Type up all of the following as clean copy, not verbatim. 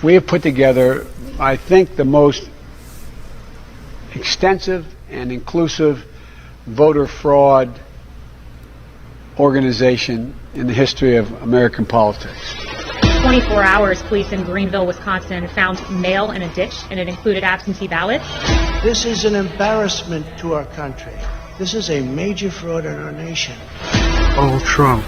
we have put together, I think, the most extensive and inclusive voter fraud organization in the history of American politics. 24 hours, police in Greenville, Wisconsin found mail in a ditch, and it included absentee ballots. This is an embarrassment to our country. This is a major fraud in our nation. Donald Trump.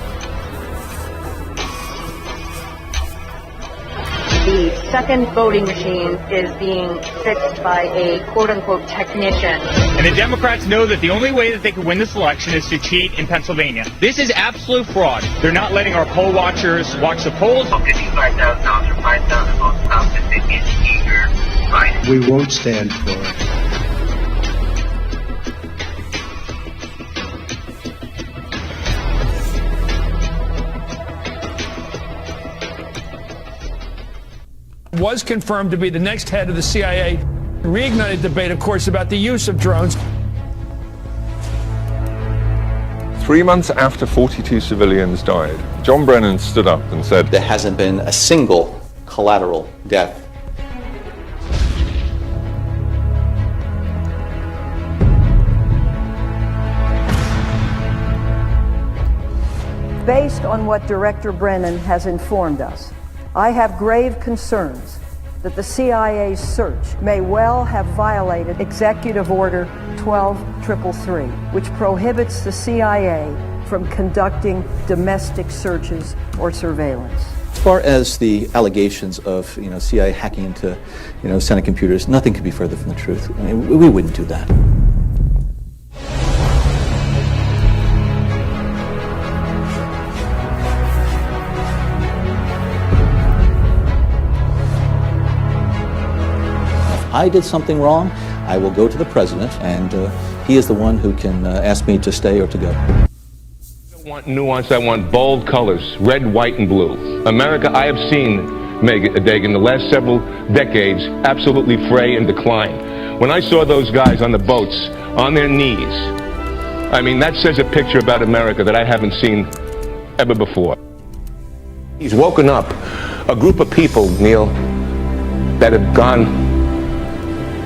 The second voting machine is being fixed by a quote-unquote technician. And the Democrats know that the only way that they can win this election is to cheat in Pennsylvania. This is absolute fraud. They're not letting our poll watchers watch the polls. $55,000 or $5,000 votes out that they get eager Biden. We won't stand for it. Was confirmed to be the next head of the CIA. Reignited debate, of course, about the use of drones. 3 months after 42 civilians died, John Brennan stood up and said, "There hasn't been a single collateral death." Based on what Director Brennan has informed us, I have grave concerns that the CIA's search may well have violated Executive Order 12333, which prohibits the CIA from conducting domestic searches or surveillance. As far as the allegations of, CIA hacking into, Senate computers, nothing could be further from the truth. I mean, we wouldn't do that. I did something wrong, I will go to the president, and he is the one who can ask me to stay or to go. I want nuance, I want bold colors, red, white, and blue. America, I have seen, Dagan, the last several decades, absolutely fray and decline. When I saw those guys on the boats, on their knees, I mean, that says a picture about America that I haven't seen ever before. He's woken up a group of people, Neil, that have gone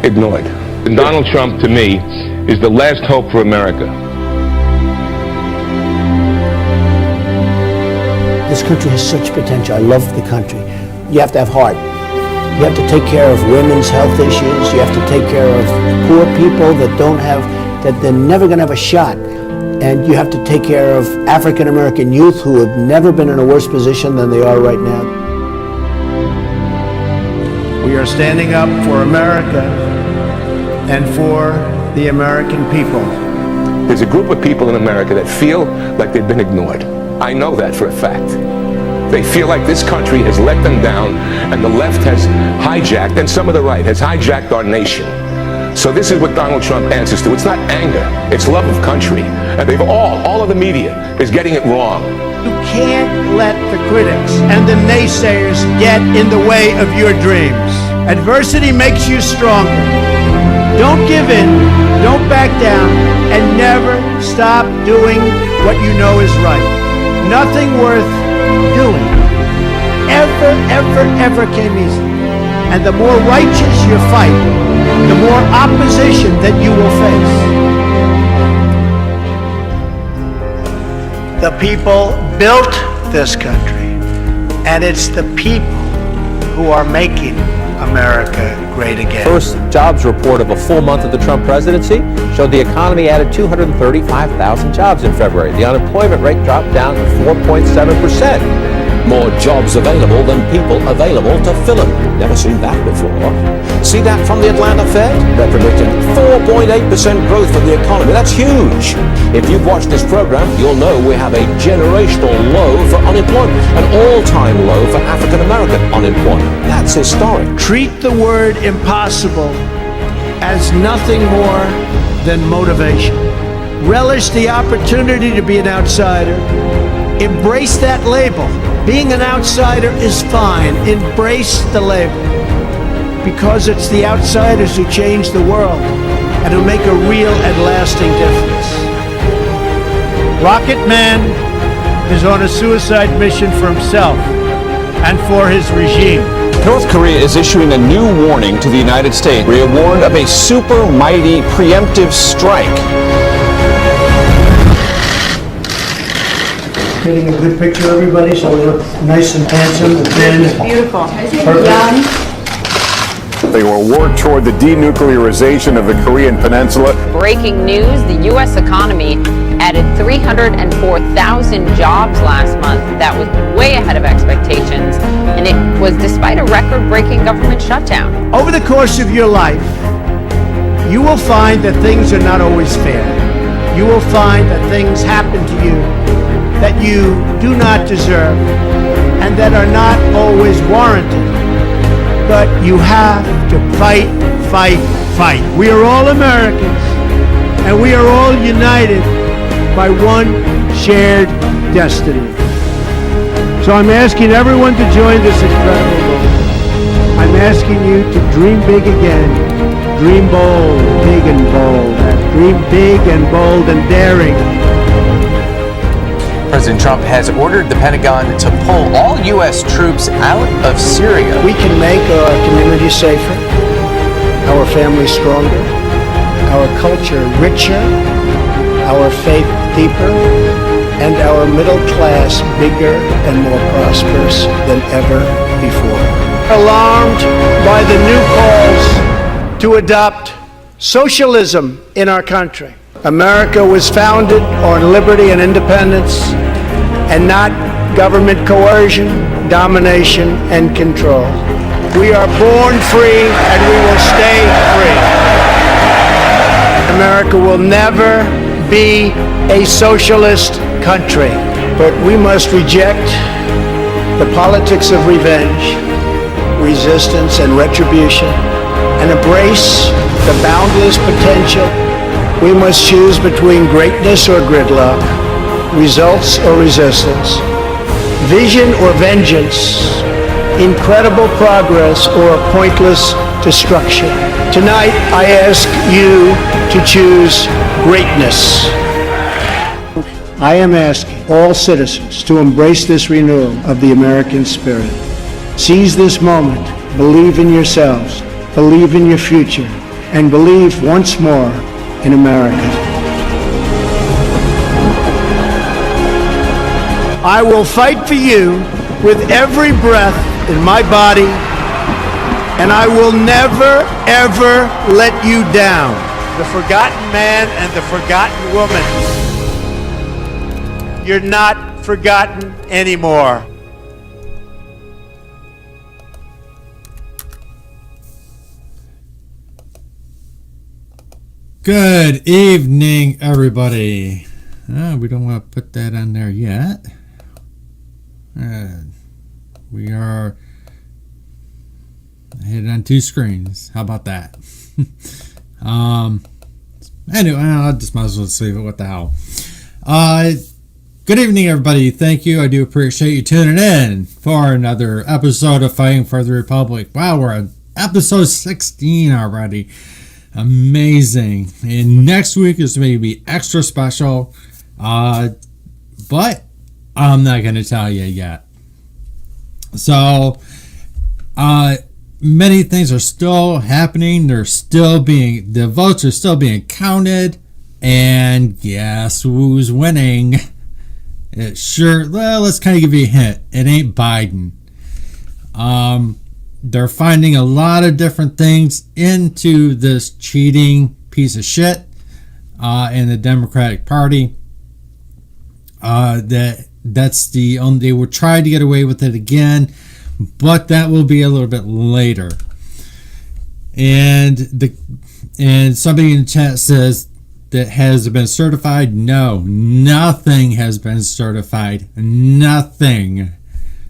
ignored. And Donald Trump, to me, is the last hope for America. This country has such potential. I love the country. You have to have heart. You have to take care of women's health issues. You have to take care of poor people that don't have, that they're never going to have a shot. And you have to take care of African American youth who have never been in a worse position than they are right now. We are standing up for America and for the American people. There's a group of people in America that feel like they've been ignored. I know that for a fact. They feel like this country has let them down and the left has hijacked, and some of the right has hijacked our nation. So this is what Donald Trump answers to. It's not anger, it's love of country. And they've all of the media is getting it wrong. You can't let the critics and the naysayers get in the way of your dreams. Adversity makes you stronger. Don't give in, don't back down, and never stop doing what you know is right. Nothing worth doing ever came easy. And the more righteous you fight, the more opposition that you will face. The people built this country, and it's the people who are making America great again. First jobs report of a full month of the Trump presidency showed the economy added 235,000 jobs in February. The unemployment rate dropped down to 4.7%. More jobs available than people available to fill them. Never seen that before. See that from the Atlanta Fed? They're predicting 4.8% growth for the economy. That's huge. If you've watched this program, you'll know we have a generational low for unemployment, an all-time low for African American unemployment. That's historic. Treat the word impossible as nothing more than motivation. Relish the opportunity to be an outsider. Embrace that label. Being an outsider is fine. Embrace the label. Because it's the outsiders who change the world and who make a real and lasting difference. Rocket Man is on a suicide mission for himself. and for his regime. North Korea is issuing a new warning to the United States. We are warned of a super mighty preemptive strike. Getting a good picture, everybody, so we look nice and handsome and thin. Beautiful. Perfect. They will work toward the denuclearization of the Korean Peninsula. Breaking news, the U.S. economy added 304,000 jobs last month. That was way ahead of expectations, and it was despite a record-breaking government shutdown. Over the course of your life, you will find that things are not always fair. You will find that things happen to you that you do not deserve and that are not always warranted. But you have to fight, fight, fight. We are all Americans, and we are all united by one shared destiny. So I'm asking everyone to join this incredible moment. I'm asking you to dream big again. Dream bold, big and bold. Dream big and bold and daring. President Trump has ordered the Pentagon to pull all U.S. troops out of Syria. We can make our community safer, our families stronger, our culture richer, our faith deeper, and our middle class bigger and more prosperous than ever before. Alarmed by the new calls to adopt socialism in our country. America was founded on liberty and independence, and not government coercion, domination, and control. We are born free, and we will stay free. America will never be a socialist country, but we must reject the politics of revenge, resistance, and retribution, and embrace the boundless potential. We must choose between greatness or gridlock, results or resistance, vision or vengeance, incredible progress or pointless destruction. Tonight, I ask you to choose greatness. I am asking all citizens to embrace this renewal of the American spirit. Seize this moment, believe in yourselves, believe in your future, and believe once more in America. I will fight for you with every breath in my body, and I will never, ever let you down. The forgotten man and the forgotten woman. You're not forgotten anymore. Good evening, everybody. We don't want to put that on there yet. We are headed on two screens. How about that? Anyway, I just might as well just leave it. What the hell? Good evening, everybody. Thank you. I do appreciate you tuning in for another episode of Fighting for the Republic. Wow, we're on episode 16 already. Amazing. And next week is going to be extra special. But I'm not going to tell you yet. So, many things are still happening. The votes are still being counted. And guess who's winning? Let's kind of give you a hint. It ain't Biden. They're finding a lot of different things into this cheating piece of shit in the Democratic Party. They will try to get away with it again, but that will be a little bit later. And somebody in the chat says that has it been certified? No, nothing has been certified. Nothing.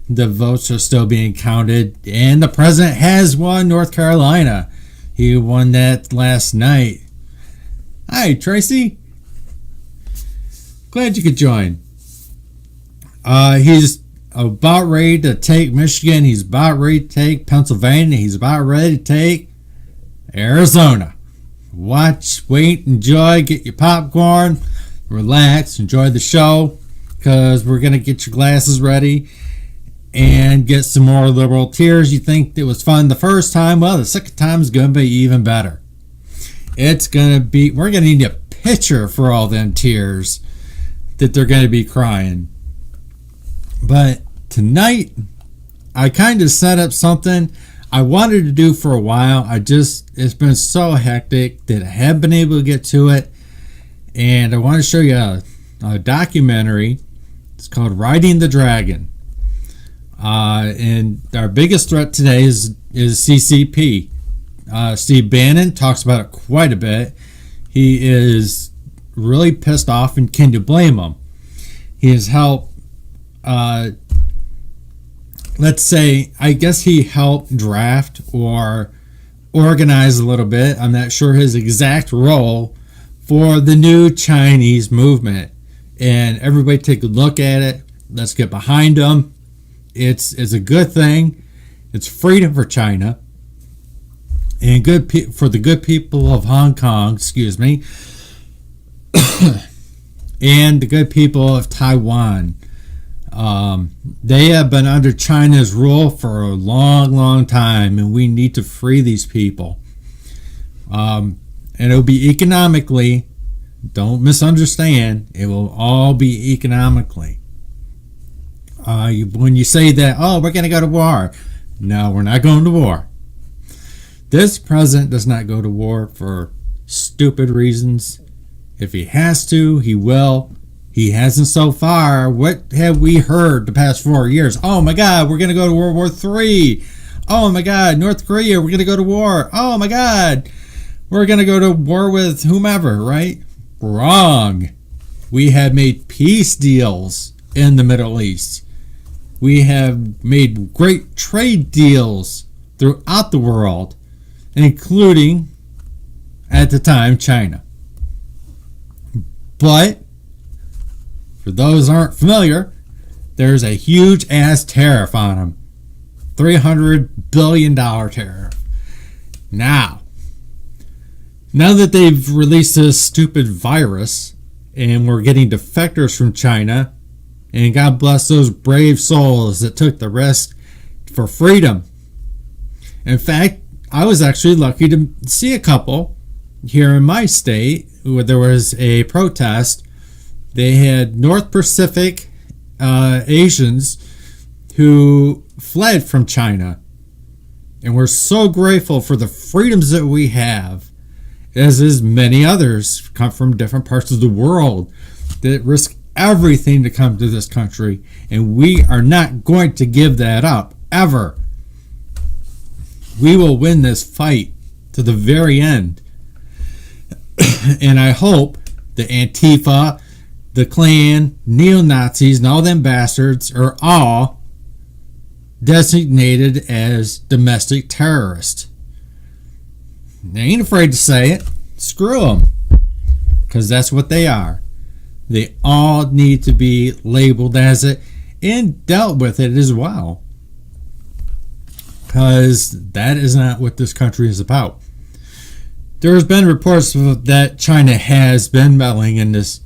The votes are still being counted, and the president has won North Carolina. He won that last night. Hi, Tracy. Glad you could join. He's about ready to take Michigan. He's about ready to take Pennsylvania. He's about ready to take Arizona. Watch, wait, enjoy, get your popcorn, relax, enjoy the show, because we're going to get your glasses ready. and get some more liberal tears. You think it was fun the first time? Well, the second time is going to be even better. It's going to be, we're going to need a picture for all them tears that they're going to be crying. But tonight, I kind of set up something I wanted to do for a while. It's been so hectic that I haven't been able to get to it. And I want to show you a documentary. It's called Riding the Dragon. And our biggest threat today is CCP. Steve Bannon talks about it quite a bit. He is really pissed off, and can you blame him? He has helped, let's say, I guess he helped draft or organize a little bit. I'm not sure his exact role for the new Chinese movement. And everybody take a look at it. Let's get behind him. It's a good thing. It's freedom for China and for the good people of Hong Kong, and the good people of Taiwan. They have been under China's rule for a long, long time, and we need to free these people. And it'll be economically, don't misunderstand, it will all be economically. When you say that, oh, we're going to go to war. No, we're not going to war. This president does not go to war for stupid reasons. If he has to, he will. He hasn't so far. What have we heard the past 4 years? Oh my God, we're going to go to World War III. Oh my God, North Korea, we're going to go to war. Oh my God, we're going to go to war with whomever, right? Wrong. We have made peace deals in the Middle East. We have made great trade deals throughout the world, including, at the time, China. But, for those who aren't familiar, there's a huge ass tariff on them. $300 billion tariff. Now that they've released this stupid virus and we're getting defectors from China, and God bless those brave souls that took the risk for freedom. In fact, I was actually lucky to see a couple here in my state where there was a protest. They had North Pacific Asians who fled from China. And we're so grateful for the freedoms that we have, as is many others come from different parts of the world that risk everything to come to this country, and we are not going to give that up, ever. We will win this fight to the very end. And I hope the Antifa, the Klan, neo-Nazis, and all them bastards are all designated as domestic terrorists. They ain't afraid to say it. Screw them. Because that's what they are. They all need to be labeled as it and dealt with it as well. Because that is not what this country is about. There has been reports that China has been meddling in this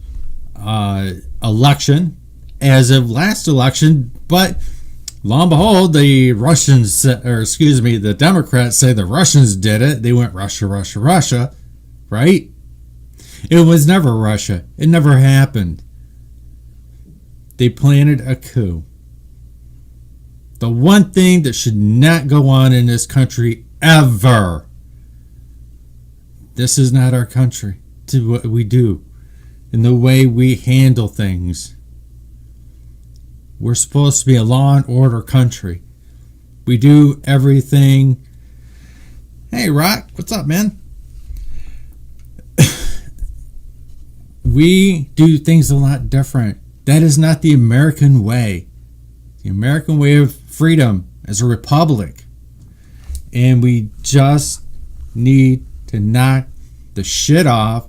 election as of last election, but lo and behold, the the Democrats say the Russians did it. They went Russia, Russia, Russia, right? It was never Russia. It never happened. They planted a coup. The one thing that should not go on in this country ever. This is not our country. To what we do and the way we handle things. We're supposed to be a law and order country. We do everything. Hey, Rock, what's up, man? We do things a lot different. That is not the American way. The American way of freedom is a republic. And we just need to knock the shit off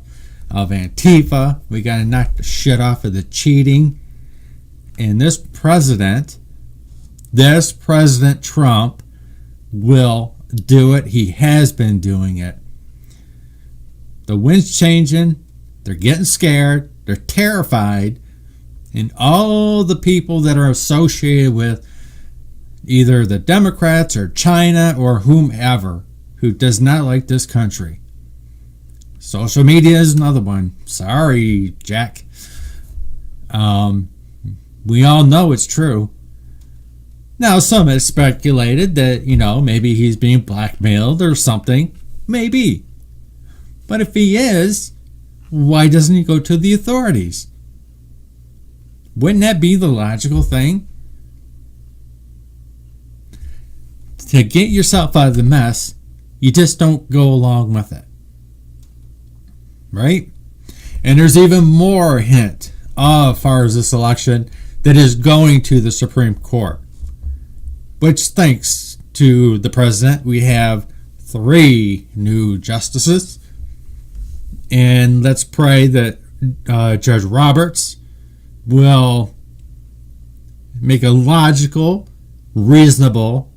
of Antifa. We got to knock the shit off of the cheating. And this President Trump will do it. He has been doing it. The wind's changing. They're getting scared. They're terrified. And all the people that are associated with either the Democrats or China or whomever who does not like this country. Social media is another one. Sorry, Jack. We all know it's true. Now, some have speculated that, maybe he's being blackmailed or something. Maybe. But if he is, why doesn't he go to the authorities? Wouldn't that be the logical thing? To get yourself out of the mess, you just don't go along with it. Right? And there's even more hint as far as this election that is going to the Supreme Court. Which, thanks to the president, we have 3 new justices. And let's pray that Judge Roberts will make a logical, reasonable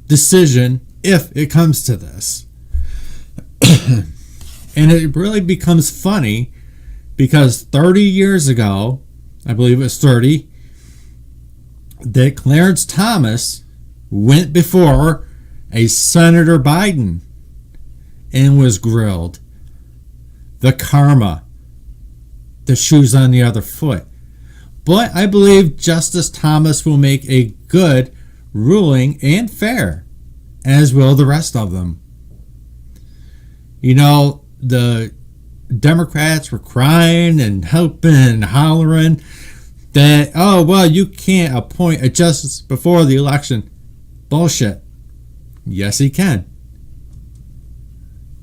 decision if it comes to this. And it really becomes funny because 30 years ago, I believe it was 30, that Clarence Thomas went before a Senator Biden and was grilled. The karma, the shoes on the other foot. But I believe Justice Thomas will make a good ruling and fair, as will the rest of them. The Democrats were crying and hoping and hollering that, you can't appoint a justice before the election. Bullshit. Yes, he can.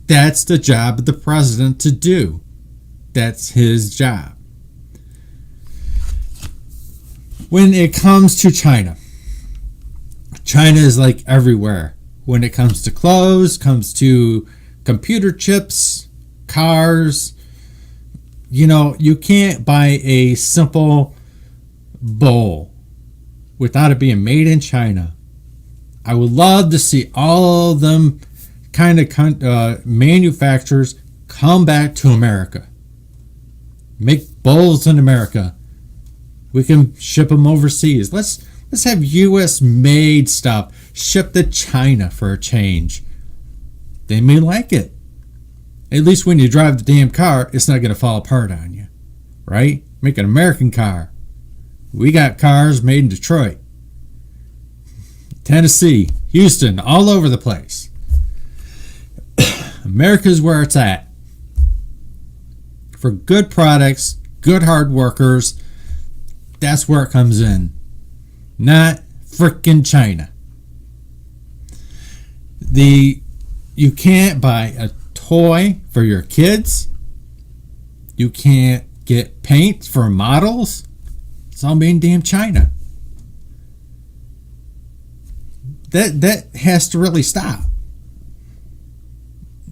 That's the job of the president to do. That's his job. When it comes to China, China is like everywhere. When it comes to clothes, comes to computer chips, cars, you can't buy a simple bowl without it being made in China. I would love to see all of them kind of manufacturers come back to America. Make bowls in America. We can ship them overseas. Let's have U.S. made stuff shipped to China for a change. They may like it. At least when you drive the damn car, it's not going to fall apart on you. Right? Make an American car. We got cars made in Detroit, Tennessee, Houston, all over the place. America's where it's at. For good products, good hard workers, that's where it comes in. Not frickin' China. You can't buy a toy for your kids. You can't get paint for models. It's all made in damn China. That has to really stop.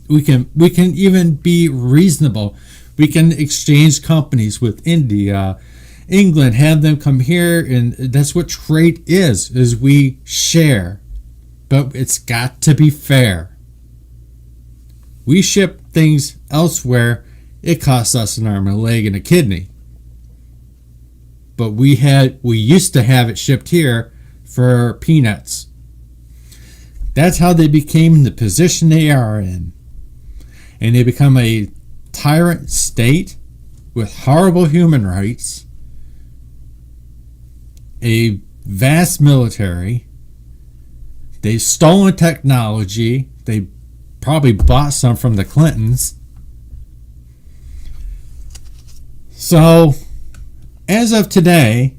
We can even be reasonable. We can exchange companies with India, England, have them come here, and that's what trade is we share. But it's got to be fair. We ship things elsewhere, it costs us an arm and a leg and a kidney. But we used to have it shipped here for peanuts. That's how they became in the position they are in. And they become a tyrant state with horrible human rights, a vast military. They've stolen technology. They probably bought some from the Clintons. So, as of today,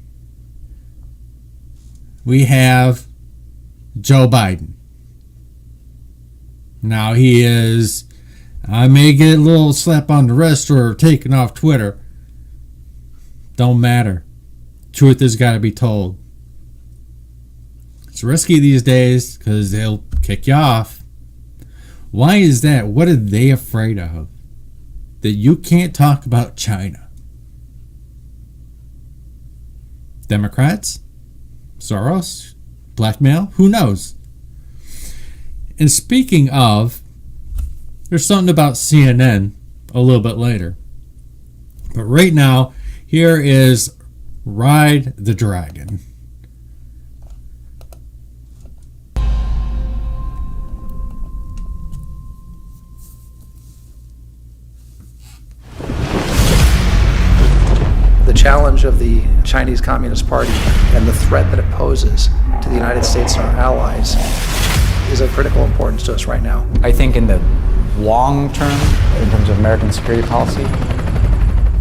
we have Joe Biden. Now he is, I may get a little slap on the wrist or taken off Twitter. Don't matter. Truth has got to be told. It's risky these days because they'll kick you off. Why is that? What are they afraid of? That you can't talk about China? Democrats? Soros? Blackmail? Who knows? And speaking of, there's something about CNN a little bit later. But right now, here is Ride the Dragon. challenge of the Chinese Communist Party and the threat that it poses to the United States and our allies is of critical importance to us right now. I think in the long term, in terms of American security policy,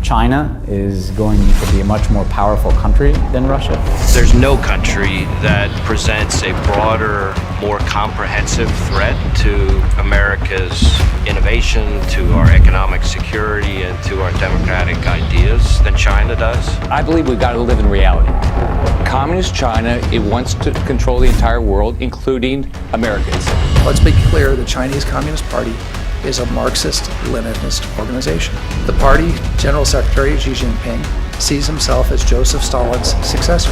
China is going to be a much more powerful country than Russia. There's no country that presents a broader, more comprehensive threat to America's innovation, to our economic security, and to our democratic ideas than China does. I believe we've got to live in reality. Communist China, it wants to control the entire world, including Americans. Let's be clear, the Chinese Communist Party is a Marxist-Leninist organization. The party General Secretary Xi Jinping sees himself as Joseph Stalin's successor.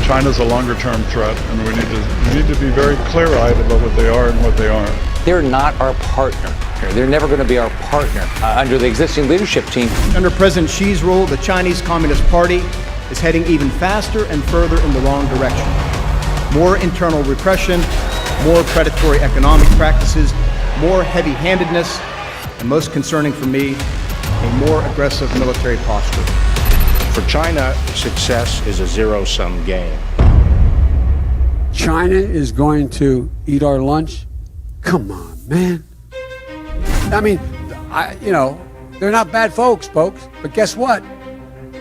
China's a longer-term threat, and we need to be very clear-eyed about what they are and what they aren't. They're not our partner. They're never going to be our partner under the existing leadership team. Under President Xi's rule, the Chinese Communist Party is heading even faster and further in the wrong direction. More internal repression, more predatory economic practices, more heavy-handedness, and most concerning for me, a more aggressive military posture. For China, success is a zero-sum game. China is going to eat our lunch? Come on, man. I mean, they're not bad folks, but guess what?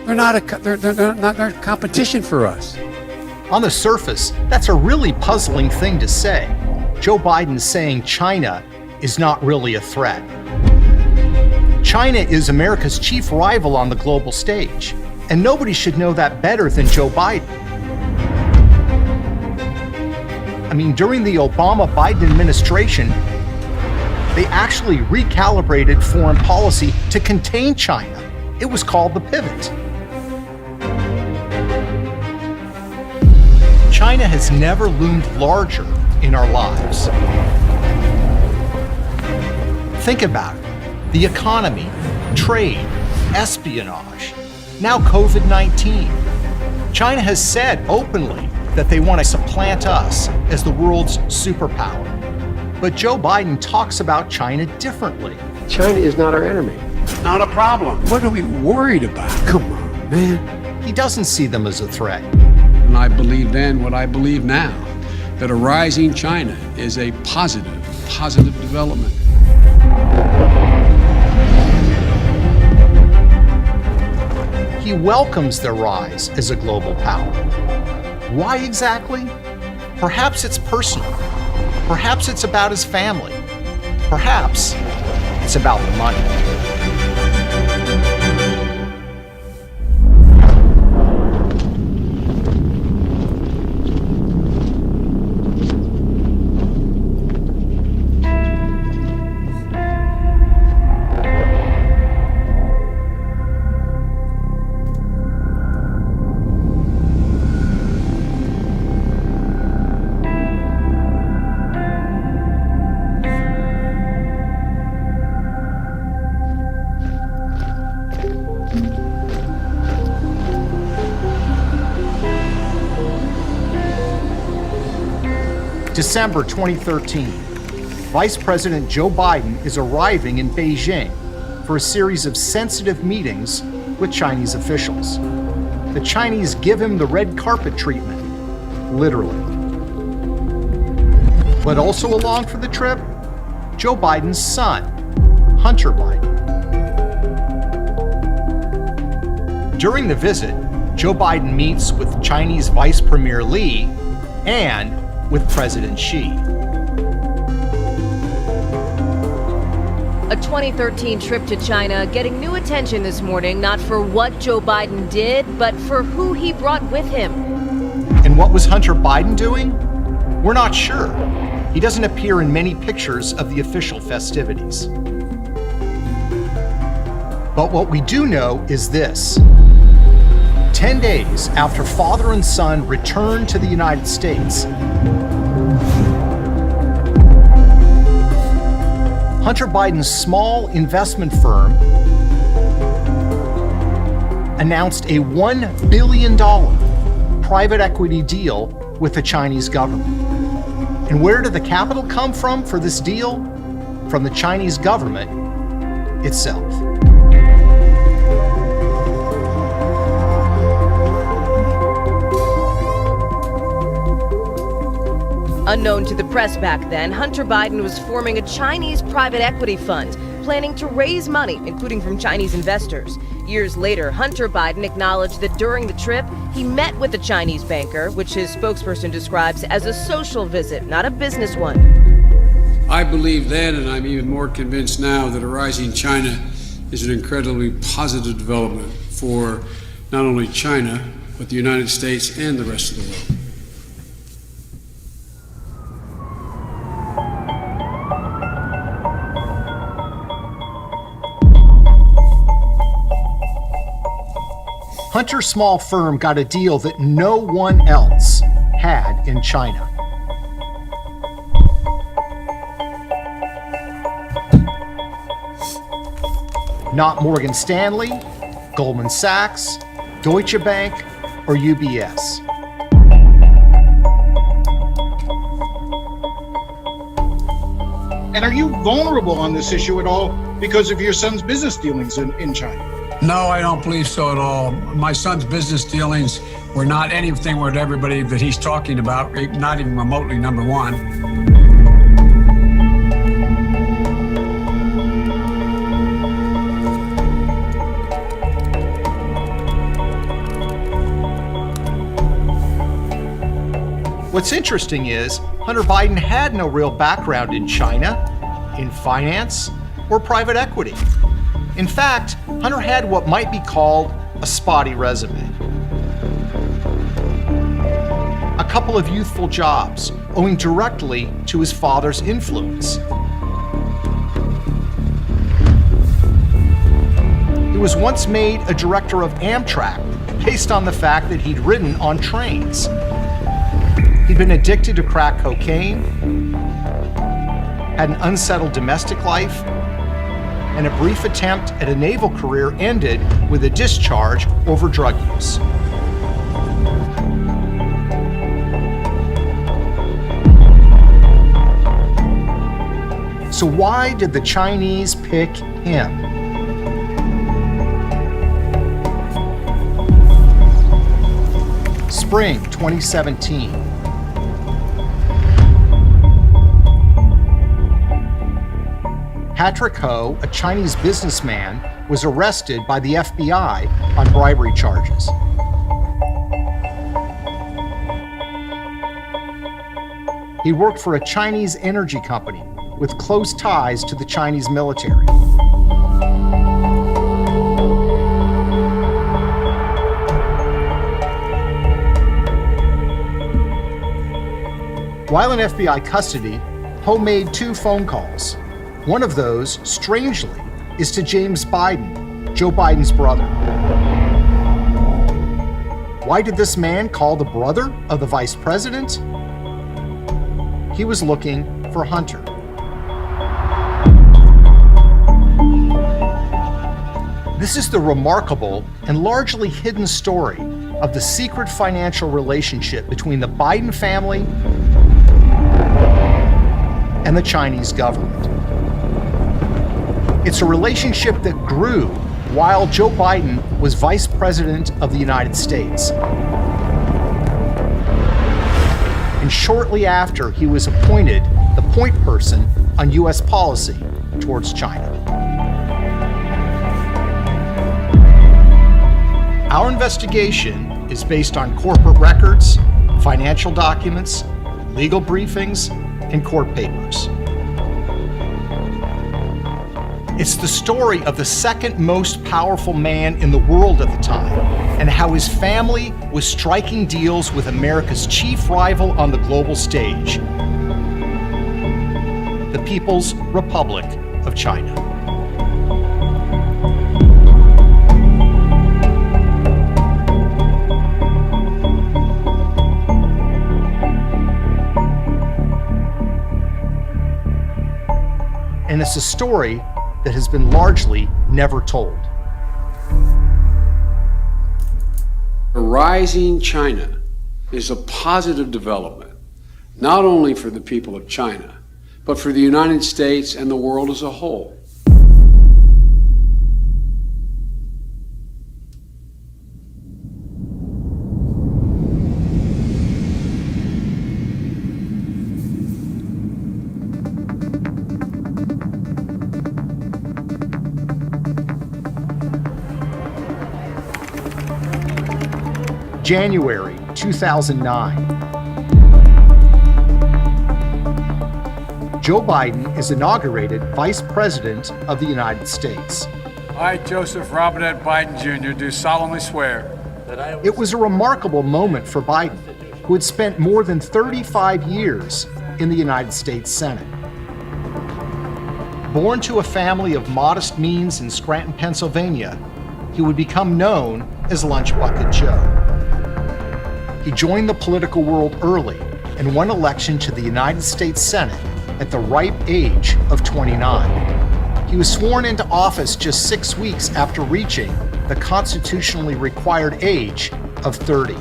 They're not a competition for us. On the surface, that's a really puzzling thing to say. Joe Biden's saying China is not really a threat. China is America's chief rival on the global stage, and nobody should know that better than Joe Biden. I mean, during the Obama-Biden administration, they actually recalibrated foreign policy to contain China. It was called the pivot. China has never loomed larger in our lives. Think about it. The economy, trade, espionage, now COVID-19. China has said openly that they want to supplant us as the world's superpower. But Joe Biden talks about China differently. China is not our enemy. Not a problem. What are we worried about? Come on, man. He doesn't see them as a threat. And I believe then what I believe now, that a rising China is a positive development. He welcomes their rise as a global power. Why exactly? Perhaps it's personal. Perhaps it's about his family. Perhaps it's about the money. December 2013, Vice President Joe Biden is arriving in Beijing for a series of sensitive meetings with Chinese officials. The Chinese give him the red carpet treatment, literally. But also along for the trip, Joe Biden's son, Hunter Biden. During the visit, Joe Biden meets with Chinese Vice Premier Li and with President Xi. A 2013 trip to China getting new attention this morning, not for what Joe Biden did, but for who he brought with him. And what was Hunter Biden doing? We're not sure. He doesn't appear in many pictures of the official festivities. But what we do know is this. 10 days after father and son returned to the United States, Hunter Biden's small investment firm announced a $1 billion private equity deal with the Chinese government. And where did the capital come from for this deal? From the Chinese government itself. Unknown to the press back then, Hunter Biden was forming a Chinese private equity fund, planning to raise money, including from Chinese investors. Years later, Hunter Biden acknowledged that during the trip, he met with a Chinese banker, which his spokesperson describes as a social visit, not a business one. I believe then, and I'm even more convinced now, that a rising China is an incredibly positive development for not only China, but the United States and the rest of the world. Hunter's small firm got a deal that no one else had in China. Not Morgan Stanley, Goldman Sachs, Deutsche Bank, or UBS. And are you vulnerable on this issue at all because of your son's business dealings in China? No, I don't believe so at all. My son's business dealings were not anything with everybody that he's talking about, not even remotely number one. What's interesting is Hunter Biden had no real background in China, in finance, or private equity. In fact, Hunter had what might be called a spotty resume. A couple of youthful jobs, owing directly to his father's influence. He was once made a director of Amtrak based on the fact that he'd ridden on trains. He'd been addicted to crack cocaine, had an unsettled domestic life, and a brief attempt at a naval career ended with a discharge over drug use. So why did the Chinese pick him? Spring 2017. Patrick Ho, a Chinese businessman, was arrested by the FBI on bribery charges. He worked for a Chinese energy company with close ties to the Chinese military. While in FBI custody, Ho made 2 phone calls. One of those, strangely, is to James Biden, Joe Biden's brother. Why did this man call the brother of the vice president? He was looking for Hunter. This is the remarkable and largely hidden story of the secret financial relationship between the Biden family and the Chinese government. It's a relationship that grew while Joe Biden was Vice President of the United States. And shortly after he was appointed the point person on U.S. policy towards China. Our investigation is based on corporate records, financial documents, legal briefings, and court papers. It's the story of the second most powerful man in the world at the time, and how his family was striking deals with America's chief rival on the global stage, the People's Republic of China. And it's a story that has been largely never told. A rising China is a positive development, not only for the people of China, but for the United States and the world as a whole. January 2009. Joe Biden is inaugurated Vice President of the United States. I, Joseph Robinette Biden Jr., do solemnly swear that I will... It was a remarkable moment for Biden, who had spent more than 35 years in the United States Senate. Born to a family of modest means in Scranton, Pennsylvania, he would become known as Lunch Bucket Joe. He joined the political world early and won election to the United States Senate at the ripe age of 29. He was sworn into office just 6 weeks after reaching the constitutionally required age of 30.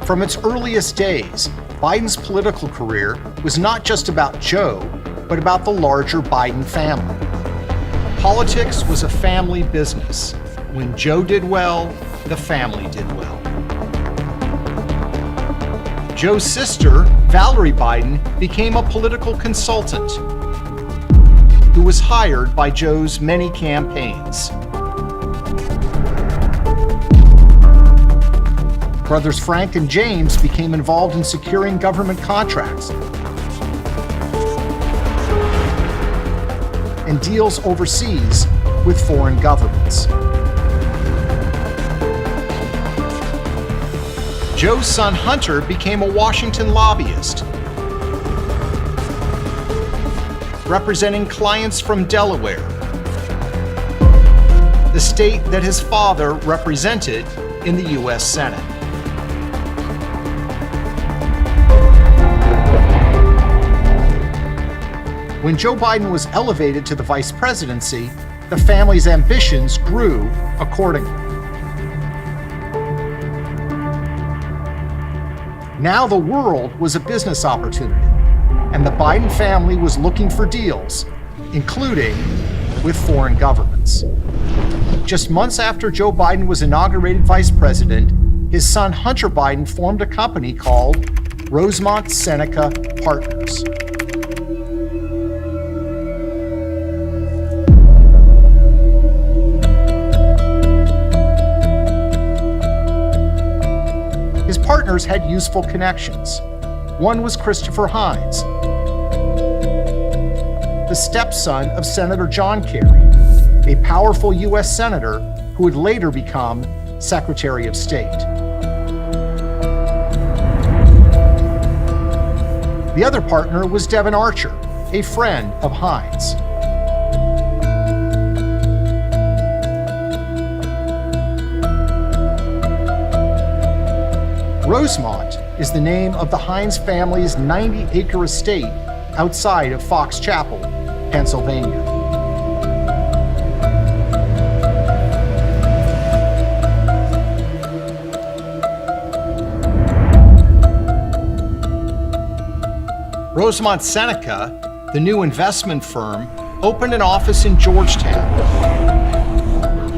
From its earliest days, Biden's political career was not just about Joe, but about the larger Biden family. Politics was a family business. When Joe did well, the family did well. Joe's sister, Valerie Biden, became a political consultant who was hired by Joe's many campaigns. Brothers Frank and James became involved in securing government contracts and deals overseas with foreign governments. Joe's son Hunter became a Washington lobbyist, representing clients from Delaware, the state that his father represented in the U.S. Senate. When Joe Biden was elevated to the vice presidency, the family's ambitions grew accordingly. Now the world was a business opportunity, and the Biden family was looking for deals, including with foreign governments. Just months after Joe Biden was inaugurated vice president, his son Hunter Biden formed a company called Rosemont Seneca Partners. His partners had useful connections. One was Christopher Hines, the stepson of Senator John Kerry, a powerful U.S. senator who would later become Secretary of State. The other partner was Devon Archer, a friend of Hines. Rosemont is the name of the Hines family's 90-acre estate outside of Fox Chapel, Pennsylvania. Rosemont Seneca, the new investment firm, opened an office in Georgetown,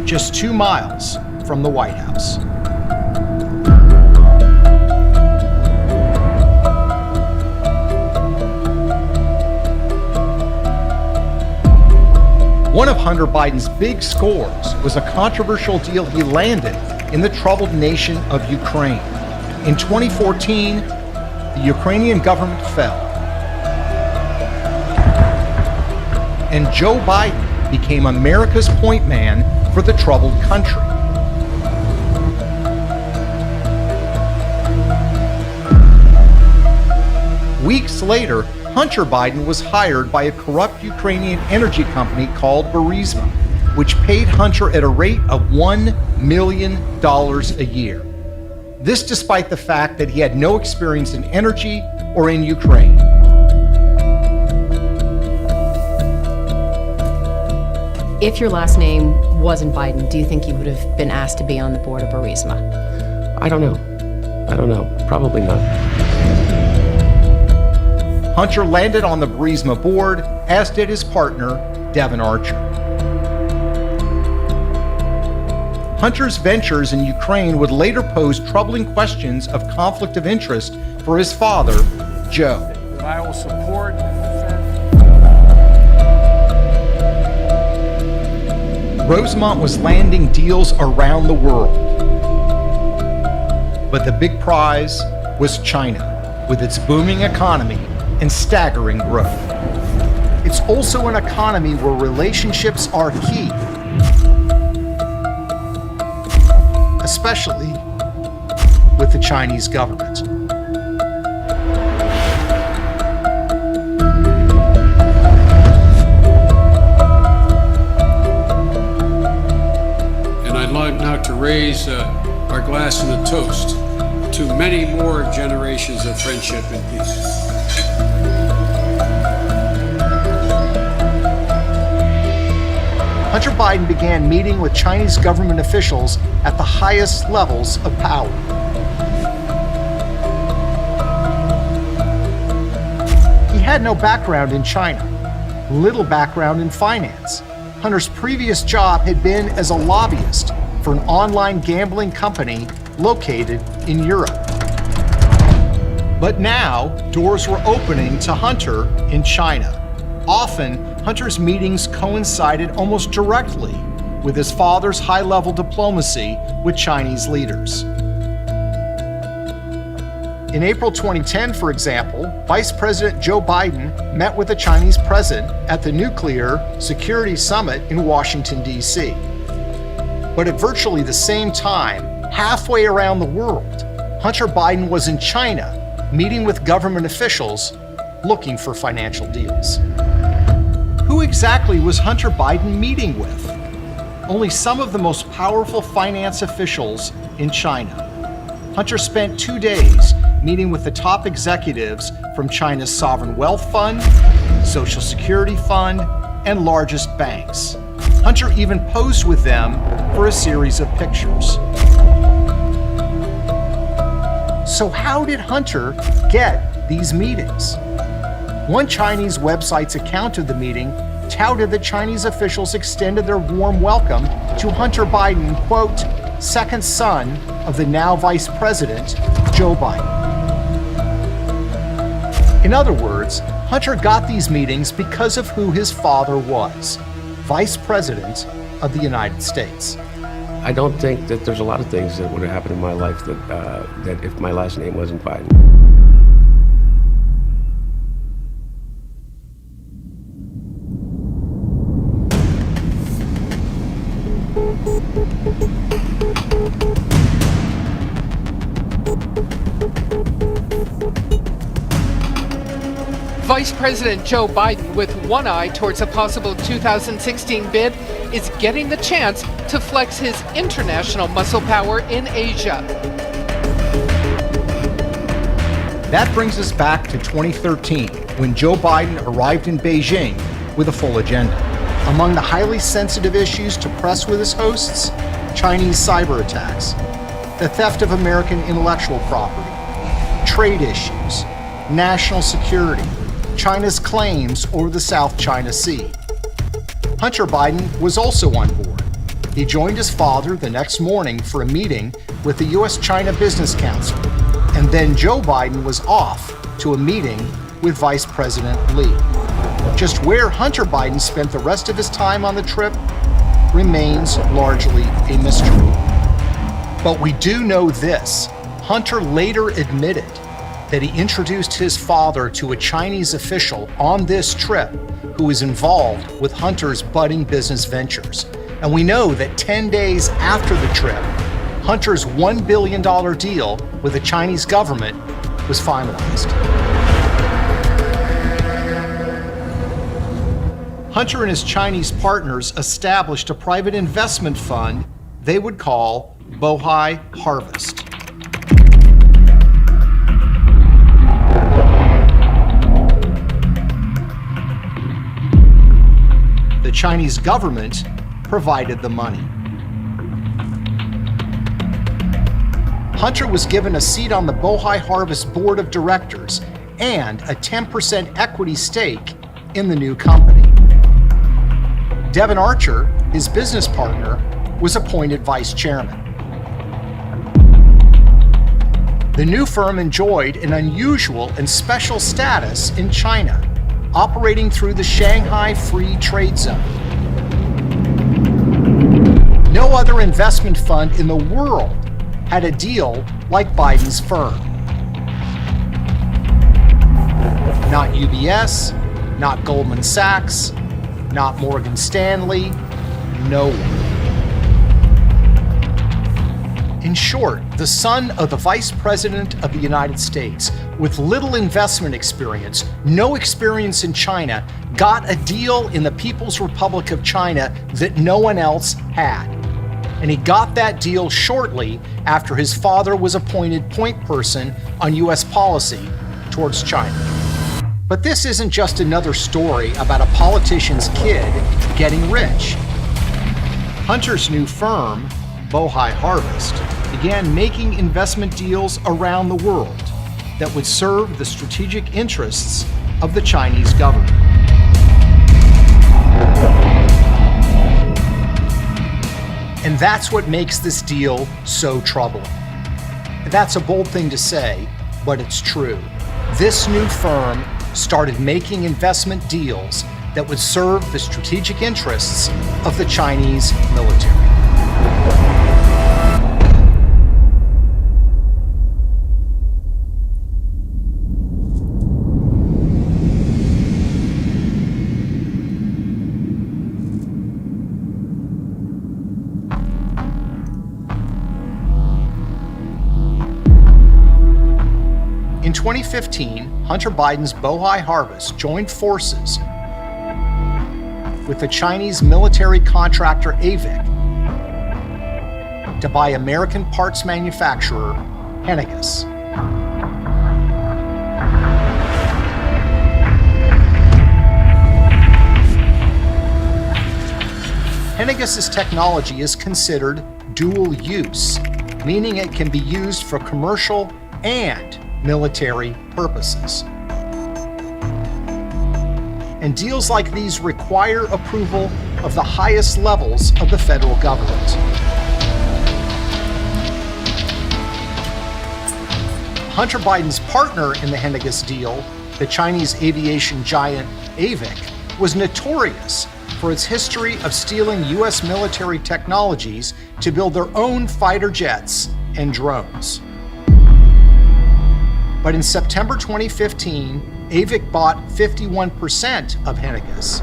just 2 miles from the White House. One of Hunter Biden's big scores was a controversial deal he landed in the troubled nation of Ukraine. In 2014, the Ukrainian government fell, and Joe Biden became America's point man for the troubled country. Weeks later, Hunter Biden was hired by a corrupt Ukrainian energy company called Burisma, which paid Hunter at a rate of $1 million a year. This despite the fact that he had no experience in energy or in Ukraine. If your last name wasn't Biden, do you think you would have been asked to be on the board of Burisma? I don't know. Probably not. Hunter landed on the Burisma board, as did his partner, Devon Archer. Hunter's ventures in Ukraine would later pose troubling questions of conflict of interest for his father, Joe. I will support Rosemont was landing deals around the world. But the big prize was China, with its booming economy and staggering growth. It's also an economy where relationships are key, especially with the Chinese government. And I'd like now to raise our glass in a toast to many more generations of friendship and peace. Hunter Biden began meeting with Chinese government officials at the highest levels of power. He had no background in China, little background in finance. Hunter's previous job had been as a lobbyist for an online gambling company located in Europe. But now, doors were opening to Hunter in China. Often, Hunter's meetings coincided almost directly with his father's high-level diplomacy with Chinese leaders. In April 2010, for example, Vice President Joe Biden met with the Chinese president at the Nuclear Security Summit in Washington, D.C. But at virtually the same time, halfway around the world, Hunter Biden was in China, meeting with government officials looking for financial deals. Who exactly was Hunter Biden meeting with? Only some of the most powerful finance officials in China. Hunter spent 2 days meeting with the top executives from China's sovereign wealth fund, Social Security fund, and largest banks. Hunter even posed with them for a series of pictures. So how did Hunter get these meetings? One Chinese website's account of the meeting touted that Chinese officials extended their warm welcome to Hunter Biden, quote, second son of the now Vice President, Joe Biden. In other words, Hunter got these meetings because of who his father was, Vice President of the United States. I don't think that there's a lot of things that would have happened in my life that if my last name wasn't Biden. Vice President Joe Biden, with one eye towards a possible 2016 bid, is getting the chance to flex his international muscle power in Asia. That brings us back to 2013, when Joe Biden arrived in Beijing with a full agenda. Among the highly sensitive issues to press with his hosts, Chinese cyber attacks, the theft of American intellectual property, trade issues, national security, China's claims over the South China Sea. Hunter Biden was also on board. He joined his father the next morning for a meeting with the U.S.-China Business Council, and then Joe Biden was off to a meeting with Vice President Li. Just where Hunter Biden spent the rest of his time on the trip remains largely a mystery. But we do know this: Hunter later admitted that he introduced his father to a Chinese official on this trip who was involved with Hunter's budding business ventures. And we know that 10 days after the trip, Hunter's $1 billion deal with the Chinese government was finalized. Hunter and his Chinese partners established a private investment fund they would call Bohai Harvest. The Chinese government provided the money. Hunter was given a seat on the Bohai Harvest board of directors and a 10% equity stake in the new company. Devon Archer, his business partner, was appointed vice chairman. The new firm enjoyed an unusual and special status in China, operating through the Shanghai Free Trade Zone. No other investment fund in the world had a deal like Biden's firm. Not UBS, not Goldman Sachs, not Morgan Stanley, no one. In short, the son of the Vice President of the United States, with little investment experience, no experience in China, got a deal in the People's Republic of China that no one else had. And he got that deal shortly after his father was appointed point person on U.S. policy towards China. But this isn't just another story about a politician's kid getting rich. Hunter's new firm, Bohai Harvest, began making investment deals around the world that would serve the strategic interests of the Chinese government. And that's what makes this deal so troubling. That's a bold thing to say, but it's true. This new firm started making investment deals that would serve the strategic interests of the Chinese military. In 2015, Hunter Biden's Bohai Harvest joined forces with the Chinese military contractor AVIC to buy American parts manufacturer Henniges. Henniges' technology is considered dual use, meaning it can be used for commercial and military purposes. And deals like these require approval of the highest levels of the federal government. Hunter Biden's partner in the Henniges deal, the Chinese aviation giant AVIC, was notorious for its history of stealing U.S. military technologies to build their own fighter jets and drones. But in September 2015, AVIC bought 51% of Henniges.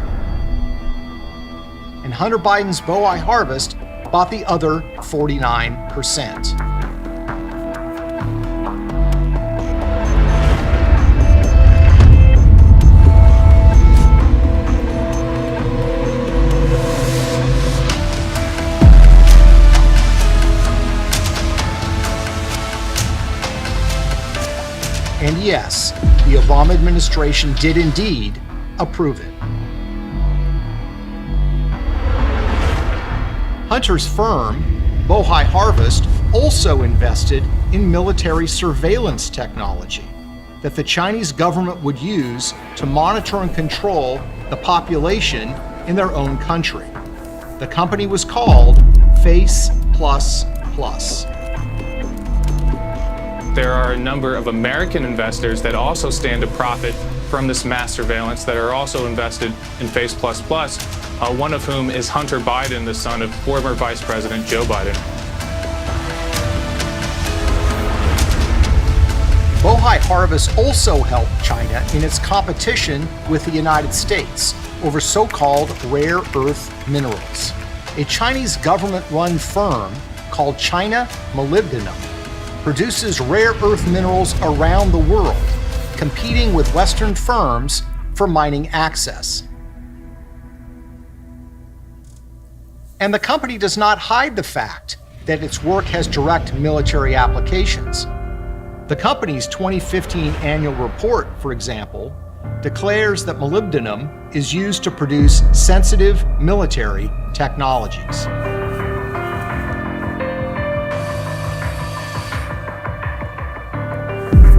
And Hunter Biden's Bohai Harvest bought the other 49%. And yes, the Obama administration did indeed approve it. Hunter's firm, Bohai Harvest, also invested in military surveillance technology that the Chinese government would use to monitor and control the population in their own country. The company was called Face++. There are a number of American investors that also stand to profit from this mass surveillance that are also invested in Face++, one of whom is Hunter Biden, the son of former Vice President Joe Biden. Bohai Harvest also helped China in its competition with the United States over so-called rare earth minerals. A Chinese government-run firm called China Molybdenum produces rare earth minerals around the world, competing with Western firms for mining access. And the company does not hide the fact that its work has direct military applications. The company's 2015 annual report, for example, declares that molybdenum is used to produce sensitive military technologies.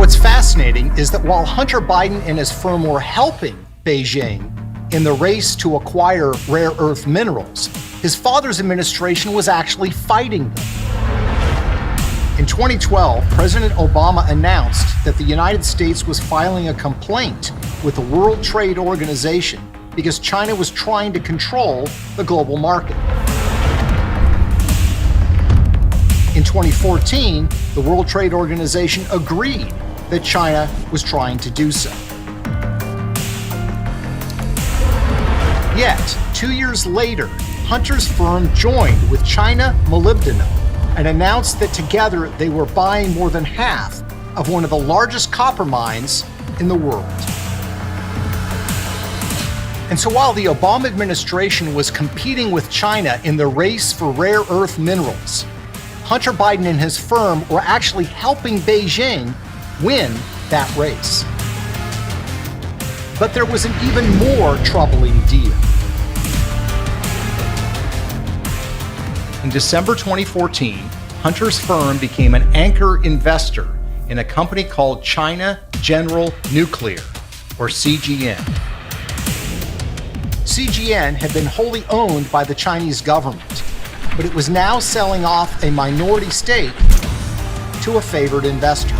What's fascinating is that while Hunter Biden and his firm were helping Beijing in the race to acquire rare earth minerals, his father's administration was actually fighting them. In 2012, President Obama announced that the United States was filing a complaint with the World Trade Organization because China was trying to control the global market. In 2014, the World Trade Organization agreed that China was trying to do so. Yet, 2 years later, Hunter's firm joined with China Molybdenum and announced that together they were buying more than half of one of the largest copper mines in the world. And so while the Obama administration was competing with China in the race for rare earth minerals, Hunter Biden and his firm were actually helping Beijing win that race. But there was an even more troubling deal. In December 2014, Hunter's firm became an anchor investor in a company called China General Nuclear, or CGN. CGN had been wholly owned by the Chinese government, but it was now selling off a minority stake to a favored investor.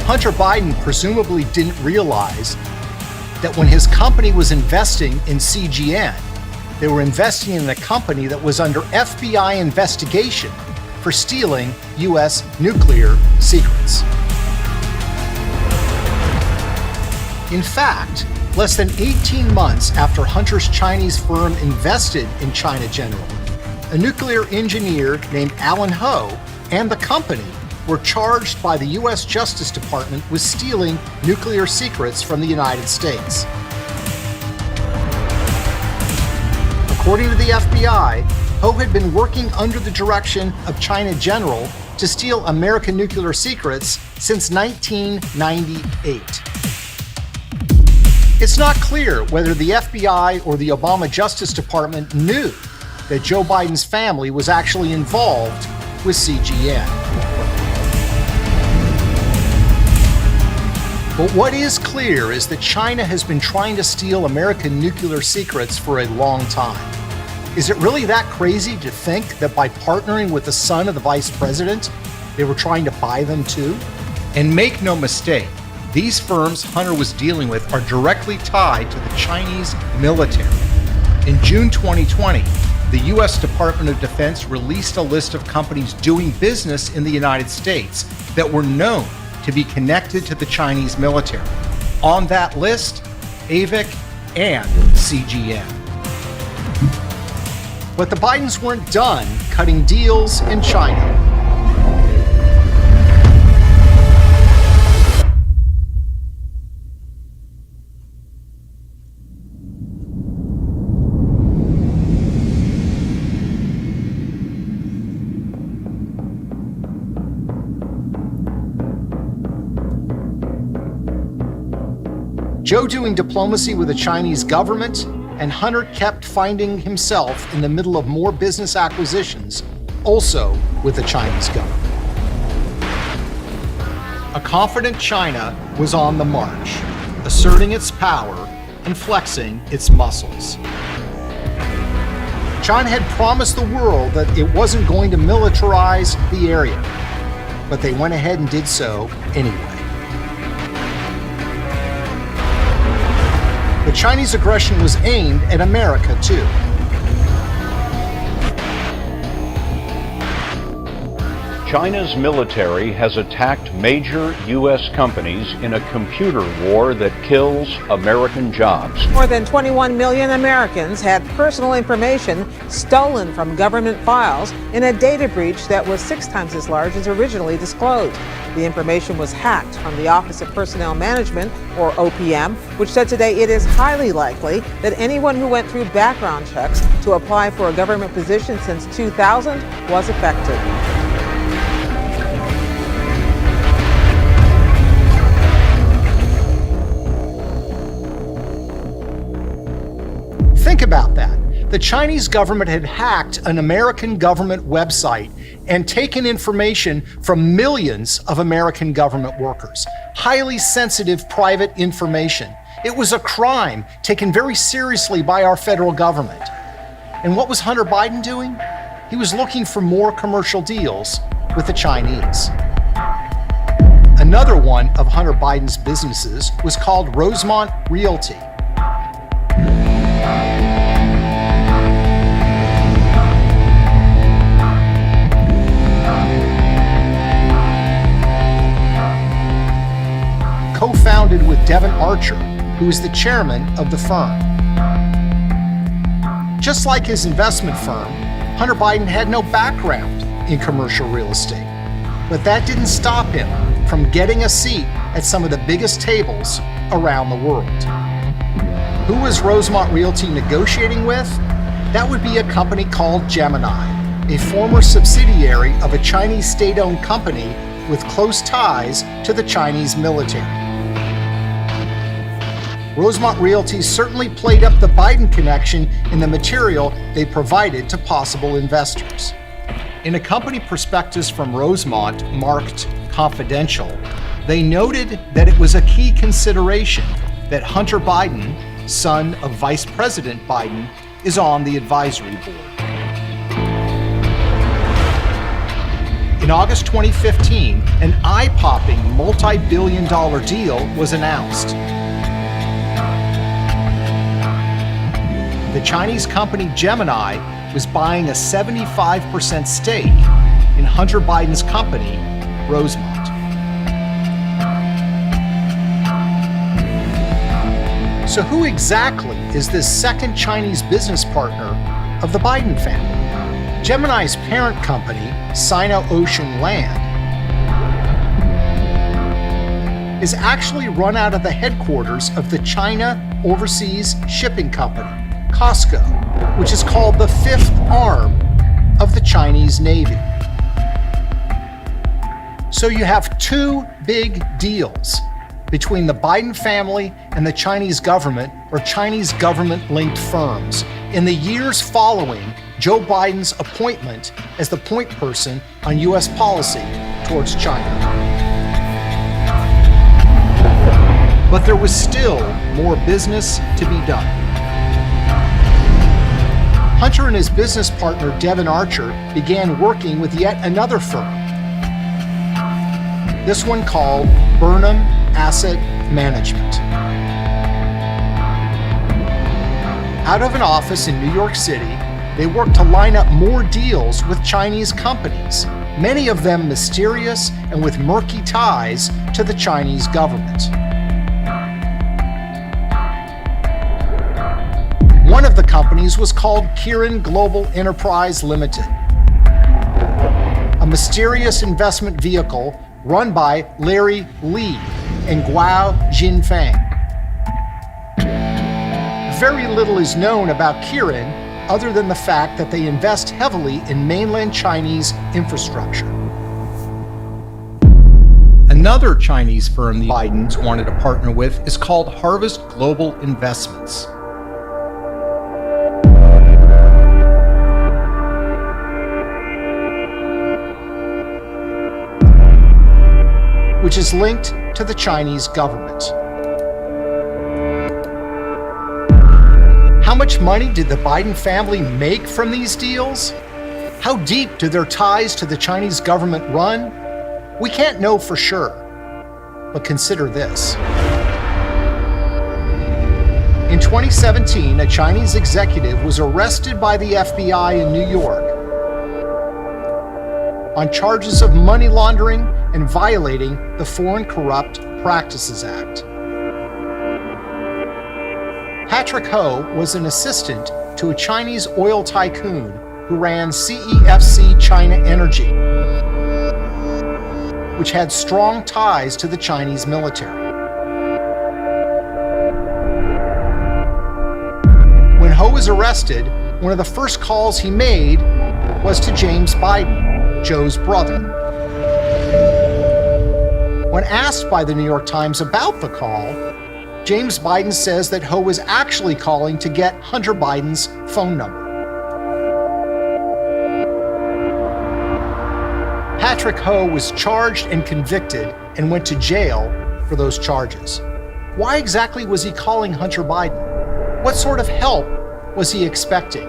Hunter Biden presumably didn't realize that when his company was investing in CGN, they were investing in a company that was under FBI investigation for stealing U.S. nuclear secrets. In fact, less than 18 months after Hunter's Chinese firm invested in China General, a nuclear engineer named Alan Ho and the company were charged by the U.S. Justice Department with stealing nuclear secrets from the United States. According to the FBI, Ho had been working under the direction of China General to steal American nuclear secrets since 1998. It's not clear whether the FBI or the Obama Justice Department knew that Joe Biden's family was actually involved with CGN. But what is clear is that China has been trying to steal American nuclear secrets for a long time. Is it really that crazy to think that by partnering with the son of the vice president, they were trying to buy them too? And make no mistake, these firms Hunter was dealing with are directly tied to the Chinese military. In June 2020, the U.S. Department of Defense released a list of companies doing business in the United States that were known to be connected to the Chinese military. On that list, AVIC and CGN. But the Bidens weren't done cutting deals in China. Joe doing diplomacy with the Chinese government, and Hunter kept finding himself in the middle of more business acquisitions, also with the Chinese government. A confident China was on the march, asserting its power and flexing its muscles. China had promised the world that it wasn't going to militarize the area, but they went ahead and did so anyway. The Chinese aggression was aimed at America, too. China's military has attacked major U.S. companies in a computer war that kills American jobs. More than 21 million Americans had personal information stolen from government files in a data breach that was 6 times as large as originally disclosed. The information was hacked from the Office of Personnel Management, or OPM, which said today it is highly likely that anyone who went through background checks to apply for a government position since 2000 was affected. Think about that. The Chinese government had hacked an American government website and taken information from millions of American government workers. Highly sensitive private information. It was a crime taken very seriously by our federal government. And what was Hunter Biden doing? He was looking for more commercial deals with the Chinese. Another one of Hunter Biden's businesses was called Rosemont Realty. Archer, who is the chairman of the firm. Just like his investment firm, Hunter Biden had no background in commercial real estate. But that didn't stop him from getting a seat at some of the biggest tables around the world. Who was Rosemont Realty negotiating with? That would be a company called Gemini, a former subsidiary of a Chinese state-owned company with close ties to the Chinese military. Rosemont Realty certainly played up the Biden connection in the material they provided to possible investors. In a company prospectus from Rosemont marked confidential, they noted that it was a key consideration that Hunter Biden, son of Vice President Biden, is on the advisory board. In August 2015, an eye-popping multi-billion-dollar deal was announced. The Chinese company Gemini was buying a 75% stake in Hunter Biden's company, Rosemont. So who exactly is this second Chinese business partner of the Biden family? Gemini's parent company, Sino-Ocean Land, is actually run out of the headquarters of the China Overseas Shipping Company, COSCO, which is called the fifth arm of the Chinese Navy. So you have two big deals between the Biden family and the Chinese government, or Chinese government-linked firms, in the years following Joe Biden's appointment as the point person on U.S. policy towards China. But there was still more business to be done. Hunter and his business partner, Devon Archer, began working with yet another firm, this one called Burnham Asset Management. Out of an office in New York City, they worked to line up more deals with Chinese companies, many of them mysterious and with murky ties to the Chinese government. One of the companies was called Kirin Global Enterprise Limited, a mysterious investment vehicle run by Larry Li and Guo Jinfeng. Very little is known about Kirin other than the fact that they invest heavily in mainland Chinese infrastructure. Another Chinese firm the Bidens wanted to partner with is called Harvest Global Investments. Which is linked to the Chinese government. How much money did the Biden family make from these deals? How deep do their ties to the Chinese government run? We can't know for sure, but consider this. In 2017, a Chinese executive was arrested by the FBI in New York on charges of money laundering and violating the Foreign Corrupt Practices Act. Patrick Ho was an assistant to a Chinese oil tycoon who ran CEFC China Energy, which had strong ties to the Chinese military. When Ho was arrested, one of the first calls he made was to James Biden, Joe's brother. When asked by the New York Times about the call, James Biden says that Ho was actually calling to get Hunter Biden's phone number. Patrick Ho was charged and convicted and went to jail for those charges. Why exactly was he calling Hunter Biden? What sort of help was he expecting?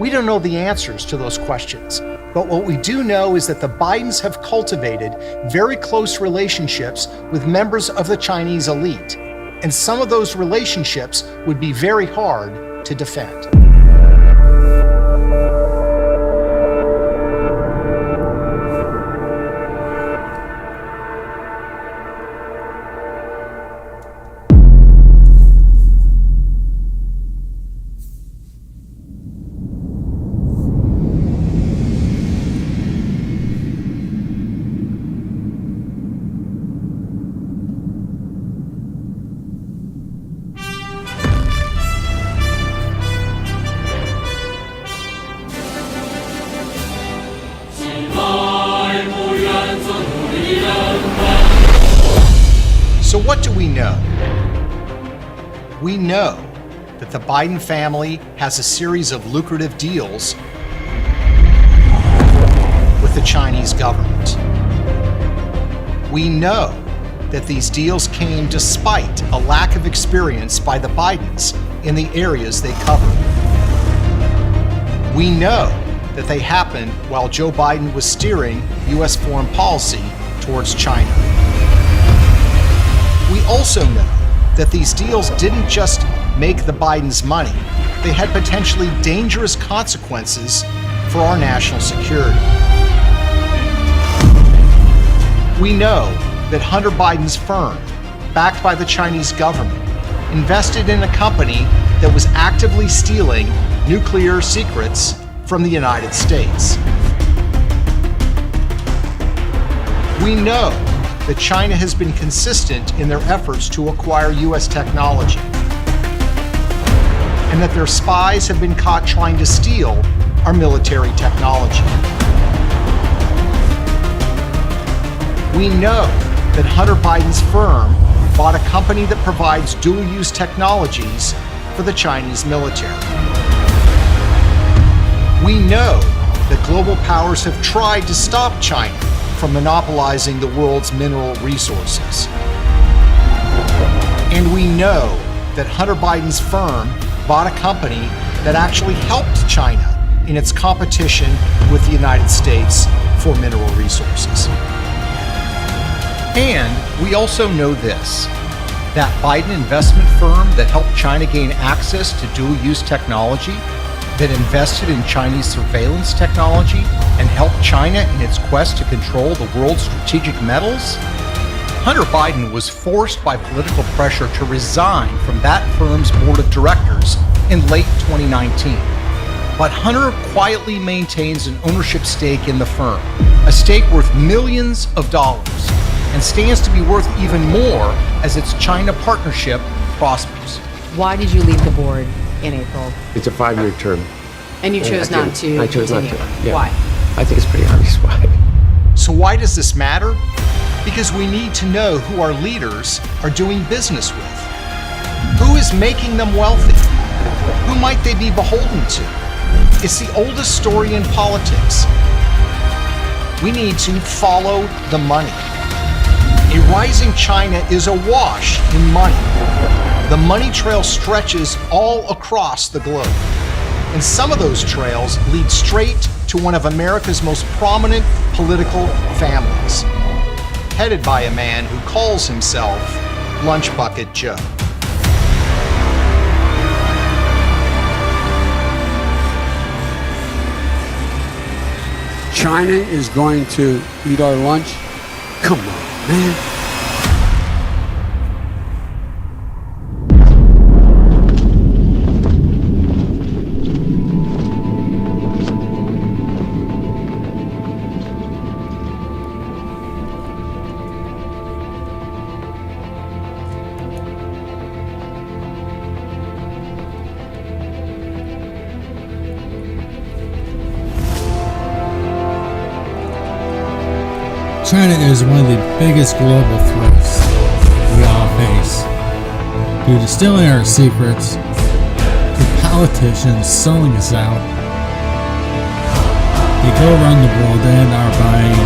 We don't know the answers to those questions, but what we do know is that the Bidens have cultivated very close relationships with members of the Chinese elite, and some of those relationships would be very hard to defend. know? We know that the Biden family has a series of lucrative deals with the Chinese government. We know that these deals came despite a lack of experience by the Bidens in the areas they cover. We know that they happened while Joe Biden was steering U.S. foreign policy towards China. We also know that these deals didn't just make the Bidens money, they had potentially dangerous consequences for our national security. We know that Hunter Biden's firm, backed by the Chinese government, invested in a company that was actively stealing nuclear secrets from the United States. We know that China has been consistent in their efforts to acquire U.S. technology, and that their spies have been caught trying to steal our military technology. We know that Hunter Biden's firm bought a company that provides dual-use technologies for the Chinese military. We know that global powers have tried to stop China from monopolizing the world's mineral resources. And we know that Hunter Biden's firm bought a company that actually helped China in its competition with the United States for mineral resources. And we also know this, that Biden investment firm that helped China gain access to dual-use technology, that invested in Chinese surveillance technology and helped China in its quest to control the world's strategic metals? Hunter Biden was forced by political pressure to resign from that firm's board of directors in late 2019. But Hunter quietly maintains an ownership stake in the firm, a stake worth millions of dollars, and stands to be worth even more as its China partnership prospers. Why did you leave the board in April? It's a 5-year term. And you chose not to I chose continue. not to. Yeah. Why? I think it's pretty obvious why. So why does this matter? Because we need to know who our leaders are doing business with. Who is making them wealthy? Who might they be beholden to? It's the oldest story in politics. We need to follow the money. A rising China is awash in money. The money trail stretches all across the globe. And some of those trails lead straight to one of America's most prominent political families, headed by a man who calls himself Lunch Bucket Joe. China is going to eat our lunch? Come on, man. China is one of the biggest global threats we all face. Due to stealing our secrets, to politicians selling us out, they go around the world and are buying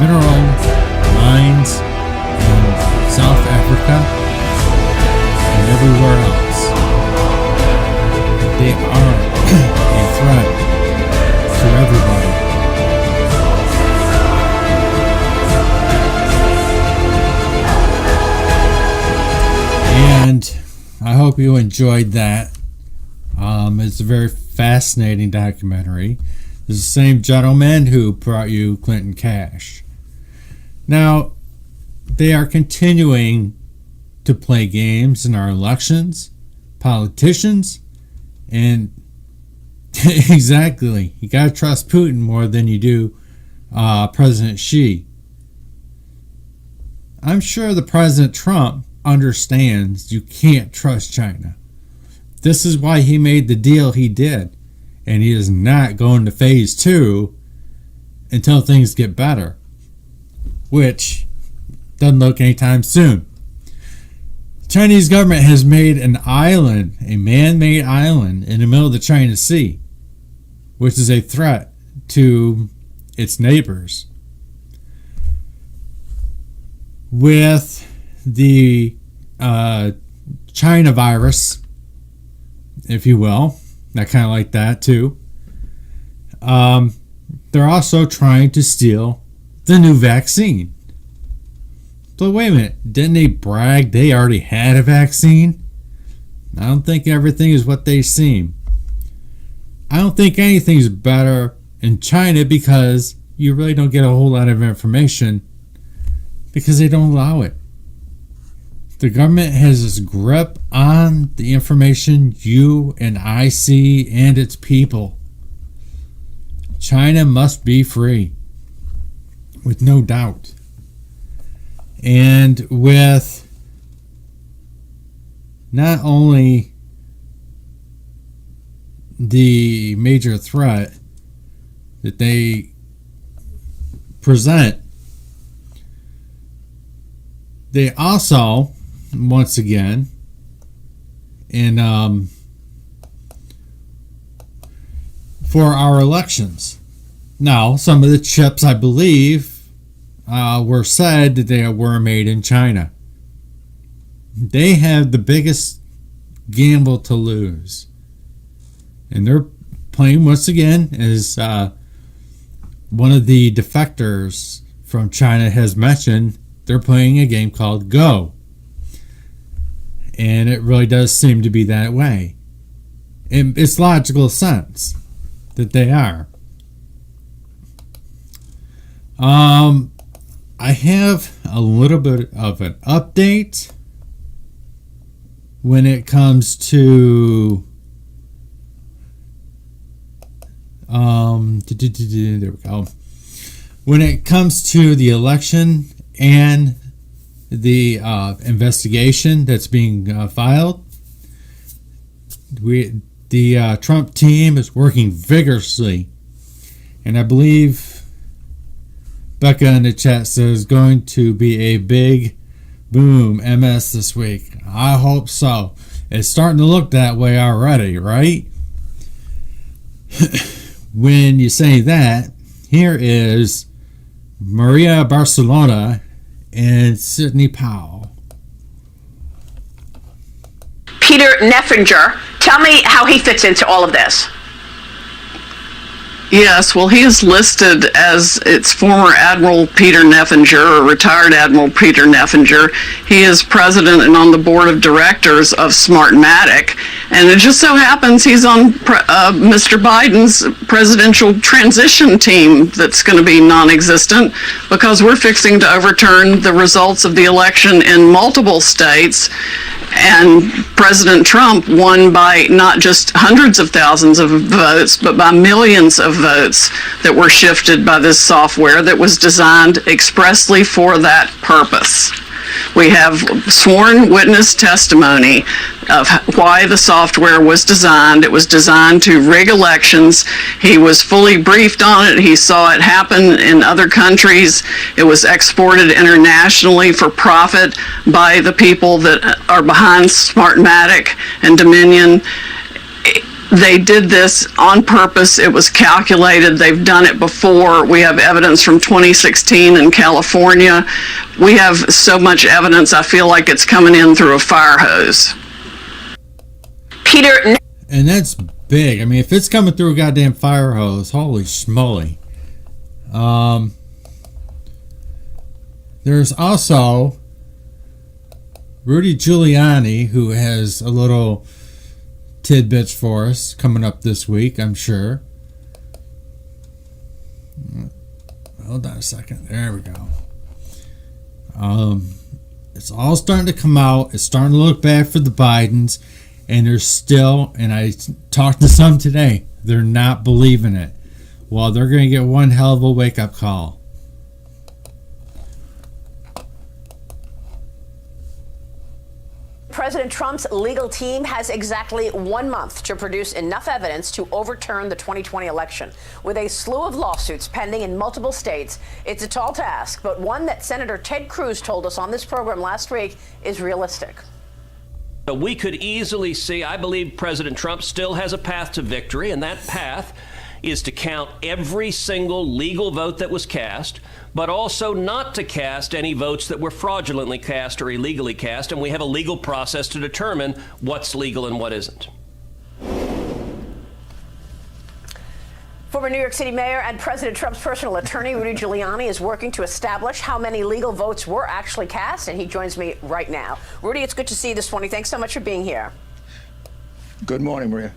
mineral mines in South Africa and everywhere else. They are a threat to everybody. And I hope you enjoyed that. It's a very fascinating documentary. It's the same gentleman who brought you Clinton Cash. Now, they are continuing to play games in our elections, politicians, and exactly, you gotta trust Putin more than you do President Xi. I'm sure the President Trump understands you can't trust China. This is why he made the deal he did, and he is not going to phase 2 until things get better, which doesn't look anytime soon. Chinese government has made an island, a man-made island in the middle of the China Sea, which is a threat to its neighbors. With the China virus, if you will, I kind of like that too. They're also trying to steal the new vaccine. So wait a minute, didn't they brag they already had a vaccine? I don't think everything is what they seem. I don't think anything's better in China because you really don't get a whole lot of information because they don't allow it. The government has this grip on the information you and I see and its people. China must be free, with no doubt. And with not only the major threat that they present, they also, once again, for our elections. Now, some of the chips, I believe, were said that they were made in China. They have the biggest gamble to lose. And they're playing, once again, as one of the defectors from China has mentioned, they're playing a game called Go. And it really does seem to be that way. In its logical sense that they are. I have a little bit of an update when it comes to there we go. When it comes to the election and the investigation that's being filed, the Trump team is working vigorously, and I believe Becca in the chat says going to be a big boom MS this week. I hope so. It's starting to look that way already, right? When you say that, here is Maria Barcelona and Sidney Powell. Peter Neffenger, tell me how he fits into all of this. Yes, well, he is listed as its former Admiral Peter Neffenger, or retired Admiral Peter Neffenger. He is president and on the board of directors of Smartmatic, and it just so happens he's on Mr. Biden's presidential transition team that's going to be non-existent because we're fixing to overturn the results of the election in multiple states. And President Trump won by not just hundreds of thousands of votes, but by millions of votes that were shifted by this software that was designed expressly for that purpose. We have sworn witness testimony of why the software was designed. It was designed to rig elections. He was fully briefed on it. He saw it happen in other countries. It was exported internationally for profit by the people that are behind Smartmatic and Dominion. They did this on purpose. It was calculated. They've done it before. We have evidence from 2016 in California. We have so much evidence, I feel like it's coming in through a fire hose. Peter. And that's big. I mean, if it's coming through a goddamn fire hose, holy schmoly. There's also Rudy Giuliani, who has a little tidbits for us coming up this week, I'm sure. Hold on a second. There we go. It's all starting to come out. It's starting to look bad for the Bidens, and they're still, and I talked to some today, they're not believing it. Well, they're going to get one hell of a wake-up call. President Trump's legal team has exactly 1 month to produce enough evidence to overturn the 2020 election. With a slew of lawsuits pending in multiple states, it's a tall task, but one that Senator Ted Cruz told us on this program last week is realistic. But we could easily see, I believe President Trump still has a path to victory, and that path is to count every single legal vote that was cast, but also not to cast any votes that were fraudulently cast or illegally cast, and we have a legal process to determine what's legal and what isn't. Former New York City Mayor and President Trump's personal attorney, Rudy Giuliani, is working to establish how many legal votes were actually cast, and he joins me right now. Rudy, it's good to see you this morning. Thanks so much for being here. Good morning, Maria.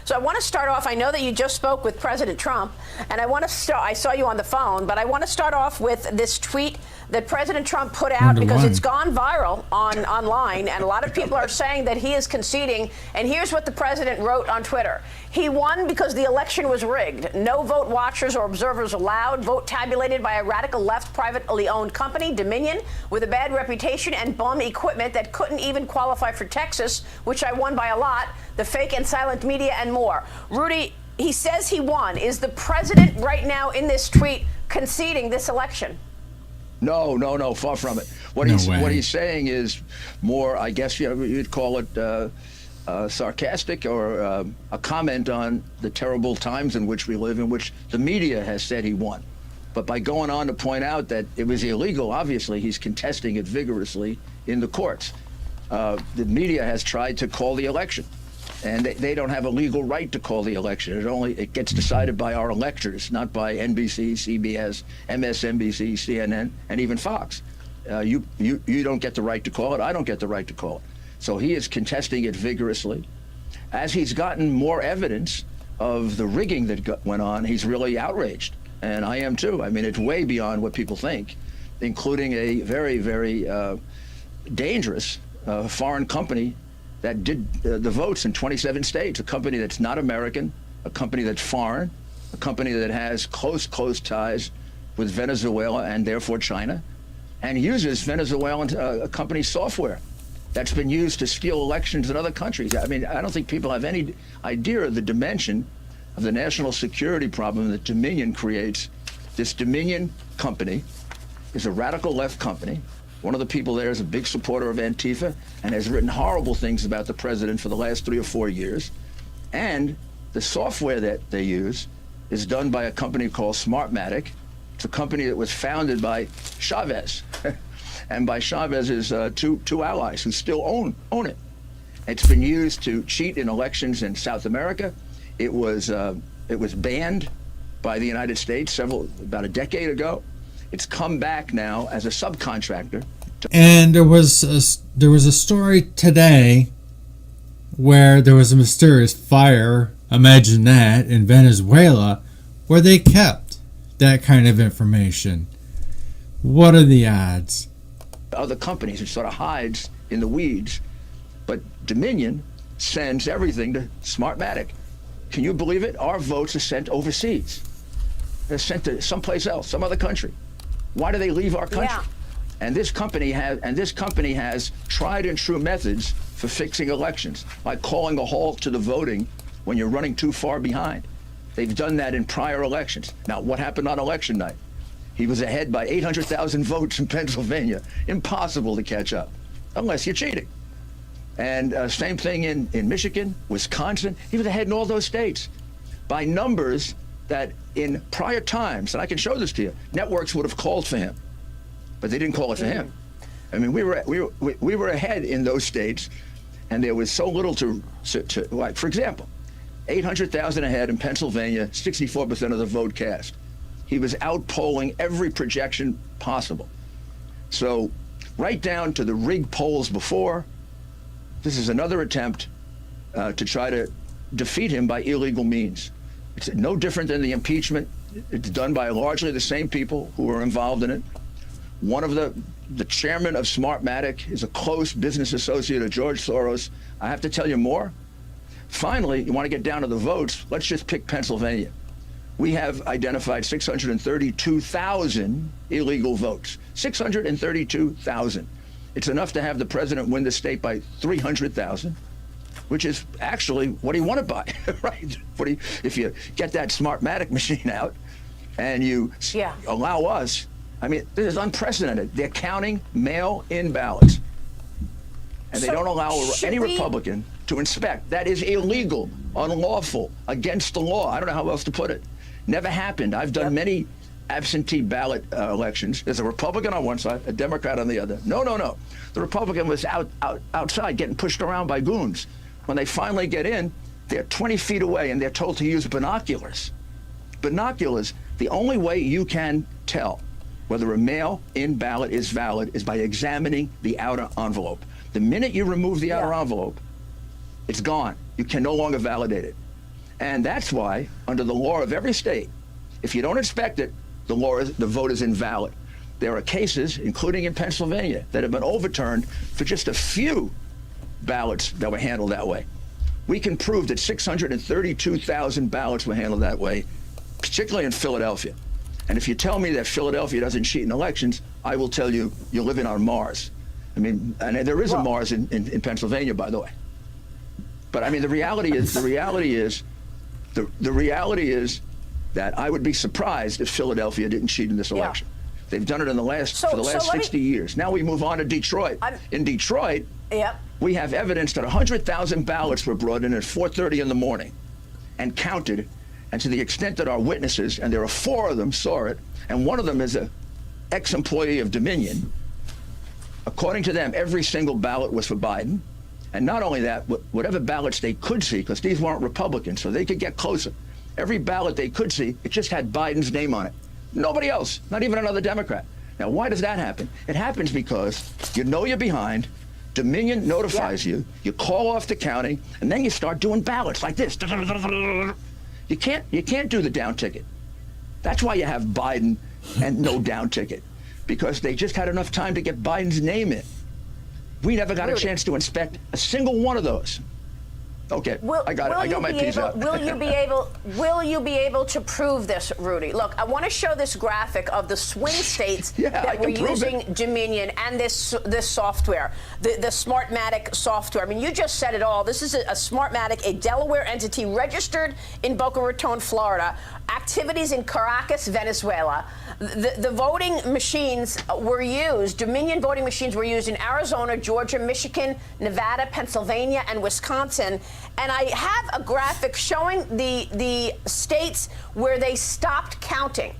So I want to start off, I know that you just spoke with President Trump, and I saw you on the phone, but I want to start off with this tweet that President Trump put out because it's gone viral online, and a lot of people are saying that he is conceding. And here's what the president wrote on Twitter. He won because the election was rigged. No vote watchers or observers allowed. Vote tabulated by a radical left privately owned company, Dominion, with a bad reputation and bum equipment that couldn't even qualify for Texas, which I won by a lot, the fake and silent media, and more. Rudy, he says he won. Is the president right now in this tweet conceding this election? No, far from it. What he's saying is more, I guess you'd call it sarcastic or a comment on the terrible times in which we live, in which the media has said he won. But by going on to point out that it was illegal, obviously he's contesting it vigorously in the courts. The media has tried to call the election, and they don't have a legal right to call the election. It gets decided by our electors, not by NBC, CBS, MSNBC, CNN, and even Fox. You don't get the right to call it. I don't get the right to call it. So he is contesting it vigorously. As he's gotten more evidence of the rigging that went on, he's really outraged, and I am too. I mean, it's way beyond what people think, including a very, very dangerous foreign company that did the votes in 27 states, a company that's not American, a company that's foreign, a company that has close ties with Venezuela and therefore China, and uses Venezuelan company software that's been used to steal elections in other countries. I mean, I don't think people have any idea of the dimension of the national security problem that Dominion creates. This Dominion company is a radical left company. One of the people there is a big supporter of Antifa and has written horrible things about the president for the last 3 or 4 years. And the software that they use is done by a company called Smartmatic. It's a company that was founded by Chavez and by Chavez's two allies who still own it. It's been used to cheat in elections in South America. It was banned by the United States about a decade ago. It's come back now as a subcontractor. And there was a story today where there was a mysterious fire, imagine that, in Venezuela, where they kept that kind of information. What are the odds? Other companies, it sort of hides in the weeds, but Dominion sends everything to Smartmatic. Can you believe it? Our votes are sent overseas. They're sent to someplace else, some other country. Why do they leave our country? Yeah. And this company has tried and true methods for fixing elections, like calling a halt to the voting when you're running too far behind. They've done that in prior elections. Now, what happened on election night? He was ahead by 800,000 votes in Pennsylvania. Impossible to catch up, unless you're cheating. And same thing in Michigan, Wisconsin. He was ahead in all those states by numbers that in prior times, and I can show this to you, networks would have called for him, but they didn't call it for him. I mean, we were ahead in those states, and there was so little to like, for example, 800,000 ahead in Pennsylvania, 64% of the vote cast. He was outpolling every projection possible. So right down to the rigged polls before, this is another attempt to try to defeat him by illegal means. It's no different than the impeachment. It's done by largely the same people who were involved in it. One of the chairman of Smartmatic is a close business associate of George Soros. I have to tell you more. Finally, you want to get down to the votes, let's just pick Pennsylvania. We have identified 632,000 illegal votes. 632,000. It's enough to have the president win the state by 300,000. Which is actually what he won it by, right? If you get that Smartmatic machine out and you allow us, I mean, this is unprecedented. They're counting mail-in ballots. and they So don't allow should any we- Republican to inspect. That is illegal, unlawful, against the law. I don't know how else to put it. Never happened. I've done many absentee ballot elections. There's a Republican on one side, a Democrat on the other. No. The Republican was outside getting pushed around by goons. When they finally get in, they're 20 feet away and they're told to use binoculars. Binoculars, the only way you can tell whether a mail-in ballot is valid is by examining the outer envelope. The minute you remove the outer envelope, it's gone. You can no longer validate it. And that's why, under the law of every state, if you don't inspect it, the vote is invalid. There are cases, including in Pennsylvania, that have been overturned for just a few ballots that were handled that way. We can prove that 632,000 ballots were handled that way, particularly in Philadelphia. And if you tell me that Philadelphia doesn't cheat in elections, I will tell you you're living on Mars. I mean, and there is a Mars in Pennsylvania, by the way. But I mean, the reality is that I would be surprised if Philadelphia didn't cheat in this election. They've done it in the last for the last 60 years. Now we move on to Detroit. In Detroit, we have evidence that 100,000 ballots were brought in at 4:30 in the morning and counted. And to the extent that our witnesses, and there are 4 of them, saw it, and one of them is an ex-employee of Dominion, according to them, every single ballot was for Biden. And not only that, whatever ballots they could see, because these weren't Republicans, so they could get closer. Every ballot they could see, it just had Biden's name on it. Nobody else, not even another Democrat. Now, why does that happen? It happens because you know you're behind, Dominion notifies you, you call off the counting, and then you start doing ballots like this. You can't do the down ticket. That's why you have Biden and no down ticket, because they just had enough time to get Biden's name in. We never got a chance to inspect a single one of those. Okay, I got my piece out. Will you be able to prove this, Rudy? Look, I want to show this graphic of the swing states that were using Dominion and this software, the Smartmatic software. I mean, you just said it all. This is a Smartmatic, a Delaware entity registered in Boca Raton, Florida. Activities in Caracas, Venezuela. The voting machines were used, Dominion voting machines were used in Arizona, Georgia, Michigan, Nevada, Pennsylvania, and Wisconsin. And I have a graphic showing the states where they stopped counting,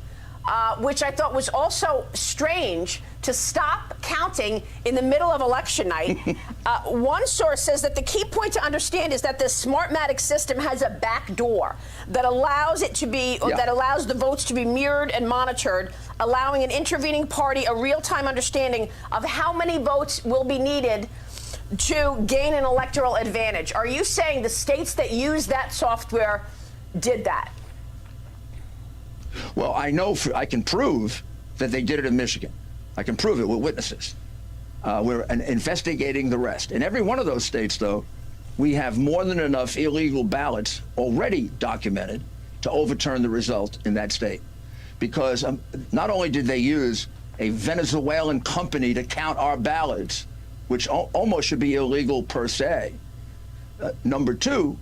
which I thought was also strange to stop counting in the middle of election night. One source says that the key point to understand is that this Smartmatic system has a back door that allows it to be, that allows the votes to be mirrored and monitored, allowing an intervening party a real-time understanding of how many votes will be needed to gain an electoral advantage. Are you saying the states that use that software did that? Well, I can prove that they did it in Michigan. I can prove it with witnesses. We're investigating the rest. In every one of those states, though, we have more than enough illegal ballots already documented to overturn the result in that state. Because not only did they use a Venezuelan company to count our ballots, which almost should be illegal per se. Number 2,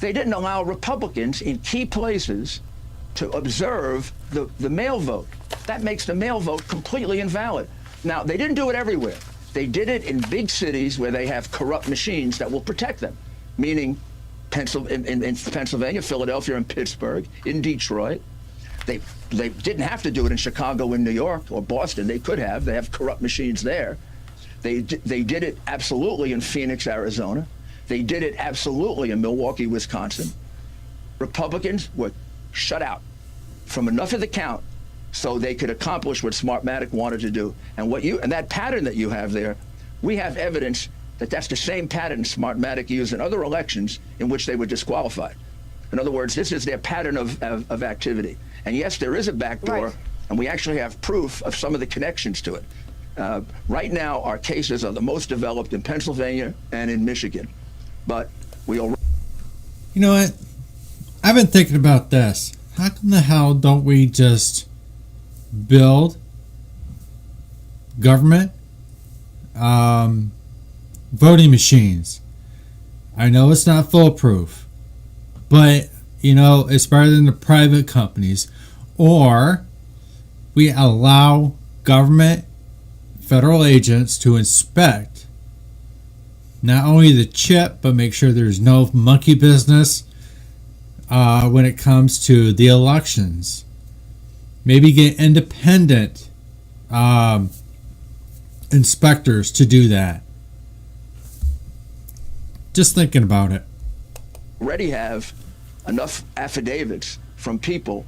they didn't allow Republicans in key places to observe the mail vote. That makes the mail vote completely invalid. Now, they didn't do it everywhere. They did it in big cities where they have corrupt machines that will protect them, meaning in Pennsylvania, Philadelphia, and Pittsburgh, in Detroit. They didn't have to do it in Chicago and New York or Boston. They could have. They have corrupt machines there. They did it absolutely in Phoenix, Arizona. They did it absolutely in Milwaukee, Wisconsin. Republicans were shut out from enough of the count so they could accomplish what Smartmatic wanted to do. And that pattern that you have there, we have evidence that that's the same pattern Smartmatic used in other elections in which they were disqualified. In other words, this is their pattern of activity. And yes, there is a backdoor, and we actually have proof of some of the connections to it. Right now, our cases are the most developed in Pennsylvania and in Michigan. But we'll... You know what? I've been thinking about this. How come the hell don't we just build government voting machines? I know it's not foolproof, but, you know, it's better than the private companies. Or we allow government federal agents to inspect not only the chip, but make sure there's no monkey business when it comes to the elections. Maybe get independent inspectors to do that. Just thinking about it. Already have enough affidavits from people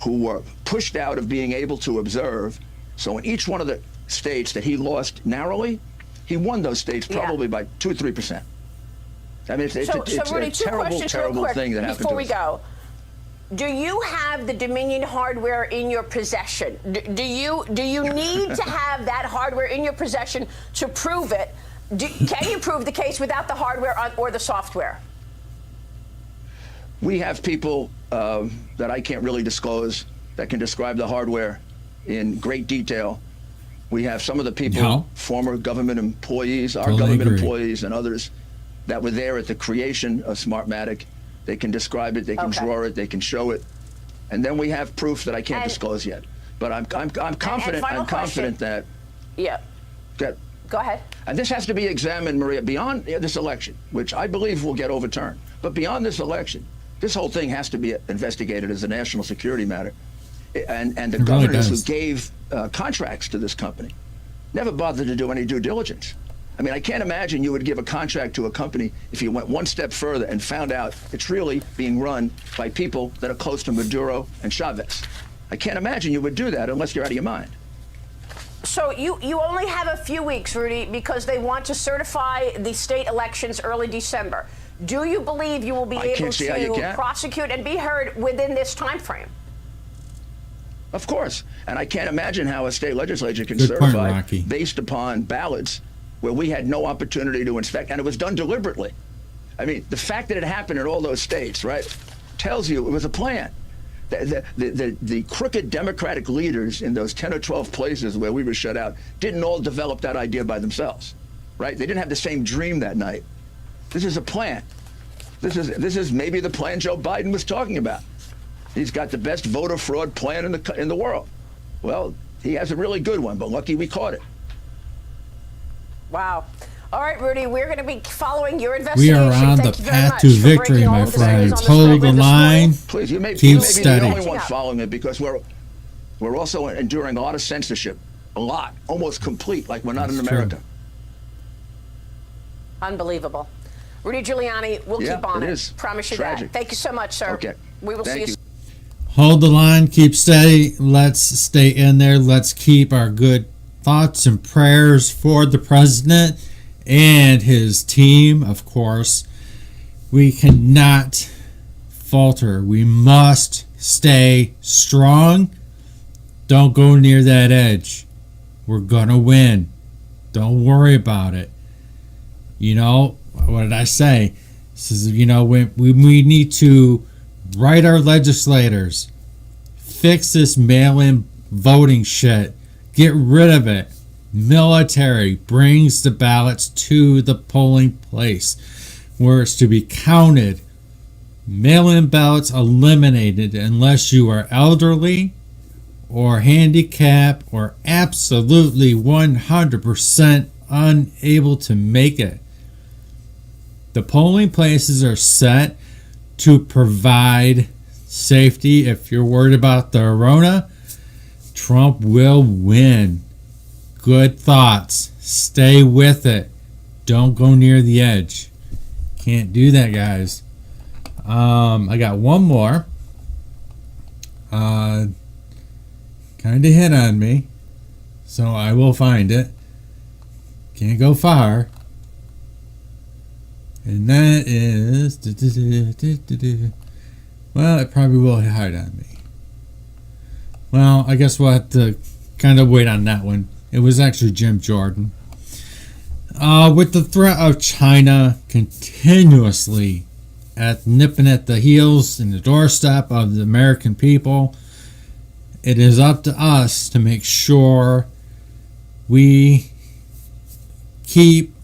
who were pushed out of being able to observe. So in each one of the states that he lost narrowly, he won those states probably by 2 or 3%. I mean, it's Rudy, a two terrible, questions terrible real quick thing that happened before to we us. go. Do you have the Dominion hardware in your possession? Do you need to have that hardware in your possession to prove it? Can you prove the case without the hardware or the software? We have people that I can't really disclose that can describe the hardware in great detail. We have some of the people, former government employees, our government employees and others that were there at the creation of Smartmatic. They can describe it, they can draw it, they can show it. And then we have proof that I can't disclose yet. But I'm confident, that... Yeah. That, Go ahead. and this has to be examined, Maria, beyond this election, which I believe will get overturned. But beyond this election, this whole thing has to be investigated as a national security matter. And the governors who gave contracts to this company never bothered to do any due diligence. I mean, I can't imagine you would give a contract to a company if you went one step further and found out it's really being run by people that are close to Maduro and Chavez. I can't imagine you would do that unless you're out of your mind. So you only have a few weeks, Rudy, because they want to certify the state elections early December. Do you believe you will be able to prosecute and be heard within this time frame? Of course. And I can't imagine how a state legislature can certify based upon ballots where we had no opportunity to inspect, and it was done deliberately. I mean, the fact that it happened in all those states, right, tells you it was a plan. The crooked Democratic leaders in those 10 or 12 places where we were shut out didn't all develop that idea by themselves, right? They didn't have the same dream that night. This is a plan. This is maybe the plan Joe Biden was talking about. He's got the best voter fraud plan in the world. Well, he has a really good one, but lucky we caught it. Wow. All right, Rudy, we're going to be following your investigation. We are on the path to victory, my friends. Hold the line. Please, you may keep be steady. the only one following it because we're also enduring a lot of censorship, a lot, almost complete, like we're not in America. True. Unbelievable. Rudy Giuliani, we'll keep on it. Promise you that. Thank you so much, sir. Okay. We will see you. Hold the line, keep steady. Let's stay in there. Let's keep our good thoughts and prayers for the president and his team, of course. We cannot falter. We must stay strong. Don't go near that edge. We're gonna win. Don't worry about it. You know, what did I say? This is, you know, we need to write our legislators, fix this mail-in voting shit, get rid of it. Military brings the ballots to the polling place where it's to be counted. Mail-in ballots eliminated unless you are elderly or handicapped or absolutely 100% unable to make it. The polling places are set to provide safety. If you're worried about the Rona, Trump will win. Good thoughts. Stay with it. Don't go near the edge. Can't do that, guys. I got one more. Kind of hit on me, so I will find it. Can't go far. And that is... Well, it probably will hide on me. Well, I guess we'll have to kind of wait on that one. It was actually Jim Jordan. With the threat of China continuously nipping at the heels and the doorstep of the American people, it is up to us to make sure we keep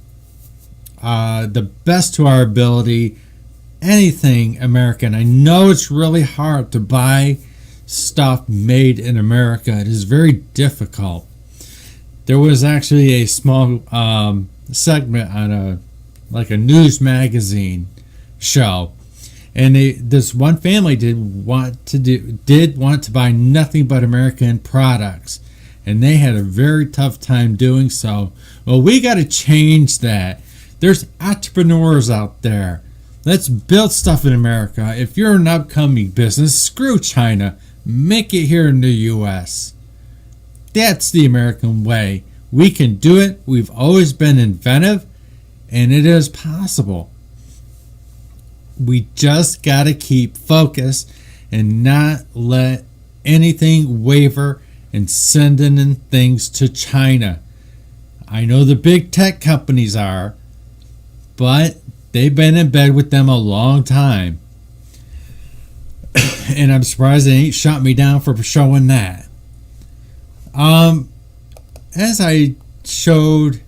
the best to our ability anything American. I know it's really hard to buy stuff made in America. It is very difficult. There was actually a small segment on a like a news magazine show. And this one family did want to buy nothing but American products, and they had a very tough time doing so. Well, we got to change that. There's entrepreneurs out there. Let's build stuff in America. If you're an upcoming business, screw China. Make it here in the U.S. That's the American way. We can do it. We've always been inventive, and it is possible. We just got to keep focused and not let anything waver in sending in things to China. I know the big tech companies are, but they've been in bed with them a long time. And I'm surprised they ain't shot me down for showing that. As I showed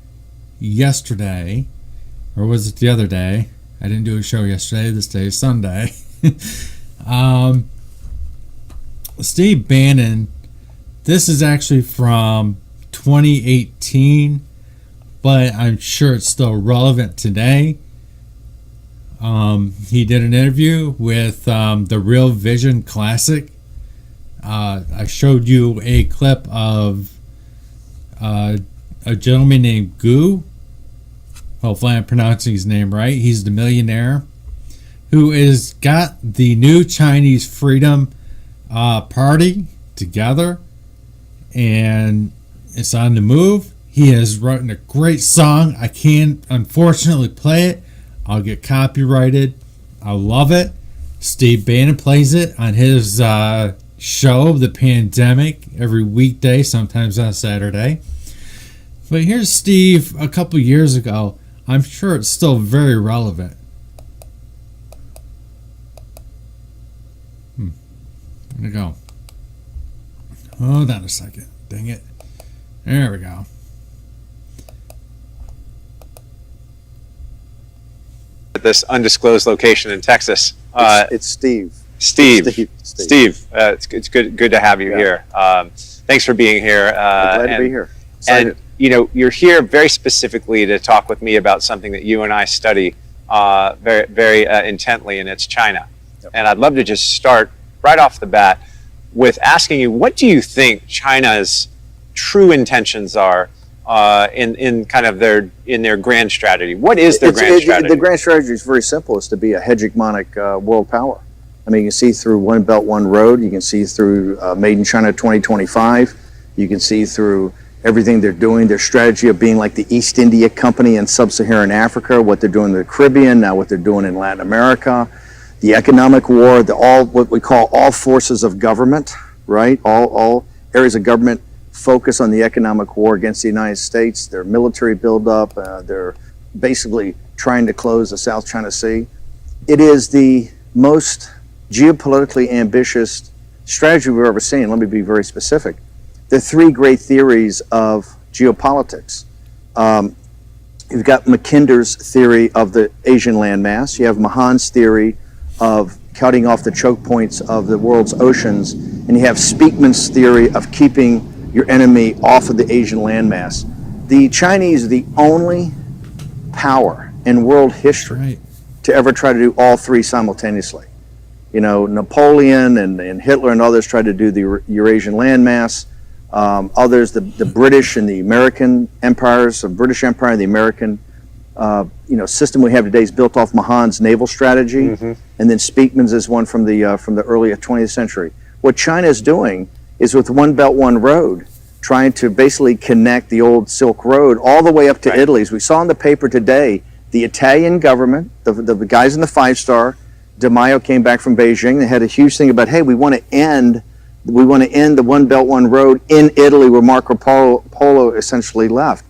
yesterday, or was it the other day? I didn't do a show yesterday. This day is Sunday. Steve Bannon, this is actually from 2018, but I'm sure it's still relevant today. He did an interview with the Real Vision Classic. I showed you a clip of a gentleman named Gu. Hopefully I'm pronouncing his name right. He's the millionaire who is got the new Chinese Freedom Party together, and it's on the move. He has written a great song. I can't unfortunately play it. I'll get copyrighted. I love it. Steve Bannon plays it on his show, The Pandemic, every weekday, sometimes on Saturday. But here's Steve a couple years ago. I'm sure it's still very relevant. Where'd it go? Hold on a second. Dang it. There we go. At this undisclosed location in Texas. It's Steve. Steve. It's good to have you here. Thanks for being here. Glad to be here. Excited. And you know, you're here very specifically to talk with me about something that you and I study very intently, and it's China. Yep. And I'd love to just start right off the bat with asking you, what do you think China's true intentions are in kind of their grand strategy? What is their grand strategy? The grand strategy is very simple. It's to be a hegemonic world power. I mean, you can see through One Belt, One Road. You can see through Made in China 2025. You can see through everything they're doing, their strategy of being like the East India Company in Sub-Saharan Africa, what they're doing in the Caribbean, now what they're doing in Latin America, the economic war, what we call all forces of government, right? All areas of government focus on the economic war against the United States, their military buildup, they're basically trying to close the South China Sea. It is the most geopolitically ambitious strategy we've ever seen. Let me be very specific. There are three great theories of geopolitics. You've got Mackinder's theory of the Asian landmass. You have Mahan's theory of cutting off the choke points of the world's oceans. And you have Speakman's theory of keeping your enemy off of the Asian landmass. The Chinese are the only power in world history to ever try to do all three simultaneously. You know, Napoleon and Hitler and others tried to do the Eurasian landmass. Others, the British and the American empires, the British Empire and the American system we have today is built off Mahan's naval strategy, and then Speakman's is one from the early 20th century. What China is doing is with One Belt, One Road, trying to basically connect the old Silk Road all the way up to Italy. As we saw in the paper today, the Italian government, the guys in the 5-star, De Maio came back from Beijing. They had a huge thing about, hey, we want to end the One Belt, One Road in Italy where Marco Polo essentially left.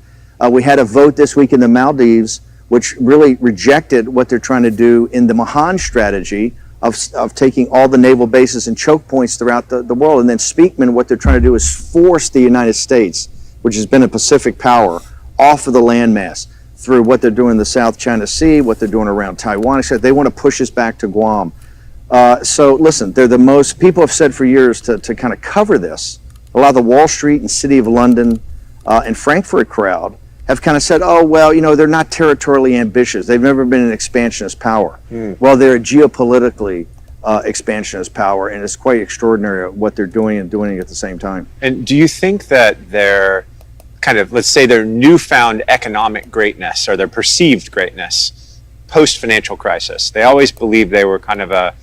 We had a vote this week in the Maldives which really rejected what they're trying to do in the Mahan strategy of taking all the naval bases and choke points throughout the world. And then Speakman, what they're trying to do is force the United States, which has been a Pacific power, off of the landmass through what they're doing in the South China Sea, what they're doing around Taiwan. They want to push us back to Guam. So listen, they're the most, people have said for years to kind of cover this. A lot of the Wall Street and City of London and Frankfurt crowd have kind of said, oh, well, they're not territorially ambitious. They've never been an expansionist power. Well, they're a geopolitically expansionist power, and it's quite extraordinary what they're doing and doing at the same time. And do you think that their kind of, let's say, their newfound economic greatness or their perceived greatness post-financial crisis, they always believed they were kind of a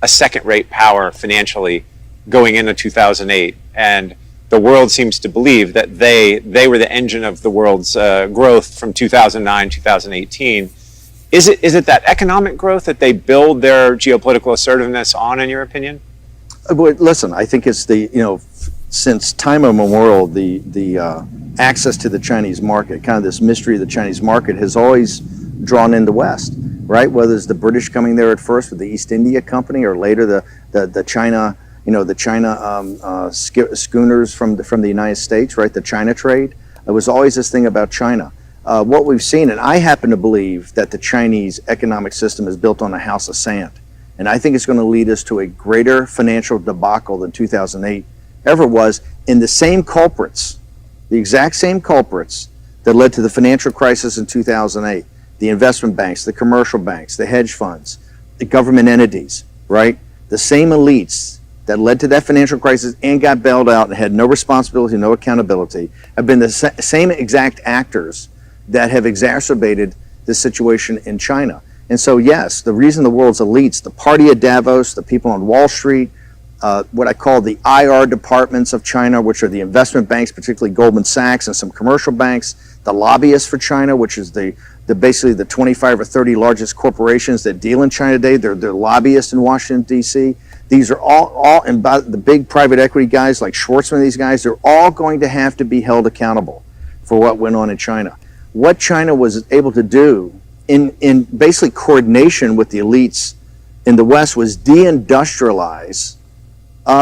second-rate power financially going into 2008, and the world seems to believe that they were the engine of the world's growth from 2009, 2018. Is it that economic growth that they build their geopolitical assertiveness on, in your opinion? Listen, I think it's since time immemorial, the access to the Chinese market, kind of this mystery of the Chinese market, has always drawn in the West, right? Whether it's the British coming there at first with the East India Company, or later the China, schooners from the United States, right? The China trade. There was always this thing about China. What we've seen, and I happen to believe that the Chinese economic system is built on a house of sand. And I think it's going to lead us to a greater financial debacle than 2008 ever was, in the same culprits, the exact same culprits that led to the financial crisis in 2008. The investment banks, the commercial banks, the hedge funds, the government entities, right? The same elites that led to that financial crisis and got bailed out and had no responsibility, no accountability, have been the same exact actors that have exacerbated this situation in China. And so, yes, the reason the world's elites, the party at Davos, the people on Wall Street, what I call the IR departments of China, which are the investment banks, particularly Goldman Sachs and some commercial banks, the lobbyists for China, which is basically the 25 or 30 largest corporations that deal in China today. They're lobbyists in Washington, D.C. These are all, and by the big private equity guys like Schwartzman, these guys, they're all going to have to be held accountable for what went on in China. What China was able to do in basically coordination with the elites in the West was deindustrialize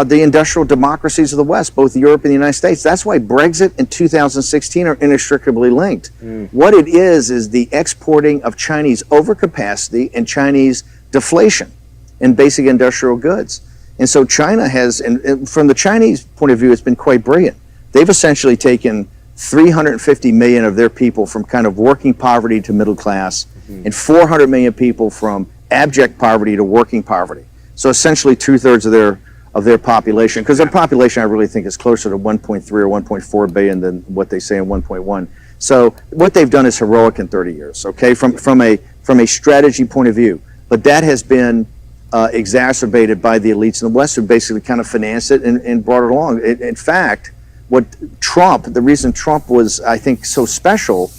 the industrial democracies of the West, both Europe and the United States. That's why Brexit and 2016 are inextricably linked. What it is the exporting of Chinese overcapacity and Chinese deflation in basic industrial goods. And so China has, and from the Chinese point of view, it's been quite brilliant. They've essentially taken 350 million of their people from kind of working poverty to middle class, and 400 million people from abject poverty to working poverty. So essentially 2/3 of their population, because their population I really think is closer to 1.3 or 1.4 billion than what they say in 1.1. So what they've done is heroic in 30 years, okay, from a strategy point of view. But that has been exacerbated by the elites in the West, who basically kind of financed it and brought it along. In fact, the reason Trump was, I think, so special,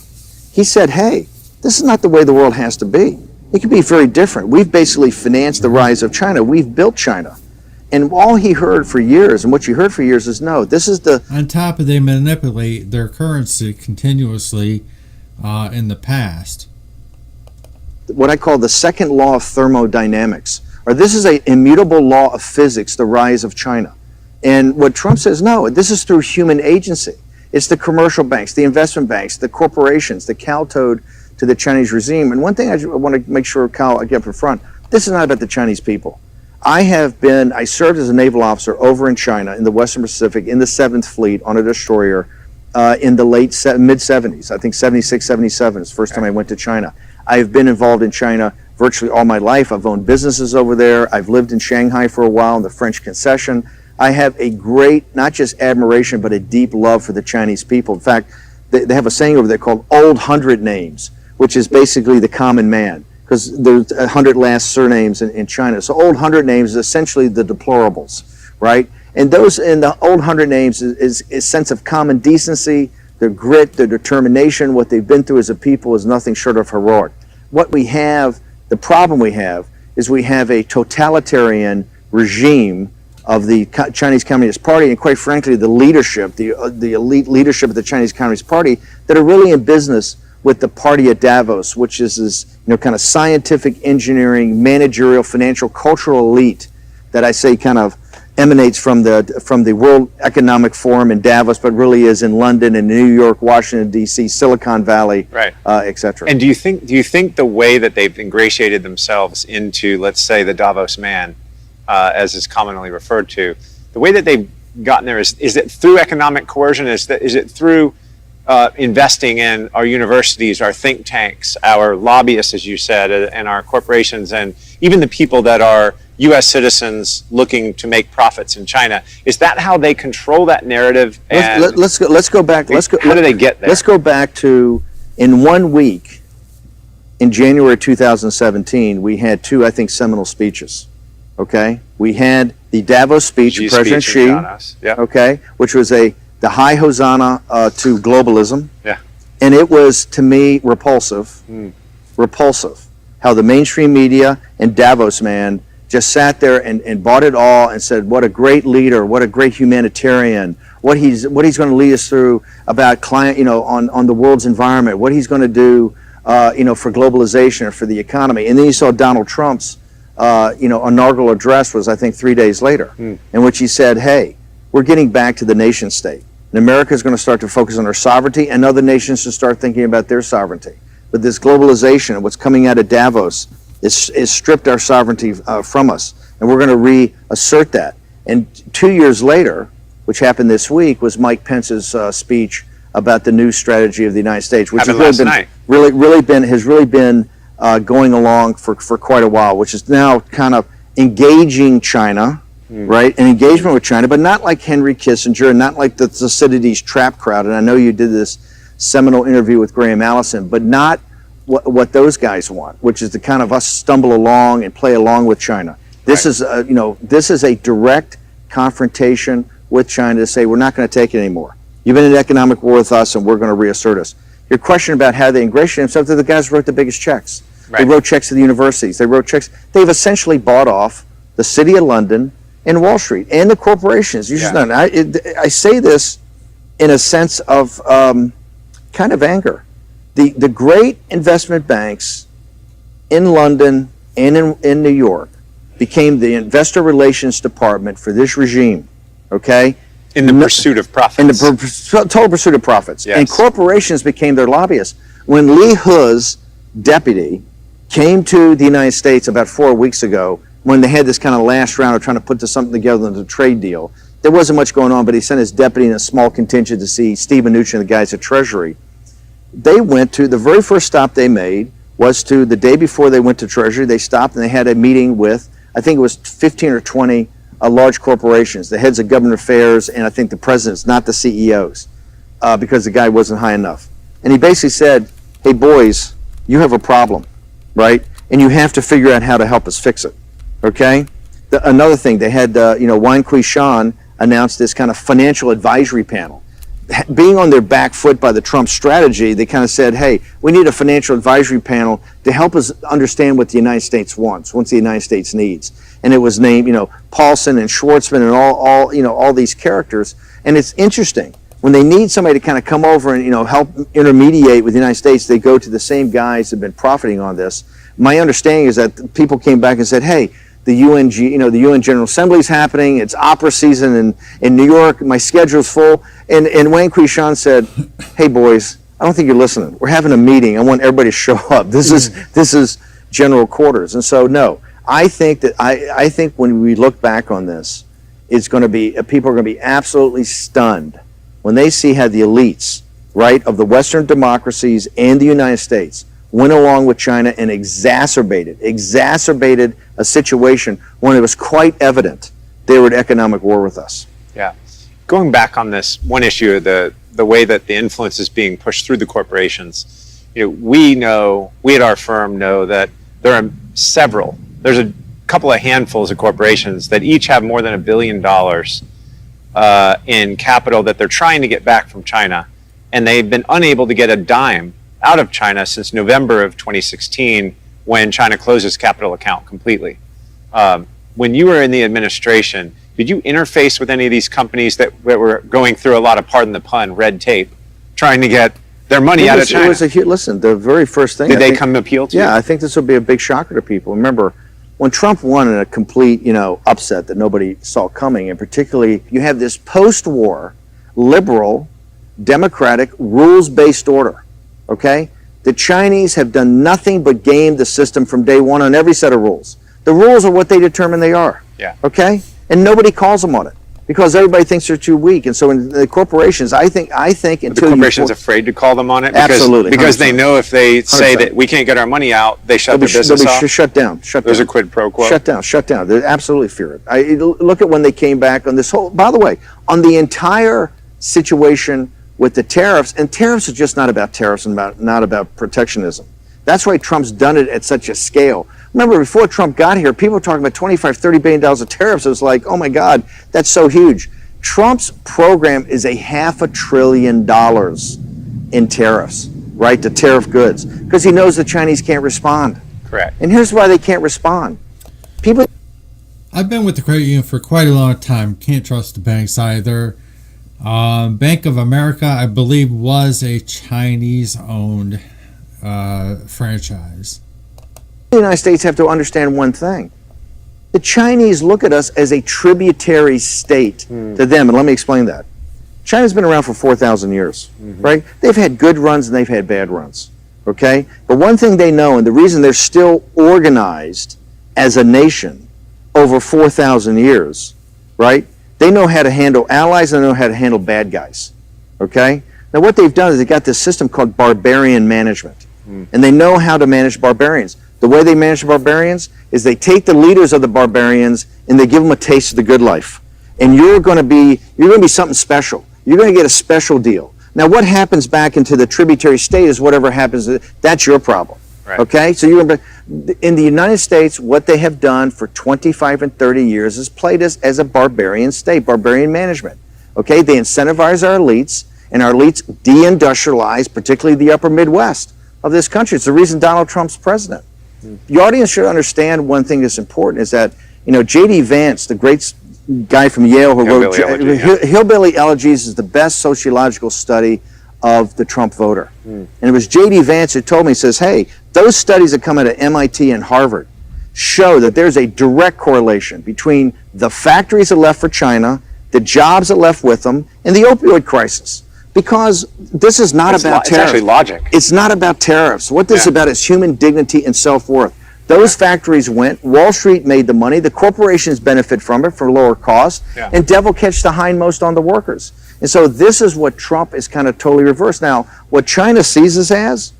he said, hey, this is not the way the world has to be. It could be very different. We've basically financed the rise of China. We've built China. And all he heard for years, and what you heard for years, is no, this is the... On top of they manipulate their currency continuously in the past. What I call the second law of thermodynamics. Or this is an immutable law of physics, the rise of China. And what Trump says, no, this is through human agency. It's the commercial banks, the investment banks, the corporations, the kowtowed to the Chinese regime. And one thing I want to make sure, Kyle, I get up in front, this is not about the Chinese people. I served as a naval officer over in China in the Western Pacific in the 7th Fleet on a destroyer in the mid-70s. I think 76, 77 is the first time I went to China. I have been involved in China virtually all my life. I've owned businesses over there. I've lived in Shanghai for a while in the French concession. I have a great, not just admiration, but a deep love for the Chinese people. In fact, they have a saying over there called Old 100 Names, which is basically the common man, because there's 100 last surnames in China. So Old 100 Names is essentially the deplorables, right? And those in the Old 100 Names is a sense of common decency, their grit, their determination. What they've been through as a people is nothing short of heroic. What we have, the problem we have, is we have a totalitarian regime of the Chinese Communist Party, and quite frankly, the leadership, the elite leadership of the Chinese Communist Party, that are really in business with the party at Davos, which is this kind of scientific, engineering, managerial, financial, cultural elite that I say kind of emanates from the World Economic Forum in Davos, but really is in London and New York, Washington D.C., Silicon Valley, right, etc. And do you think the way that they've ingratiated themselves into, let's say, the Davos man, as is commonly referred to, the way that they've gotten there is it through economic coercion? Is it through investing in our universities, our think tanks, our lobbyists, as you said, and our corporations, and even the people that are U.S. citizens looking to make profits in China. Is that how they control that narrative? And let's go back. How do they get there? Let's go back to, in 1 week, in January 2017, we had two, I think, seminal speeches. Okay, we had the Davos speech of President Xi. Okay, which was the high hosanna to globalism. Yeah. And it was, to me, repulsive. Repulsive. How the mainstream media and Davos man just sat there and bought it all and said, what a great leader, what a great humanitarian, what he's going to lead us through about climate, on the world's environment, what he's going to do, for globalization or for the economy. And then you saw Donald Trump's, inaugural address was, I think, 3 days later, in which he said, hey, we're getting back to the nation state. And America is going to start to focus on our sovereignty, and other nations should start thinking about their sovereignty. But this globalization and what's coming out of Davos is stripped our sovereignty from us, and we're going to reassert that. And 2 years later, which happened this week, was Mike Pence's speech about the new strategy of the United States, which has really been going along for quite a while, which is now kind of engaging China, right? An engagement with China, but not like Henry Kissinger and not like the Thucydides trap crowd. And I know you did this seminal interview with Graham Allison, but not what those guys want, which is to kind of us stumble along and play along with China. This is this is a direct confrontation with China to say we're not going to take it anymore. You've been in economic war with us, and we're going to reassert us. Your question about how they ingratiate themselves, the guys wrote the biggest checks. Right. They wrote checks to the universities. They wrote checks. They've essentially bought off the City of London and Wall Street and the corporations. I say this in a sense of kind of anger. The great investment banks in London and in New York became the investor relations department for this regime, okay? In the pursuit of profits. In the total pursuit of profits. Yes. And corporations became their lobbyists. When Lee He's deputy came to the United States about 4 weeks ago, when they had this kind of last round of trying to put something together in the trade deal, there wasn't much going on, but he sent his deputy and a small contingent to see Steve Mnuchin and the guys at Treasury. They went to, the very first stop they made was to, the day before they went to Treasury, they stopped and they had a meeting with, I think it was 15 or 20 large corporations, the heads of government affairs, and I think the presidents, not the CEOs, because the guy wasn't high enough. And he basically said, hey boys, you have a problem, right? And you have to figure out how to help us fix it, okay? Another thing, they had, Wang Qishan announced this kind of financial advisory panel. Being on their back foot by the Trump strategy, they kind of said, hey, we need a financial advisory panel to help us understand what the United States wants, what the United States needs. And it was named, Paulson and Schwartzman and all these characters. And it's interesting. When they need somebody to kind of come over and, help intermediate with the United States, they go to the same guys that have been profiting on this. My understanding is that people came back and said, hey, the UN General Assembly is happening. It's opera season in New York. My schedule's full. And Wang Qishan said, hey, boys, I don't think you're listening. We're having a meeting. I want everybody to show up. This is general quarters. And so, no, I think when we look back on this, it's going to be, people are going to be absolutely stunned when they see how the elites, right, of the Western democracies and the United States went along with China and exacerbated a situation when it was quite evident they were at economic war with us. Yeah. Going back on this one issue, the way that the influence is being pushed through the corporations, we at our firm know that there are there's a couple of handfuls of corporations that each have more than $1 billion in capital that they're trying to get back from China, and they've been unable to get a dime out of China since November of 2016, when China closed its capital account completely. When you were in the administration, did you interface with any of these companies that were going through a lot of, pardon the pun, red tape, trying to get their money out of China? Listen, the very first thing. Did they come appeal to you? Yeah, I think this will be a big shocker to people. Remember, when Trump won in a complete, upset that nobody saw coming, and particularly you have this post-war, liberal, democratic, rules-based order, okay? The Chinese have done nothing but game the system from day one on every set of rules. The rules are what they determine they are, yeah. Okay? And nobody calls them on it. because everybody thinks they're too weak. And so in the corporations, I think until the corporation's afraid to call them on it because, Absolutely, because they 100%. know if they say 100%. that we can't get our money out, they shut They'll their business off. be shut down. There's a quid pro quo. Shut down. They absolutely fear it. Look at when they came back on this whole, by the way, on the entire situation with the tariffs, and tariffs are just not about tariffs and not about protectionism. That's why Trump's done it at such a scale. Remember, before Trump got here, people were talking about $25, $30 billion of tariffs. It was like, oh my God, that's so huge. Trump's program is $500 billion in tariffs, right, to tariff goods, because he knows the Chinese can't respond. Correct. And here's why they can't respond. People. I've been with the credit union for quite a long time. Can't trust the banks either. Bank of America, I believe, was a Chinese-owned franchise. The United States have to understand one thing. The Chinese look at us as a tributary state to them, and let me explain that. China's been around for 4,000 years, right? They've had good runs and they've had bad runs, okay? But one thing they know, and the reason they're still organized as a nation over 4,000 years, right? They know how to handle allies and they know how to handle bad guys, okay? Now what they've done is they got this system called barbarian management, and they know how to manage barbarians. The way they manage the barbarians is they take the leaders of the barbarians and they give them a taste of the good life. And you're going to be something special. You're going to get a special deal. Now what happens back into the tributary state is whatever happens, that's your problem. Right. Okay? So in the United States, what they have done for 25 and 30 years is played as a barbarian state, barbarian management. Okay? They incentivize our elites, and our elites deindustrialize, particularly the upper Midwest of this country. It's the reason Donald Trump's president. The audience should understand one thing that's important is that, J.D. Vance, the great guy from Yale who wrote Hillbilly Elegies, is the best sociological study of the Trump voter. And it was J.D. Vance who told me, he says, hey, those studies that come out of MIT and Harvard show that there's a direct correlation between the factories that left for China, the jobs that left with them, and the opioid crisis. Because this is not about tariffs. It's actually logic. It's not about tariffs. What this is about is human dignity and self-worth. Those factories went, Wall Street made the money, the corporations benefit from it for lower cost, and devil catch the hindmost on the workers. And so this is what Trump is kind of totally reversed. Now, what China sees us as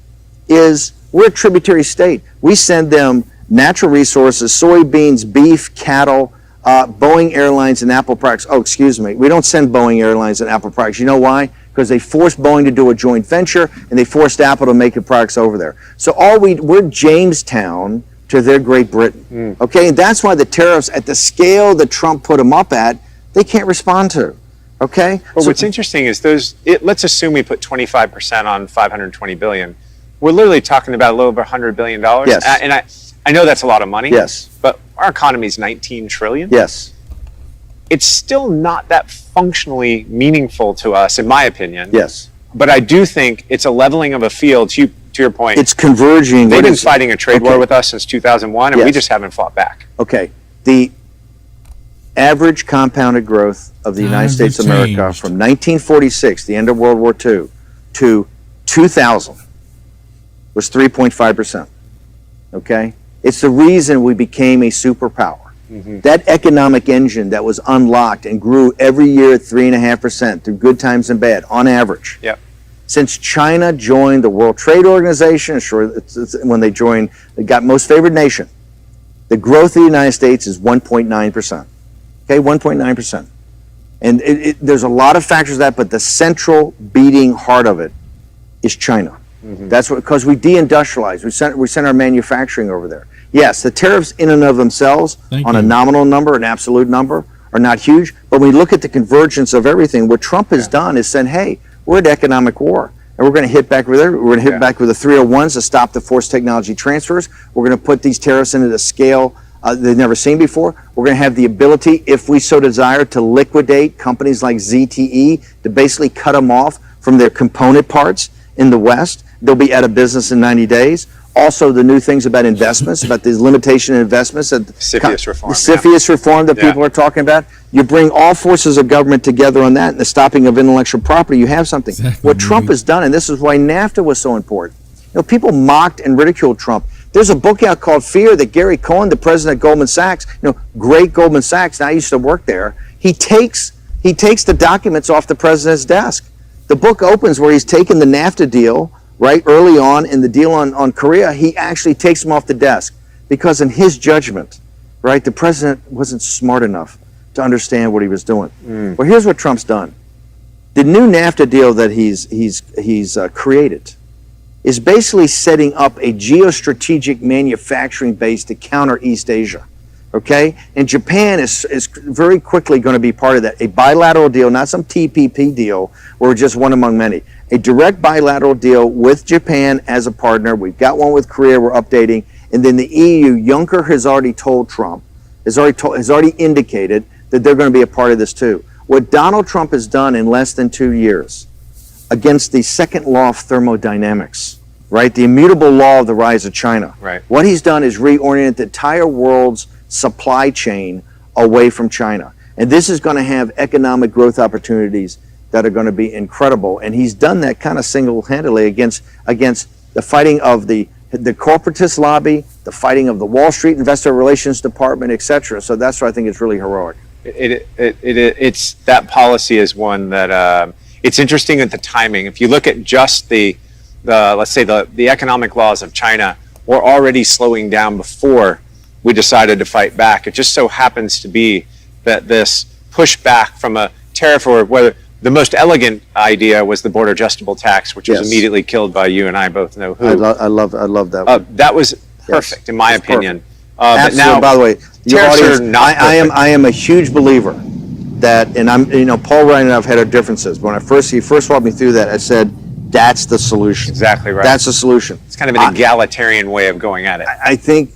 is we're a tributary state. We send them natural resources, soybeans, beef, cattle, Boeing Airlines and Apple products. Oh, excuse me. We don't send Boeing Airlines and Apple products. You know why? Because they forced Boeing to do a joint venture and they forced Apple to make the products over there. So we're Jamestown to their Great Britain. Okay, and that's why the tariffs at the scale that Trump put them up at, they can't respond to. Okay? Well, what's interesting is let's assume we put 25% on $520 billion. We're literally talking about a little over $100 billion. Yes. And I know that's a lot of money. Yes. But our economy is 19 trillion. Yes. It's still not that functionally meaningful to us, in my opinion. Yes. But I do think it's a leveling of a field, to your point. It's converging. They've been fighting a trade war with us since 2001, and we just haven't fought back. Okay. The average compounded growth of the United States of America from 1946, the end of World War II, to 2000 was 3.5%. Okay? It's the reason we became a superpower. That economic engine that was unlocked and grew every year at 3.5% through good times and bad, on average. Yep. Since China joined the World Trade Organization, when they joined, they got most favored nation, the growth of the United States is 1.9%. Okay, 1.9%. And there's a lot of factors to that, but the central beating heart of it is China. That's because we deindustrialized. We sent our manufacturing over there. Yes, the tariffs in and of themselves, a nominal number, an absolute number, are not huge. But when we look at the convergence of everything, what Trump has done is said, hey, we're at economic war. And we're going to hit back with it. We're going to hit back with the 301s to stop the forced technology transfers. We're going to put these tariffs into the scale they've never seen before. We're going to have the ability, if we so desire, to liquidate companies like ZTE, to basically cut them off from their component parts in the West. They'll be out of business in 90 days. Also, the new things about investments, about these limitation in investments. CFIUS reform. The CFIUS reform that people are talking about. You bring all forces of government together on that and the stopping of intellectual property, you have something. What Trump has done, and this is why NAFTA was so important. People mocked and ridiculed Trump. There's a book out called Fear that Gary Cohn, the president of Goldman Sachs, great Goldman Sachs, and I used to work there, he takes he takes the documents off the president's desk. The book opens where he's taken the NAFTA deal, right, early on in the deal on Korea. He actually takes them off the desk because in his judgment, right, the president wasn't smart enough to understand what he was doing. Well, here's what Trump's done. The new NAFTA deal that he's created is basically setting up a geostrategic manufacturing base to counter East Asia. Okay? And Japan is very quickly going to be part of that. A bilateral deal, not some TPP deal where we're just one among many. A direct bilateral deal with Japan as a partner. We've got one with Korea we're updating. And then the EU, Juncker has already told Trump, has already indicated that they're going to be a part of this too. What Donald Trump has done in less than 2 years against the second law of thermodynamics, right? The immutable law of the rise of China. Right. What he's done is reorient the entire world's supply chain away from China. And this is going to have economic growth opportunities that are going to be incredible. And he's done that kind of single-handedly against the fighting of the corporatist lobby, the fighting of the Wall Street Investor Relations Department, et cetera. So that's why I think it's really heroic. It's that policy is one that it's interesting at the timing. If you look at just the let's say the economic laws of China were already slowing down before we decided to fight back. It just so happens to be that this pushback from a tariff, or whether the most elegant idea was the border adjustable tax, which was immediately killed by you and I both know who. I love that one. That was perfect in my opinion. Absolutely. But now, by the way, the audience, are not I am a huge believer that, and I'm, Paul Ryan and I've had our differences. When he first walked me through that, I said, that's the solution. Exactly right. That's the solution. It's kind of an egalitarian way of going at it. I think,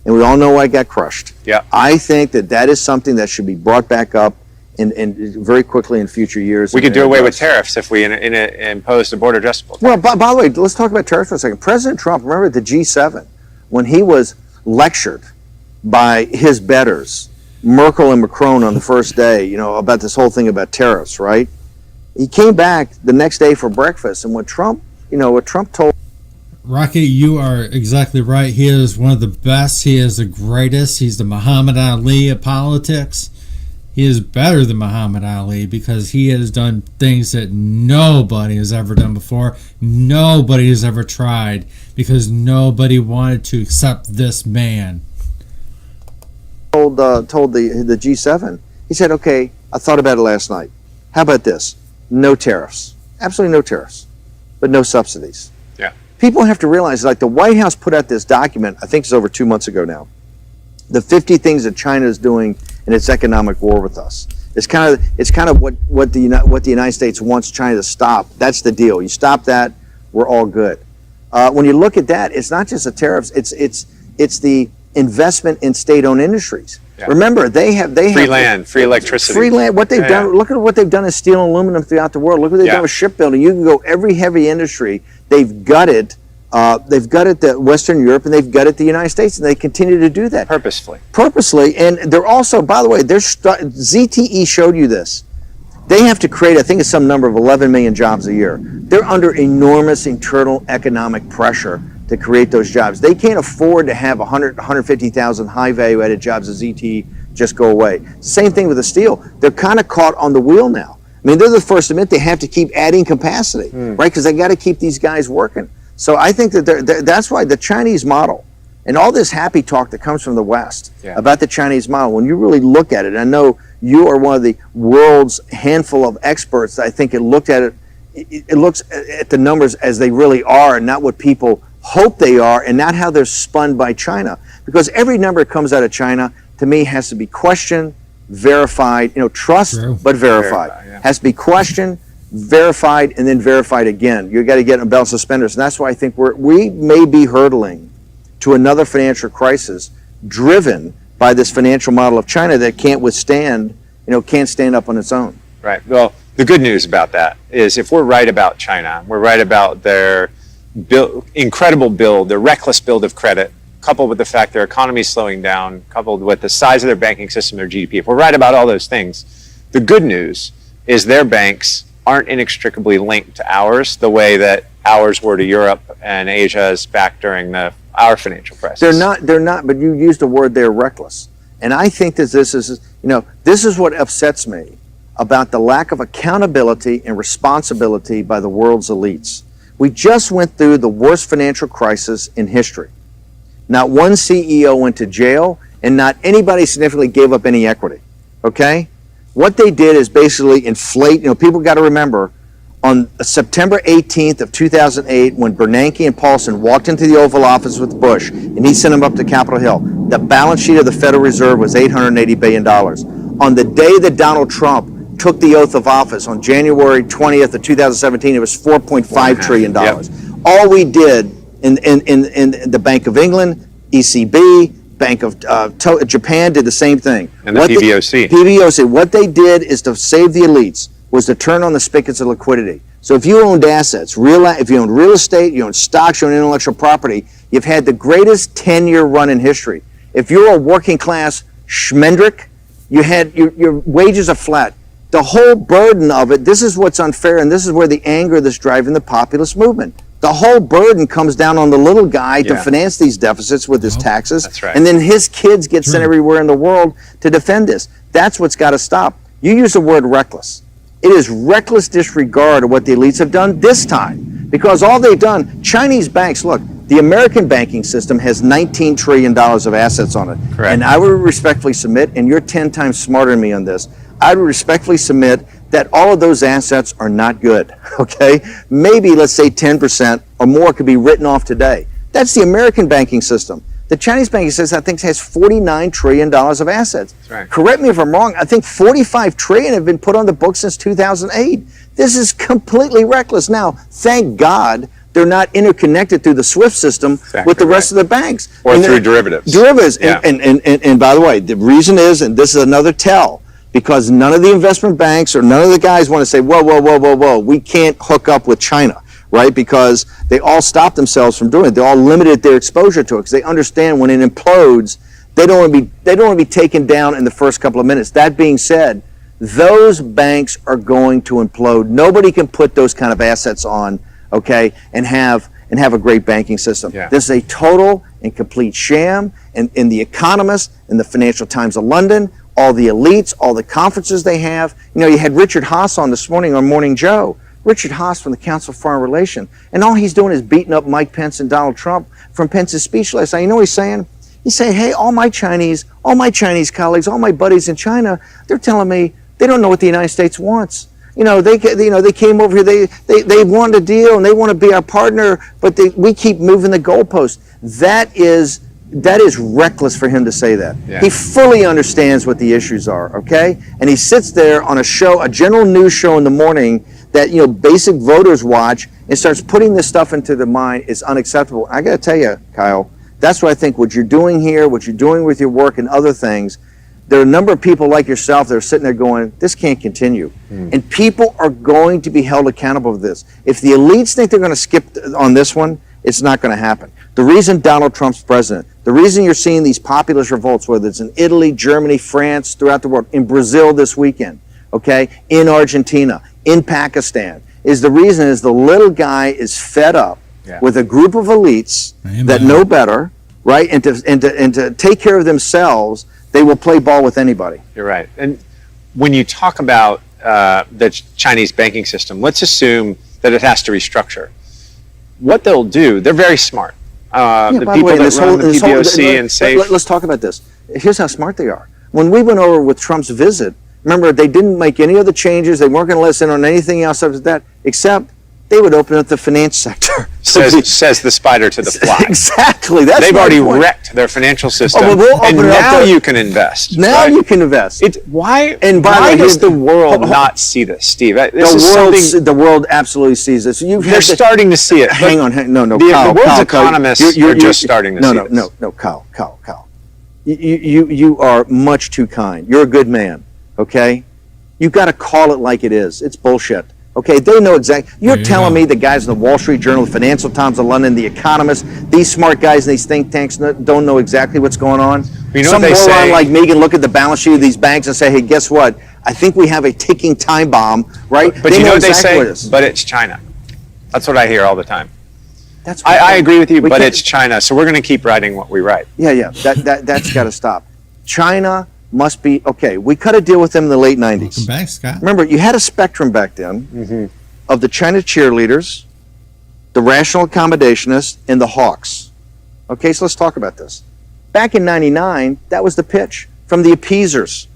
and we all know I got crushed. Yeah. I think that is something that should be brought back up and very quickly in future years. We could do away with tariffs if we imposed a border adjustable tax. Well, by the way, let's talk about tariffs for a second. President Trump, remember at the G7, when he was lectured by his betters, Merkel and Macron on the first day, about this whole thing about tariffs, right? He came back the next day for breakfast, and what Trump told. Rocky, you are exactly right. He is one of the best. He is the greatest. He's the Muhammad Ali of politics. He is better than Muhammad Ali because he has done things that nobody has ever done before. Nobody has ever tried because nobody wanted to accept this man. Told the G7, he said, okay, I thought about it last night. How about this? No tariffs. Absolutely no tariffs, but no subsidies. Yeah. People have to realize, like the White House put out this document, I think it's over 2 months ago now, the 50 things that China is doing in its economic war with us. It's kind of what the United States wants China to stop. That's the deal. You stop that, we're all good. When you look at that, it's not just the tariffs. It's the investment in state-owned industries. Yeah. Remember, they have free land, free electricity, free land. What they've done. Look at what they've done in steel and aluminum throughout the world. Look what they've done with shipbuilding. You can go every heavy industry. They've gutted. They've gutted the Western Europe and they've gutted the United States, and they continue to do that purposely. And they're also, by the way, ZTE showed you this. They have to create, I think it's some number of 11 million jobs a year. They're under enormous internal economic pressure to create those jobs. They can't afford to have 150,000 high value added jobs at ZTE just go away. Same thing with the steel. They're kind of caught on the wheel now. I mean, they're the first to admit they have to keep adding capacity, right? Because they got to keep these guys working. So I think that that's why the Chinese model and all this happy talk that comes from the West about the Chinese model, when you really look at it, and I know you are one of the world's handful of experts that I think it looks at the numbers as they really are and not what people hope they are and not how they're spun by China. Because every number that comes out of China, to me, has to be questioned, verified, trust, but verified. Has to be questioned, verified, and then verified again. You got to get in belt suspenders. And that's why I think we may be hurtling to another financial crisis driven by this financial model of China that can't withstand, can't stand up on its own. Right. Well, the good news about that is if we're right about China, we're right about their incredible build, their reckless build of credit, coupled with the fact their economy is slowing down, coupled with the size of their banking system, their GDP. If we're right about all those things, the good news is their banks aren't inextricably linked to ours the way that ours were to Europe and Asia's back during our financial crisis. They're not, but you used the word there, reckless. And I think that this is what upsets me about the lack of accountability and responsibility by the world's elites. We just went through the worst financial crisis in history. Not one CEO went to jail, and not anybody significantly gave up any equity, okay? What they did is basically inflate, people got to remember, on September 18th of 2008, when Bernanke and Paulson walked into the Oval Office with Bush, and he sent them up to Capitol Hill, the balance sheet of the Federal Reserve was $880 billion. On the day that Donald Trump took the oath of office, on January 20th of 2017, it was $4.5 trillion. Yep. All we did in the Bank of England, ECB, Bank of Japan did the same thing. And the PBOC. PBOC. What they did is to save the elites, was to turn on the spigots of liquidity. So if you owned assets, if you owned real estate, you owned stocks, you owned intellectual property, you've had the greatest 10-year run in history. If you're a working class schmendrick, you had your wages are flat. The whole burden of it, this is what's unfair, and this is where the anger that's driving the populist movement. The whole burden comes down on the little guy to finance these deficits with his taxes. That's right. And then his kids get sent everywhere in the world to defend this. That's what's got to stop. You use the word reckless. It is reckless disregard of what the elites have done this time. Because all they've done, Chinese banks, look, the American banking system has $19 trillion of assets on it. Correct. And I would respectfully submit, and you're 10 times smarter than me on this, I would respectfully submit that all of those assets are not good, okay? Maybe, let's say 10% or more could be written off today. That's the American banking system. The Chinese banking system, I think, has $49 trillion of assets. That's right. Correct me if I'm wrong, I think $45 trillion have been put on the books since 2008. This is completely reckless. Now, thank God they're not interconnected through the SWIFT system with the rest of the banks. Or through derivatives. Derivatives. Yeah. And by the way, the reason is, and this is another tell, because none of the investment banks or none of the guys want to say, whoa, we can't hook up with China, right? Because they all stop themselves from doing it. They all limited their exposure to it because they understand when it implodes, they don't want to be taken down in the first couple of minutes. That being said, those banks are going to implode. Nobody can put those kind of assets on, okay, and have a great banking system. Yeah. This is a total and complete sham. And in The Economist, in the Financial Times of London, all the elites, all the conferences they have. You had Richard Haas on this morning on Morning Joe. Richard Haas from the Council of Foreign Relations. And all he's doing is beating up Mike Pence and Donald Trump from Pence's speech last night. You know what he's saying? He's saying, hey, all my Chinese colleagues, all my buddies in China, they're telling me they don't know what the United States wants. They came over here, they want a deal and they want to be our partner, but we keep moving the goalposts. That is reckless for him to say that. Yeah. He fully understands what the issues are, okay? And he sits there on a general news show in the morning that, basic voters watch and starts putting this stuff into their mind is unacceptable. I got to tell you, Kyle, that's what I think what you're doing here, what you're doing with your work and other things, there are a number of people like yourself that are sitting there going, this can't continue. And people are going to be held accountable for this. If the elites think they're going to skip on this one, it's not going to happen. The reason Donald Trump's president, the reason you're seeing these populist revolts, whether it's in Italy, Germany, France, throughout the world, in Brazil this weekend, okay, in Argentina, in Pakistan, is the reason is the little guy is fed up with a group of elites that know better, right, and to take care of themselves, they will play ball with anybody. You're right. And when you talk about the Chinese banking system, let's assume that it has to restructure. What they'll do, they're very smart. The people that run the PBOC and SAFE. Let's talk about this. Here's how smart they are. When we went over with Trump's visit, remember, they didn't make any other changes. They weren't going to listen on anything else after that, except they would open up the finance sector. Says the spider to the fly. Exactly. They've already wrecked their financial system, and now you can invest. Now you can invest. Why why does the world not see this, Steve? The world absolutely sees this. They're starting to see it. Hang on. No, the Kyle, world's Kyle, economists are just starting to see this. No, Kyle. You are much too kind. You're a good man, okay? You've got to call it like it is. It's bullshit. Okay, they know exactly. You're telling me the guys in the Wall Street Journal, the Financial Times of London, the Economist, these smart guys in these think tanks don't know exactly what's going on? Some moron like me can look at the balance sheet of these banks and say, hey, guess what? I think we have a ticking time bomb, right? But you know what they say? But it's China. That's what I hear all the time. That's I agree with you, but it's China, so we're going to keep writing what we write. Yeah, that's got to stop. China must be, okay, we cut a deal with them in the late 90s. Welcome back, Scott. Remember, you had a spectrum back then of the China cheerleaders, the rational accommodationists, and the hawks. Okay, so let's talk about this. Back in 99, that was the pitch from the appeasers.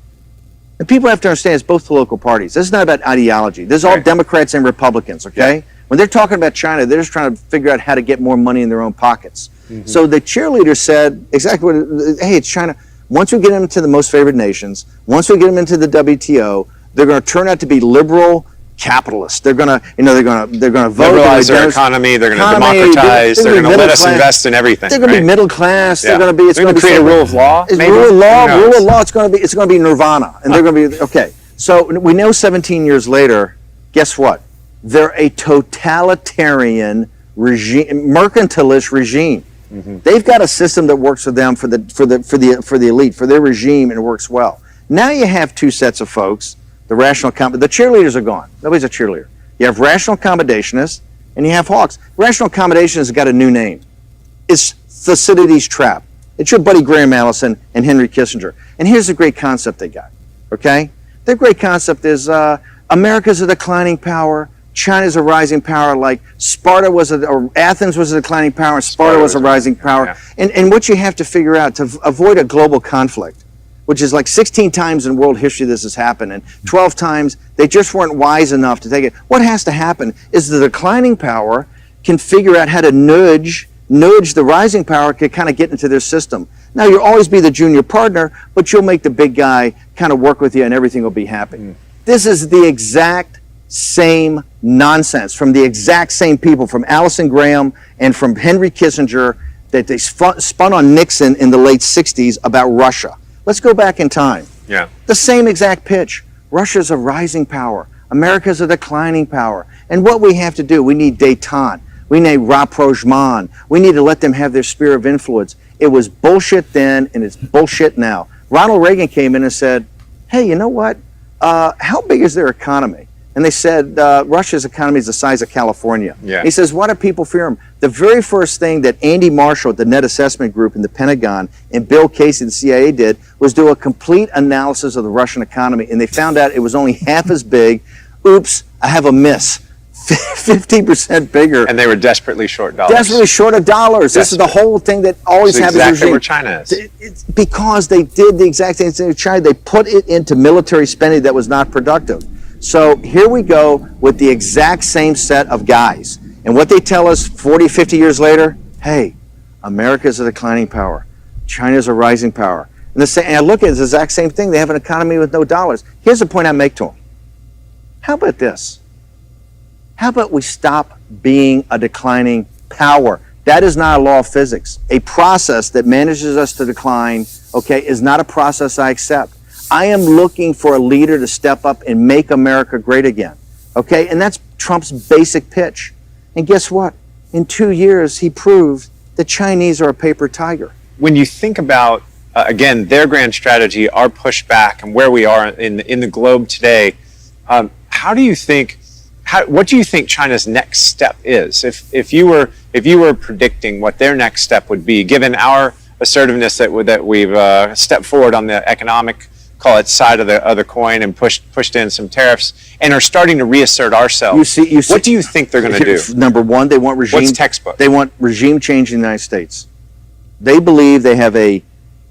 And people have to understand it's both political parties. This is not about ideology. This is all Democrats and Republicans, okay? Yeah. When they're talking about China, they're just trying to figure out how to get more money in their own pockets. So the cheerleaders said exactly what, hey, it's China. Once we get them into the most favored nations, once we get them into the WTO, they're going to turn out to be liberal capitalists. They're going to, they're going to vote. Liberalize their economy. They're going to democratize. They're going to let us invest in everything. They're going to be middle class. Yeah. They're going to be. It's going to create a rule of law. It's rule of law. Rule of law. It's going to be nirvana, and they're going to be okay. So we know 17 years later. Guess what? They're a totalitarian regime, mercantilist regime. They've got a system that works for them, for the elite, for their regime, and it works well. Now you have two sets of folks. The cheerleaders are gone. Nobody's a cheerleader. You have rational accommodationists and you have hawks. Rational accommodationist has got a new name. It's Thucydides' trap. It's your buddy Graham Allison and Henry Kissinger. And here's the great concept they got. Okay, their great concept is America's a declining power. China's a rising power, like Sparta was, or Athens was a declining power, and Sparta was a rising power. Yeah. And what you have to figure out to avoid a global conflict, which is like 16 times in world history this has happened, and 12 times they just weren't wise enough to take it. What has to happen is the declining power can figure out how to nudge the rising power to kind of get into their system. Now, you'll always be the junior partner, but you'll make the big guy kind of work with you and everything will be happy. This is the exact same nonsense from the exact same people, from Allison Graham and from Henry Kissinger, that they spun on Nixon in the late 60s about Russia. Let's go back in time. Yeah. The same exact pitch. Russia's a rising power. America's a declining power. And what we have to do, we need détente. We need rapprochement. We need to let them have their sphere of influence. It was bullshit then, and it's bullshit now. Ronald Reagan came in and said, hey, you know what? How big is their economy? And they said, Russia's economy is the size of California. Yeah. He says, why do people fear him? The very first thing that Andy Marshall at the Net Assessment Group in the Pentagon and Bill Casey, the CIA, did was do a complete analysis of the Russian economy, and they found out it was only half as big. Oops, I have a miss. 50% bigger. And they were desperately short dollars. Desperately short of dollars. This is the whole thing that always happens. Exactly where China is. It's because they did the exact same thing in China. They put it into military spending that was not productive. So here we go with the exact same set of guys. And what they tell us 40, 50 years later, hey, America's a declining power. China's a rising power. And I look at it, it's the exact same thing. They have an economy with no dollars. Here's the point I make to them. How about this? How about we stop being a declining power? That is not a law of physics. A process that manages us to decline, okay, is not a process I accept. I am looking for a leader to step up and make America great again, okay? And that's Trump's basic pitch. And guess what? In 2 years, he proved the Chinese are a paper tiger. When you think about, again, their grand strategy, our pushback, and where we are in the globe today, what do you think China's next step is? If you were predicting what their next step would be, given our assertiveness that we've stepped forward on the economic, call it, side of the coin, and pushed in some tariffs and are starting to reassert ourselves. You see, what do you think they're going to do? Number one, they want regime. What's textbook? They want regime change in the United States. They believe they have a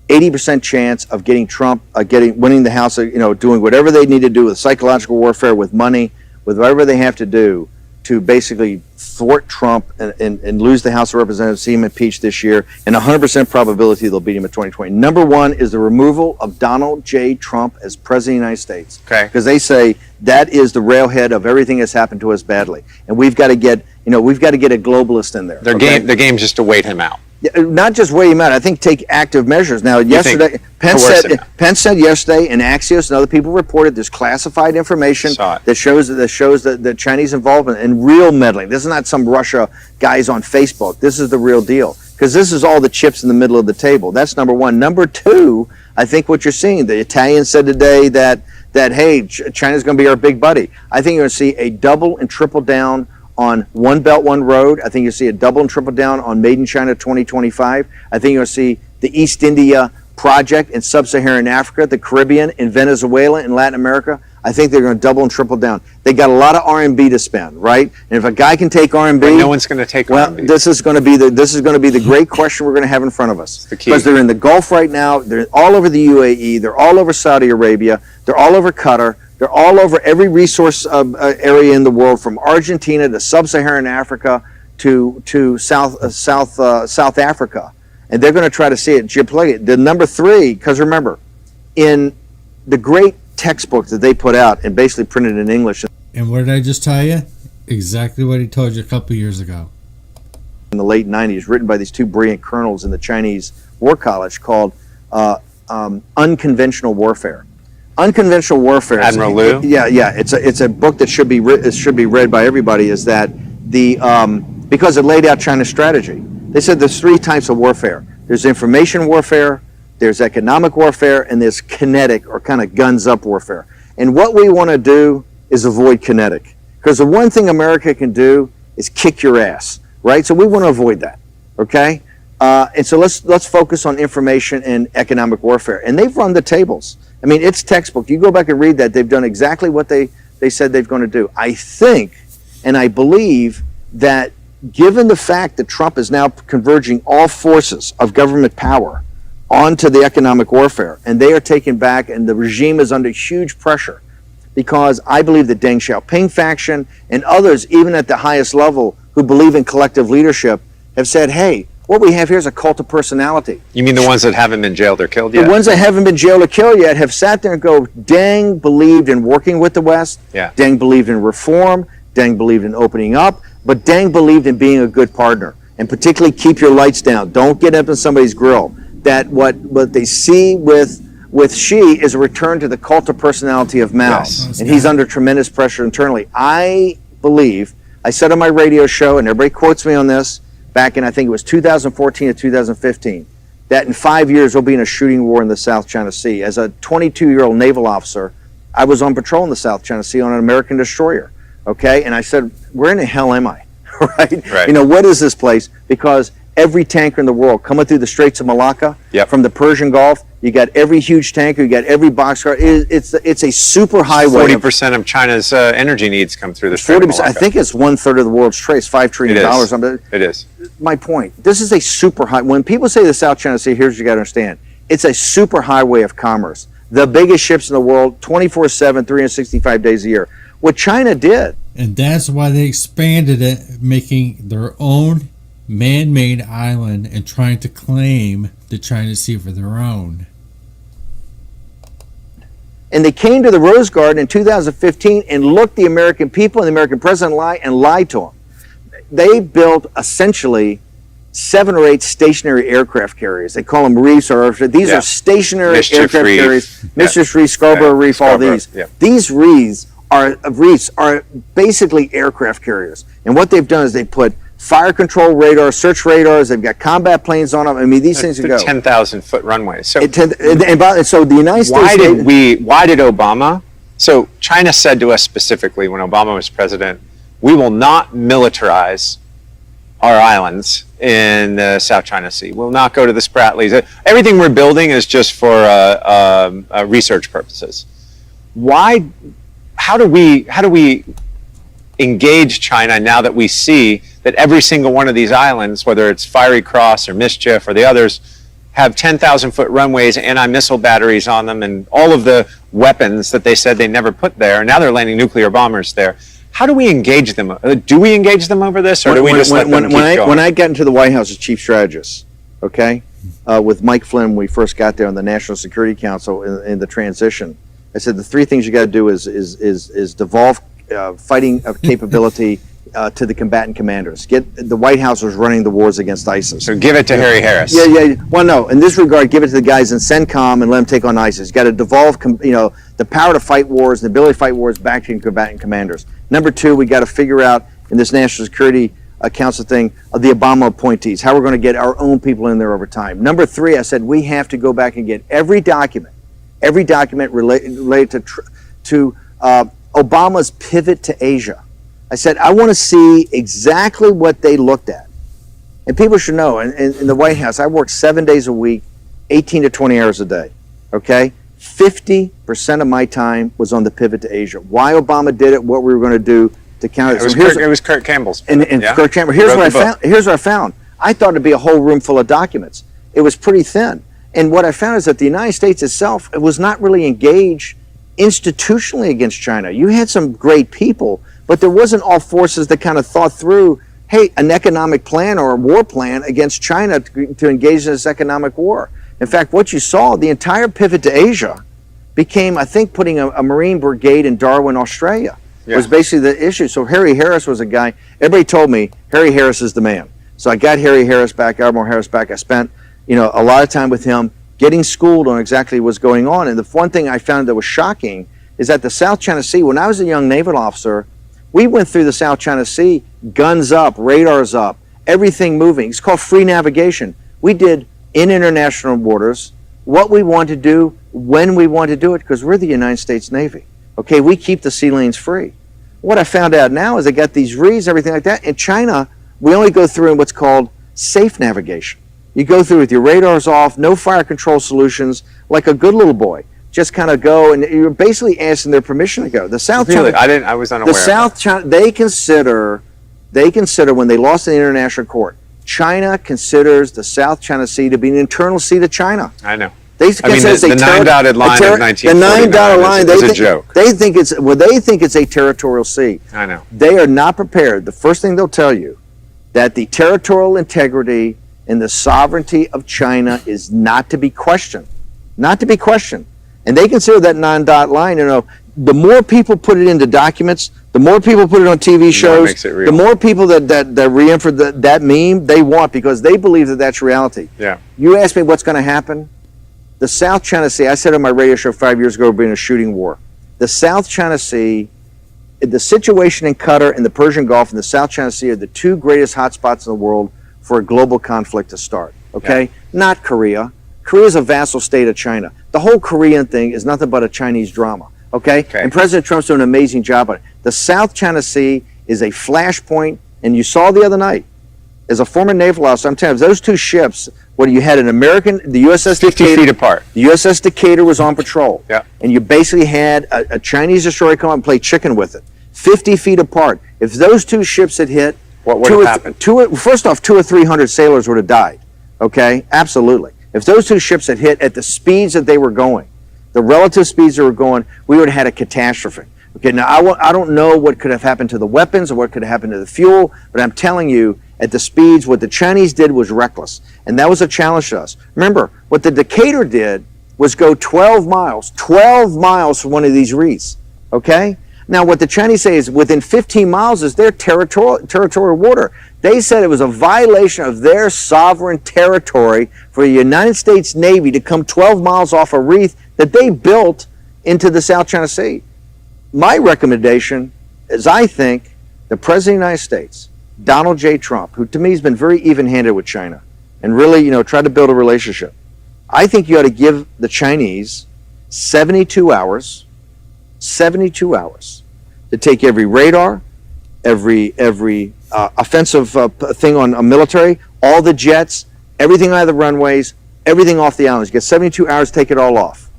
80% chance of getting Trump, winning the House, doing whatever they need to do with psychological warfare, with money, with whatever they have to do to basically thwart Trump and lose the House of Representatives, see him impeached this year, and 100% probability they'll beat him in 2020. Number one is the removal of Donald J. Trump as President of the United States. Okay. Because they say that is the railhead of everything that's happened to us badly. And we've got to get a globalist in there. Their game's just to wait him out. Not just wait him out. I think take active measures. Now, yesterday, Pence said yesterday, and Axios and other people reported there's classified information that shows the Chinese involvement and real meddling. This is not some Russia guys on Facebook. This is the real deal, because this is all the chips in the middle of the table. That's number one. Number two, I think what you're seeing, the Italians said today that hey, China's going to be our big buddy. I think you're going to see a double and triple down on One Belt, One Road. I think you'll see a double and triple down on Made in China 2025. I think you'll see the East India project in sub-Saharan Africa, the Caribbean, in Venezuela, in Latin America, I think they're going to double and triple down. They got a lot of R&B to spend, right? And if a guy can take R&B, but no one's going to take R&B. This is going to be the great question we're going to have in front of us. Because they're in the Gulf right now, they're all over the UAE, they're all over Saudi Arabia, they're all over Qatar, they're all over every resource area in the world, from Argentina to sub-Saharan Africa to South Africa. And they're going to try to see it geopolitically. The number 3, because remember, in the great textbook that they put out and basically printed in English. And what did I just tell you? Exactly what he told you a couple years ago. In the late 90s, written by these 2 brilliant colonels in the Chinese War College, called Unconventional Warfare. Unconventional Warfare. Admiral Liu? Yeah. It's a book that should be read by everybody. Is that because it laid out China's strategy. They said there's 3 types of warfare. There's information warfare, there's economic warfare, and there's kinetic or kind of guns up warfare. And what we want to do is avoid kinetic. Because the one thing America can do is kick your ass, right? So we want to avoid that, okay? And so let's focus on information and economic warfare. And they've run the tables. I mean, it's textbook. You go back and read that. They've done exactly what they said they're going to do. I think and I believe that given the fact that Trump is now converging all forces of government power onto the economic warfare, and they are taken back, and the regime is under huge pressure, because I believe the Deng Xiaoping faction and others, even at the highest level, who believe in collective leadership, have said, hey, what we have here is a cult of personality. You mean the ones that haven't been jailed or killed yet? The ones that haven't been jailed or killed yet have sat there and go, Deng believed in working with the West. Yeah. Deng believed in reform. Deng believed in opening up. But Deng believed in being a good partner, and particularly keep your lights down. Don't get up in somebody's grill. That what they see with Xi is a return to the cult of personality of Mao. Yes. And he's under tremendous pressure internally. I believe, I said on my radio show, and everybody quotes me on this, back in, I think it was 2014 or 2015, that in 5 years we'll be in a shooting war in the South China Sea. As a 22-year-old naval officer, I was on patrol in the South China Sea on an American destroyer. Okay, and I said, where in the hell am I? Right? You know, what is this place? Because every tanker in the world coming through the Straits of Malacca, from the Persian Gulf, you got every huge tanker, you got every boxcar. It's a super highway. 40% of China's energy needs come through the Strait of Malacca. I think it's 1/3 of the world's trade, $5 trillion. It is. My point. This is a super high. When people say the South China Sea, here's what you got to understand. It's a super highway of commerce. The biggest ships in the world, 24/7, 365 days a year. What China did. And that's why they expanded it, making their own man-made island and trying to claim the China Sea for their own. And they came to the Rose Garden in 2015 and looked the American people and the American president lied to them. They built essentially 7 or 8 stationary aircraft carriers. They call them reefs, or these are stationary aircraft carriers. Mischief Reef, Scarborough Reef, all these. Yeah. These reefs are basically aircraft carriers. And what they've done is they put fire control radar, search radars. They've got combat planes on them. I mean, these things go 10,000-foot runways. So, so the United States. Why did Obama? So China said to us specifically when Obama was president, we will not militarize our islands in the South China Sea. We'll not go to the Spratlys. Everything we're building is just for research purposes. Why? How do we engage China now that we see that every single one of these islands, whether it's Fiery Cross or Mischief or the others, have 10,000-foot runways, anti-missile batteries on them, and all of the weapons that they said they never put there. Now they're landing nuclear bombers there. How do we engage them? Do we engage them over this, or do we just let them keep going? When I got into the White House as chief strategist, okay, with Mike Flynn, when we first got there on the National Security Council in the transition, I said the 3 things you got to do is devolve fighting capability to the combatant commanders. The White House was running the wars against ISIS. So give it to Harry Harris. Yeah. Well, no. In this regard, give it to the guys in CENTCOM and let them take on ISIS. You got to devolve, the power to fight wars, the ability to fight wars back to combatant commanders. Number 2, we got to figure out in this National Security Council thing of the Obama appointees, how we're going to get our own people in there over time. Number 3, I said we have to go back and get every document related to Obama's pivot to Asia. I said, I want to see exactly what they looked at. And people should know, in the White House, I worked 7 days a week, 18 to 20 hours a day, okay? 50% of my time was on the pivot to Asia. Why Obama did it, what we were going to do to counter it. It was Kurt Campbell's. And Kurt Campbell. Here's what I found. I thought it'd be a whole room full of documents. It was pretty thin. And what I found is that the United States itself, it was not really engaged institutionally against China. You had some great people, but there wasn't all forces that kind of thought through, hey, an economic plan or a war plan against China to engage in this economic war. In fact, what you saw, the entire pivot to Asia became, I think, putting a Marine brigade in Darwin, Australia. Was basically the issue. So Harry Harris was a guy, everybody told me Harry Harris is the man. So I got Harry Harris back, Admiral Harris back. I spent, a lot of time with him getting schooled on exactly what's going on. And the one thing I found that was shocking is that the South China Sea, when I was a young naval officer, we went through the South China Sea, guns up, radars up, everything moving. It's called free navigation. We did in international waters what we want to do, when we want to do it, because we're the United States Navy. Okay, we keep the sea lanes free. What I found out now is they got these reeds, everything like that. In China, we only go through in what's called safe navigation. You go through with your radars off, no fire control solutions, like a good little boy. Just kind of go, and you're basically asking their permission to go. The South Really? China, I was unaware. the South China, they consider when they lost in the international court, China considers the South China Sea to be an internal sea to China. I know. They the nine-dotted line of 1949 the nine-dotted line is a joke. They think it's a territorial sea. I know. They are not prepared. The first thing they'll tell you that the territorial integrity and the sovereignty of China is not to be questioned. Not to be questioned. And they consider that nine-dot line, the more people put it into documents, the more people put it on TV shows, the more people that re-infer that meme they want, because they believe that that's reality. Yeah. You ask me what's going to happen? The South China Sea, I said on my radio show 5 years ago, being a shooting war. The South China Sea, the situation in Qatar and the Persian Gulf and the South China Sea are the two greatest hotspots in the world for a global conflict to start, okay? Yeah. Not Korea. Korea is a vassal state of China. The whole Korean thing is nothing but a Chinese drama, okay? And President Trump's doing an amazing job on it. The South China Sea is a flashpoint, and you saw the other night, as a former naval officer, I'm telling you, those two ships, you had an American, the USS 50 Decatur, feet apart. The USS Decatur was on patrol. Yeah. And you basically had a Chinese destroyer come up and play chicken with it. 50 feet apart. If those two ships had hit, what would have happened? First off, 200 or 300 sailors would have died. Okay? Absolutely. If those two ships had hit at the speeds that they were going, the relative speeds they were going, we would have had a catastrophe. Okay, now I don't know what could have happened to the weapons or what could have happened to the fuel, but I'm telling you, at the speeds, what the Chinese did was reckless. And that was a challenge to us. Remember, what the Decatur did was go 12 miles from one of these reefs. Okay? Now, what the Chinese say is within 15 miles is their territorial water. They said it was a violation of their sovereign territory for the United States Navy to come 12 miles off a reef that they built into the South China Sea. My recommendation is I think the President of the United States, Donald J. Trump, who to me has been very even-handed with China and really, tried to build a relationship. I think you ought to give the Chinese 72 hours to take every radar, every offensive thing on a military, all the jets, everything out of the runways, everything off the islands. You get 72 hours to take it all off.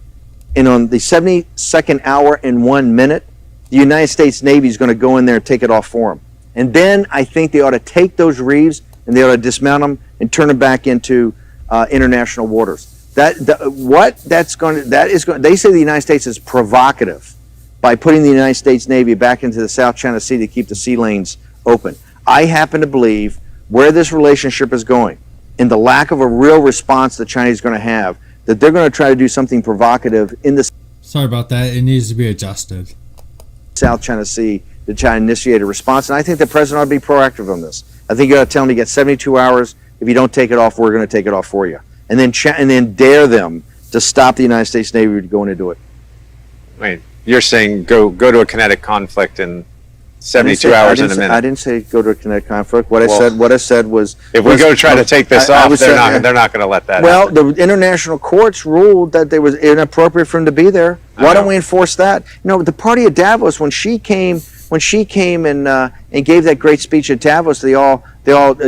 And on the 72nd hour and 1 minute, the United States Navy is going to go in there and take it off for them. And then I think they ought to take those reefs and they ought to dismount them and turn them back into international waters. They say the United States is provocative by putting the United States Navy back into the South China Sea to keep the sea lanes open. I happen to believe where this relationship is going and the lack of a real response the Chinese are going to have, that they're going to try to do something provocative in the Sorry about that. It needs to be adjusted. South China Sea to try to initiate a response. And I think the president ought to be proactive on this. I think you ought to tell him to get 72 hours. If you don't take it off, we're going to take it off for you. And then dare them to stop the United States Navy from going to do it. Wait, you're saying go to a kinetic conflict in 72 hours in a minute? I didn't say go to a kinetic conflict. What I said was if we go try to take this off, they're not going to let that happen. The international courts ruled that it was inappropriate for him to be there. Why don't we enforce that? The party at Davos, when she came and gave that great speech at Davos, they all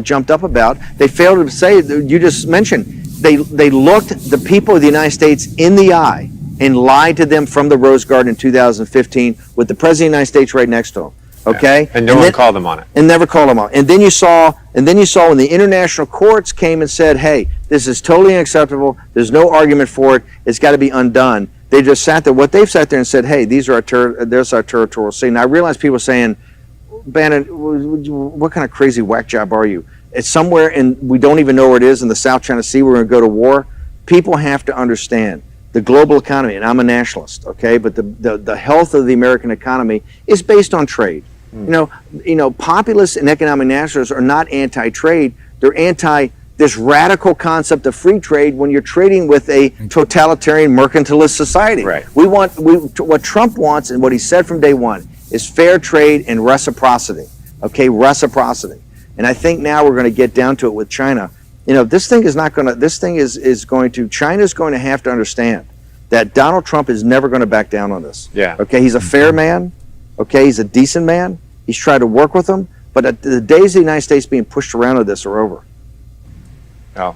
jumped up about. They failed to say, you just mentioned, they looked the people of the United States in the eye and lied to them from the Rose Garden in 2015 with the President of the United States right next to them. Okay, and no one called them on it, and never called them on. And then you saw when the international courts came and said, "Hey, this is totally unacceptable. There's no argument for it. It's got to be undone." They just sat there. What they've sat there and said, "Hey, there's our territorial sea." Now I realize people saying, "Bannon, what kind of crazy whack job are you?" It's somewhere, and we don't even know where it is in the South China Sea. We're going to go to war. People have to understand the global economy, and I'm a nationalist, okay? But the health of the American economy is based on trade. You know, populists and economic nationalists are not anti-trade. They're anti this radical concept of free trade when you're trading with a totalitarian mercantilist society. Right. What Trump wants and what he said from day one is fair trade and reciprocity. Okay, reciprocity. And I think now we're going to get down to it with China. You know, China's going to have to understand that Donald Trump is never going to back down on this. Yeah. Okay, he's a fair man. Okay, he's a decent man. He's tried to work with them. But the days of the United States being pushed around with this are over. Oh.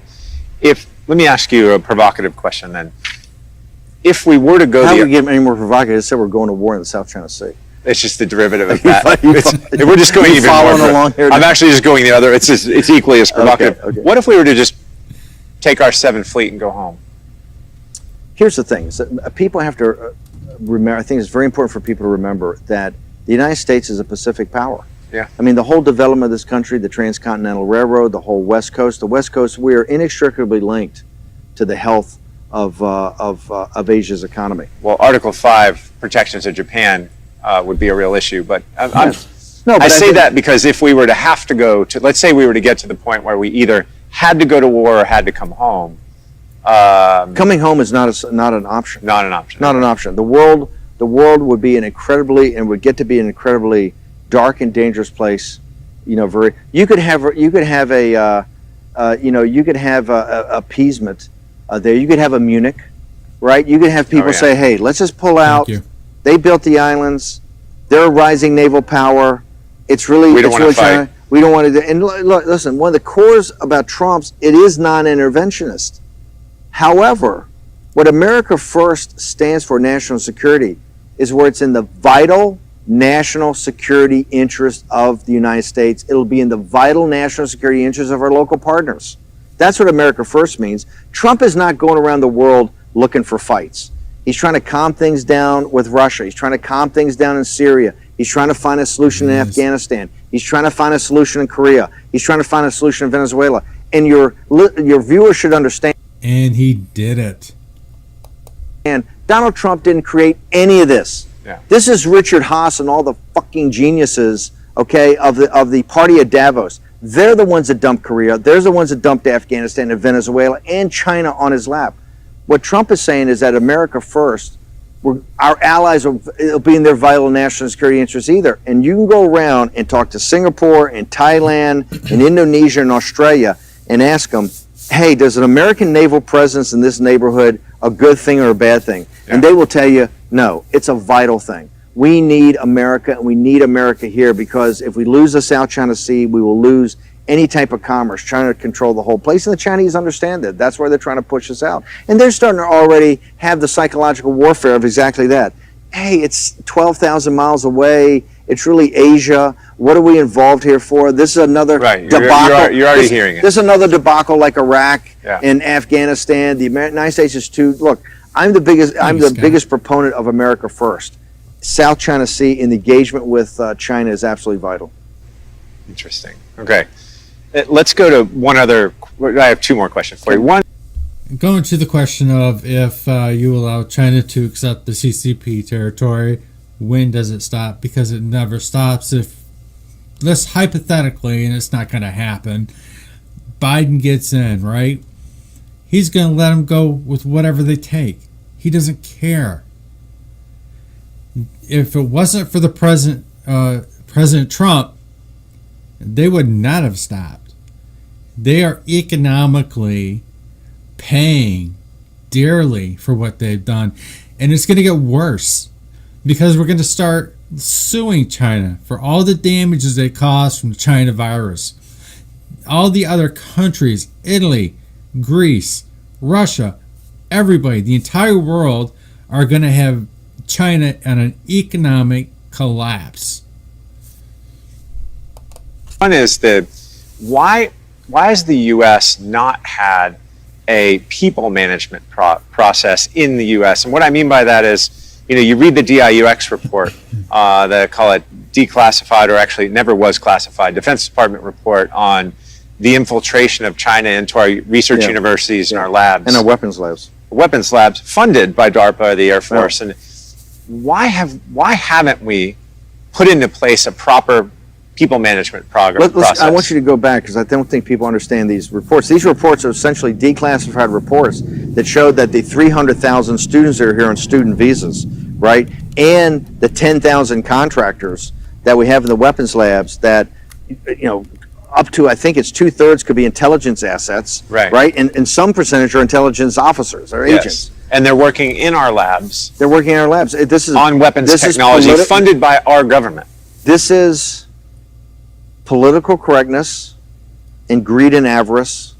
Let me ask you a provocative question then. If we were to go How do we get any more provocative? I said we're going to war in the South China Sea. It's just the derivative of that. We're just going even more. Along here I'm actually just going the other. It's equally as provocative. Okay. What if we were to just take our 7th Fleet and go home? Here's the thing: people have to remember. I think it's very important for people to remember that the United States is a Pacific power. Yeah. I mean, the whole development of this country, the Transcontinental Railroad, the whole West Coast. The West Coast, we are inextricably linked to the health of Asia's economy. Well, Article 5 protections of Japan would be a real issue, but I say that because if we were to have to go to, let's say we were to get to the point where we either had to go to war or had to come home. Coming home is not an option. Not an option. Not an option. The world would be would get to be an incredibly dark and dangerous place. You know, you could have appeasement there. You could have a Munich, right? You could have people say, "Hey, let's just pull out." They built the islands. They're a rising naval power. It's really we don't want to fight. We don't want to. And look, listen, one of the cores about Trump's, it is non-interventionist. However, what America First stands for, national security, is where it's in the vital national security interest of the United States. It'll be in the vital national security interest of our local partners. That's what America First means. Trump is not going around the world looking for fights. He's trying to calm things down with Russia. He's trying to calm things down in Syria. He's trying to find a solution in Afghanistan. He's trying to find a solution in Korea. He's trying to find a solution in Venezuela. And your viewers should understand. And he did it. And Donald Trump didn't create any of this. Yeah. This is Richard Haas and all the fucking geniuses, okay, of the party of Davos. They're the ones that dumped Korea. They're the ones that dumped Afghanistan and Venezuela and China on his lap. What Trump is saying is that America First, our allies will be in their vital national security interests either. And you can go around and talk to Singapore and Thailand and Indonesia and Australia and ask them, hey, does an American naval presence in this neighborhood a good thing or a bad thing? Yeah. And they will tell you, no, it's a vital thing. We need America, and we need America here, because if we lose the South China Sea, we will lose any type of commerce, trying to control the whole place. And the Chinese understand that. That's why they're trying to push us out. And they're starting to already have the psychological warfare of exactly that. Hey, it's 12,000 miles away. It's really Asia. What are we involved here for? This is another debacle. You're already hearing it. This is another debacle like Iraq yeah. and Afghanistan. The United States is too. Look, I'm the biggest proponent of America First. South China Sea and the engagement with China is absolutely vital. Interesting. Okay. Let's go to one other. I have two more questions for you. One. Going to the question of if you allow China to accept the CCP territory, when does it stop? Because it never stops. If, let's hypothetically, and it's not going to happen, Biden gets in, right? He's going to let them go with whatever they take. He doesn't care. If it wasn't for the President Trump, they would not have stopped. They are economically paying dearly for what they've done, and it's going to get worse because we're going to start suing China for all the damages they caused from the China virus. All the other countries, Italy, Greece, Russia, everybody, the entire world are going to have China on an economic collapse. One is why has the U.S. not had a people management process in the U.S.? And what I mean by that is, you read the DIUX report, they call it declassified, or actually it never was classified, Defense Department report on the infiltration of China into our research universities and our labs. And our weapons labs. Weapons labs funded by DARPA, the Air Force. And why haven't we put into place a proper people management process? I want you to go back, because I don't think people understand these reports. These reports are essentially declassified reports that showed that the 300,000 students that are here on student visas, right, and the 10,000 contractors that we have in the weapons labs, that, up to, I think it's 2/3 could be intelligence assets, right? And some percentage are intelligence officers or agents. Yes. And they're working in our labs. They're working in our labs. This is on weapons technology funded by our government. This is political correctness and greed and avarice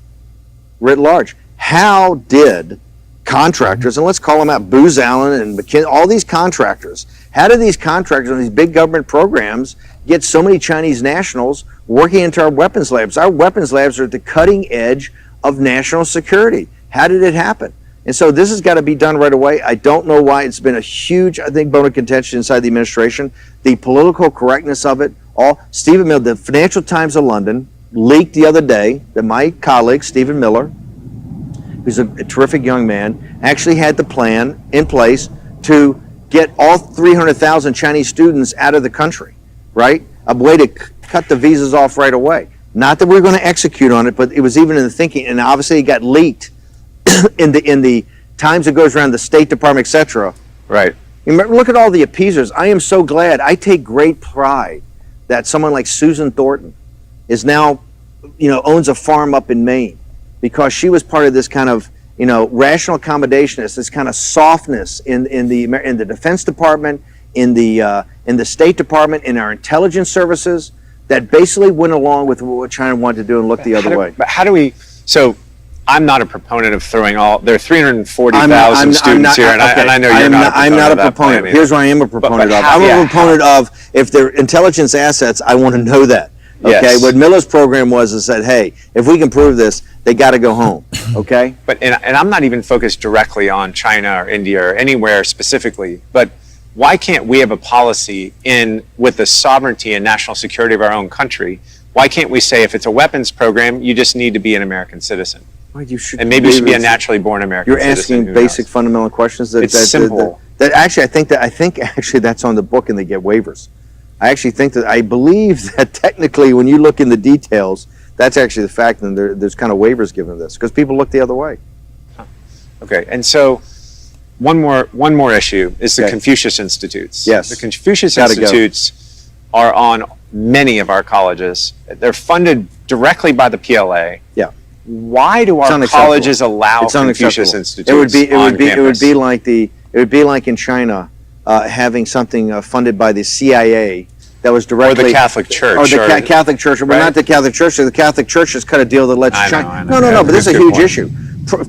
writ large. How did contractors, and let's call them out, Booz Allen and McKinsey, all these contractors, how did these contractors on these big government programs get so many Chinese nationals working into our weapons labs? Our weapons labs are at the cutting edge of national security. How did it happen? And so this has got to be done right away. I don't know why. It's been a huge, I think, bone of contention inside the administration. The political correctness of it all. Stephen Miller, the Financial Times of London, leaked the other day that my colleague, Stephen Miller, who's a terrific young man, actually had the plan in place to get all 300,000 Chinese students out of the country, right? A way to cut the visas off right away. Not that we're going to execute on it, but it was even in the thinking, and obviously it got leaked in the times it goes around the State Department, etc. Right. Look at all the appeasers. I am so glad. I take great pride that someone like Susan Thornton is now, owns a farm up in Maine, because she was part of this kind of, rational accommodationist, this kind of softness in the Defense Department, in the State Department, in our intelligence services, that basically went along with what China wanted to do and looked the other way. But how do we? So, I'm not a proponent of throwing there are 340,000 students here, and I know you're not. I'm not a proponent. Here's what I am a proponent of. I'm a proponent of, if they're intelligence assets, I want to know that. Okay. Yes. What Miller's program was is said, hey, if we can prove this, they got to go home. Okay. But and I'm not even focused directly on China or India or anywhere specifically. But why can't we have a policy with the sovereignty and national security of our own country? Why can't we say, if it's a weapons program, you just need to be an American citizen? And maybe you should be a naturally born American citizen. You're asking basic fundamental questions. It's simple. I think that's on the book, and they get waivers. I believe that technically, when you look in the details, that's actually the fact, and there's kind of waivers given to this, because people look the other way. Okay, and so one more issue is the Confucius Institutes. Yes. The Confucius Institutes are on many of our colleges. They're funded directly by the PLA. Yeah. Why do our colleges allow Confucius Institutes? It would be like in China, having something funded by the CIA that was directly, or the Catholic Church, or the Catholic Church, but not the Catholic Church. The Catholic Church has cut a deal that lets China. No, but this is a huge issue.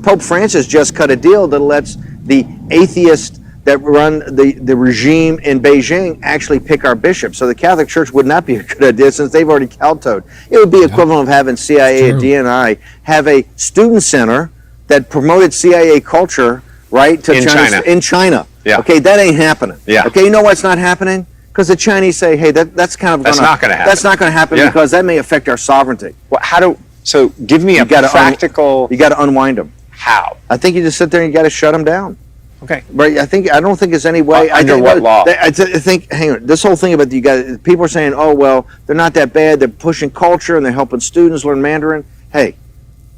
Pope Francis just cut a deal that lets the atheists that run the regime in Beijing actually pick our bishops. So the Catholic Church would not be a good idea, since they've already kowtowed. It would be equivalent of having CIA and DNI have a student center that promoted CIA culture, right, to in China. Yeah. Okay, that ain't happening. Yeah. Okay, you know why it's not happening? Because the Chinese say, hey, that's not going to happen. That's not going to happen, because that may affect our sovereignty. Well, so give me a practical. You got to unwind them. How? I think you just sit there and you got to shut them down. Okay. Right. I don't think there's any way. Under what law? I think. Hang on. This whole thing about people are saying, oh well, they're not that bad. They're pushing culture and they're helping students learn Mandarin. Hey,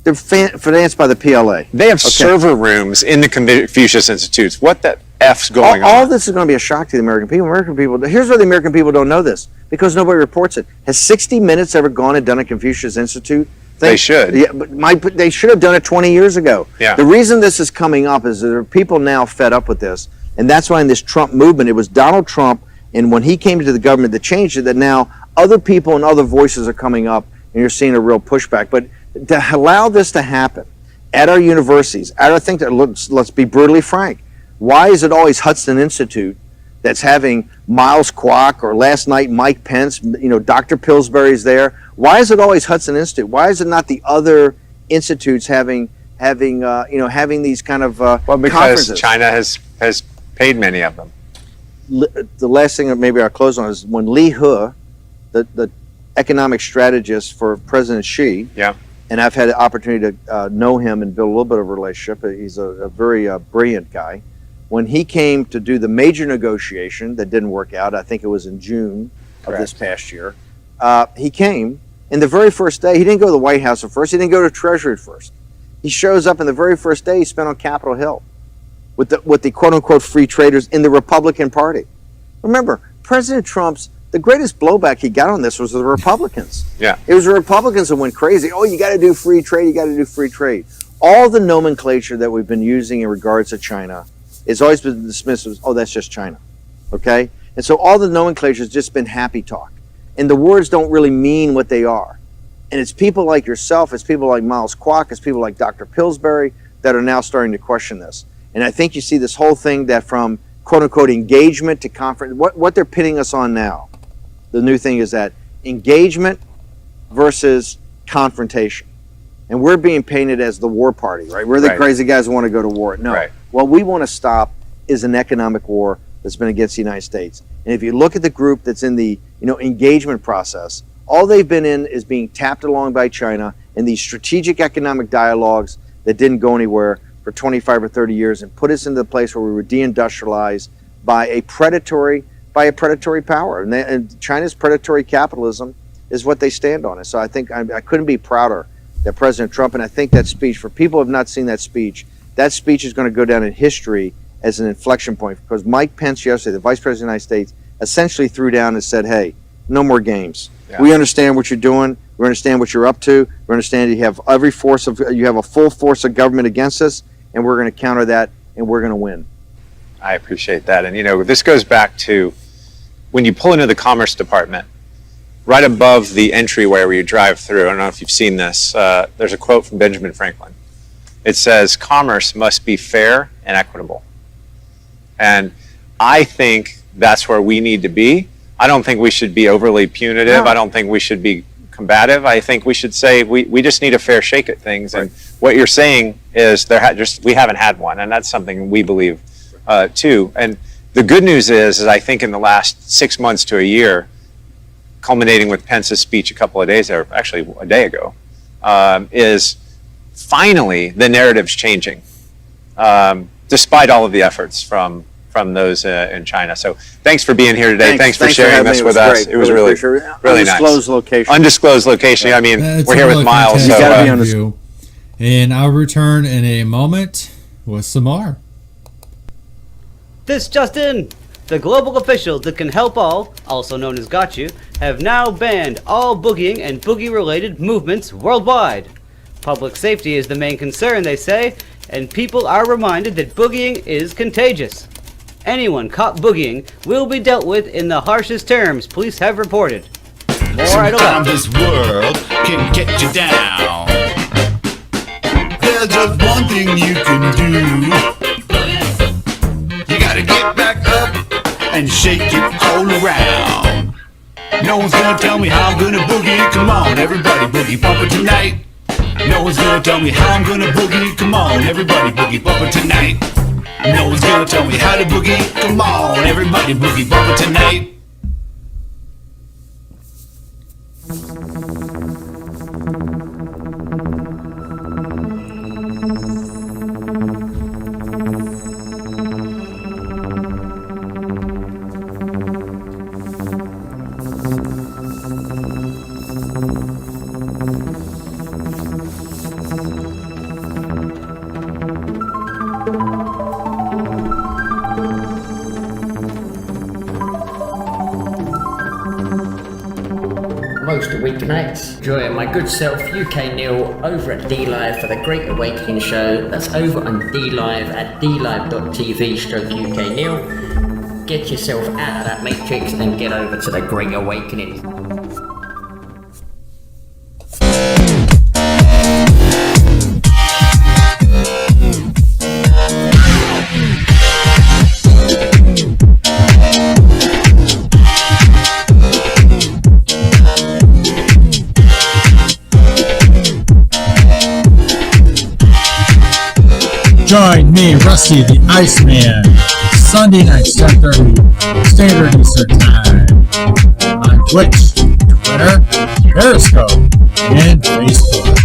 they're financed by the PLA. They have server rooms in the Confucius Institutes. What the F's going on? All this is going to be a shock to the American people. Here's why the American people don't know this, because nobody reports it. Has 60 Minutes ever gone and done a Confucius Institute? They should. Yeah, but they should have done it 20 years ago. Yeah. The reason this is coming up is there are people now fed up with this, and that's why in this Trump movement, it was Donald Trump, and when he came to the government that changed it, that now other people and other voices are coming up, and you're seeing a real pushback. But to allow this to happen, at our universities, I think that let's be brutally frank. Why is it always Hudson Institute that's having Miles Kwok, or last night Mike Pence, Dr. Pillsbury's there? Why is it always Hudson Institute? Why is it not the other institutes having these kind of well, because conferences? China has paid many of them. The last thing that maybe I'll close on is when Li He, the economic strategist for President Xi, and I've had the opportunity to know him and build a little bit of a relationship. He's a very brilliant guy. When he came to do the major negotiation that didn't work out, I think it was in June of this past year, he came, and the very first day, he didn't go to the White House at first, he didn't go to Treasury at first. He shows up, and the very first day he spent on Capitol Hill with the quote-unquote free traders in the Republican Party. Remember, President Trump's, the greatest blowback he got on this was the Republicans. Yeah. It was the Republicans that went crazy. Oh, you got to do free trade, you got to do free trade. All the nomenclature that we've been using in regards to China has always been dismissed as, oh, that's just China, okay? And so all the nomenclature has just been happy talk. And the words don't really mean what they are. And it's people like yourself, it's people like Miles Kwok, it's people like Dr. Pillsbury that are now starting to question this. And I think you see this whole thing that from quote-unquote engagement to conference, what they're pitting us on now, the new thing is that engagement versus confrontation. And we're being painted as the war party, right? We're the crazy guys who want to go to war. No. What we want to stop is an economic war that's been against the United States. And if you look at the group that's in the engagement process, all they've been in is being tapped along by China in these strategic economic dialogues that didn't go anywhere for 25 or 30 years and put us into the place where we were deindustrialized by a predatory power. And China's predatory capitalism is what they stand on. And so I think I couldn't be prouder that President Trump, and I think that speech, for people who have not seen that speech is going to go down in history as an inflection point, because Mike Pence yesterday, the Vice President of the United States, essentially threw down and said, hey, no more games. Yeah. We understand what you're doing. We understand what you're up to. We understand you have you have a full force of government against us, and we're going to counter that, and we're going to win. I appreciate that. And, this goes back to when you pull into the Commerce Department, right above the entryway where you drive through, I don't know if you've seen this, there's a quote from Benjamin Franklin. It says, commerce must be fair and equitable. And I think that's where we need to be. I don't think we should be overly punitive. No. I don't think we should be combative. I think we should say we just need a fair shake at things. Right. And what you're saying is we haven't had one, and that's something we believe too. And the good news is I think in the last 6 months to a year, culminating with Pence's speech a couple of days, or actually a day ago, is finally the narrative's changing, despite all of the efforts from those in China. So thanks for being here today. Thanks for sharing this with us. It was really nice. Undisclosed location. Undisclosed location. I mean, we're here with Miles. So, and I'll return in a moment with some more. This just in. The global officials that can help all, also known as Got You, have now banned all boogieing and boogie-related movements worldwide. Public safety is the main concern, they say, and people are reminded that boogieing is contagious. Anyone caught boogieing will be dealt with in the harshest terms, police have reported. More idle out. This world can get you down. There's just one thing you can do. You gotta get back up and shake it all around. No one's gonna tell me how I'm gonna boogie. Come on, everybody boogie bumper tonight. No one's gonna tell me how I'm gonna boogie. Come on, everybody boogie bumper tonight. No one's gonna tell me how to boogie. Come on, everybody boogie bumper tonight. Most weeknights, join my good self UK Neil over at DLive for the Great Awakening show. That's over on DLive at dlive.tv/UK Neil. Get yourself out of that matrix and get over to the Great Awakening. Frosty the Iceman, Sunday night, 7:30 Standard Eastern Time on Twitch, Twitter, Periscope, and Facebook.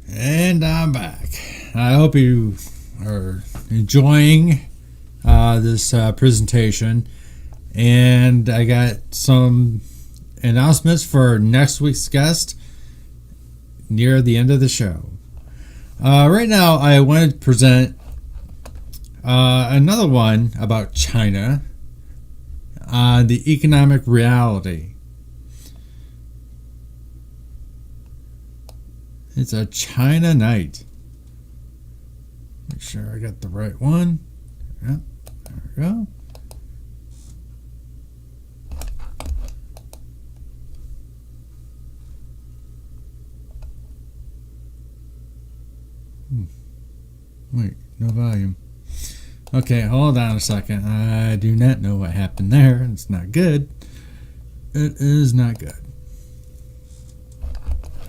And I'm back. I hope you are enjoying this presentation. And I got some announcements for next week's guest near the end of the show. Right now, I wanted to present another one about China, the economic reality. It's a China night. Make sure I got the right one. Yep, there we go. Wait, no volume. Okay, hold on a second. I do not know what happened there. It's not good. It is not good.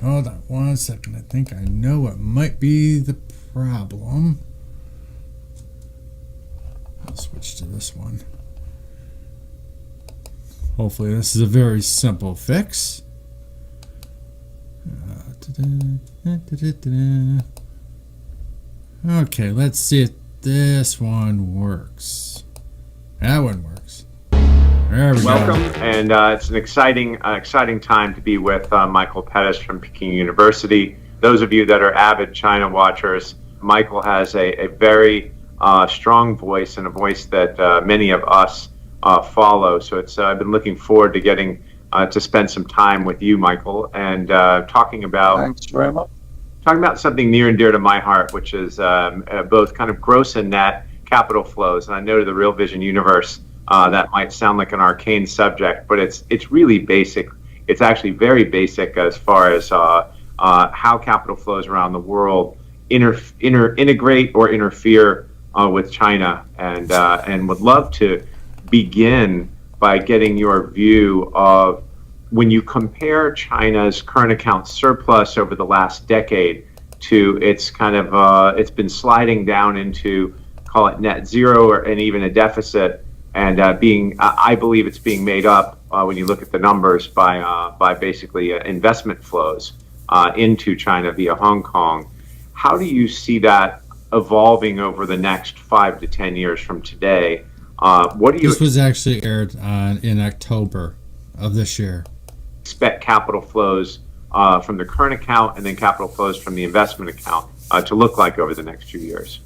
Hold on 1 second. I think I know what might be the problem. I'll switch to this one. Hopefully this is a very simple fix. Okay, let's see if this one works. That one works. There we Welcome, go. and it's an exciting time to be with Michael Pettis from Peking University. Those of you that are avid China watchers, Michael has a very strong voice and a voice that many of us follow. So I've been looking forward to getting to spend some time with you, Michael, and talking about. Thanks very much. Talking about something near and dear to my heart, which is both kind of gross and net capital flows. And I know to the Real Vision universe, that might sound like an arcane subject, but it's really basic. It's actually very basic as far as how capital flows around the world integrate or interfere with China, and would love to begin by getting your view of when you compare China's current account surplus over the last decade to its kind of it's been sliding down into, call it net zero and even a deficit. And I believe it's being made up when you look at the numbers by basically investment flows into China via Hong Kong. How do you see that evolving over the next 5 to 10 years from today? What do you? This was actually aired in October of this year. Expect capital flows from the current account and then capital flows from the investment account to look like over the next few years?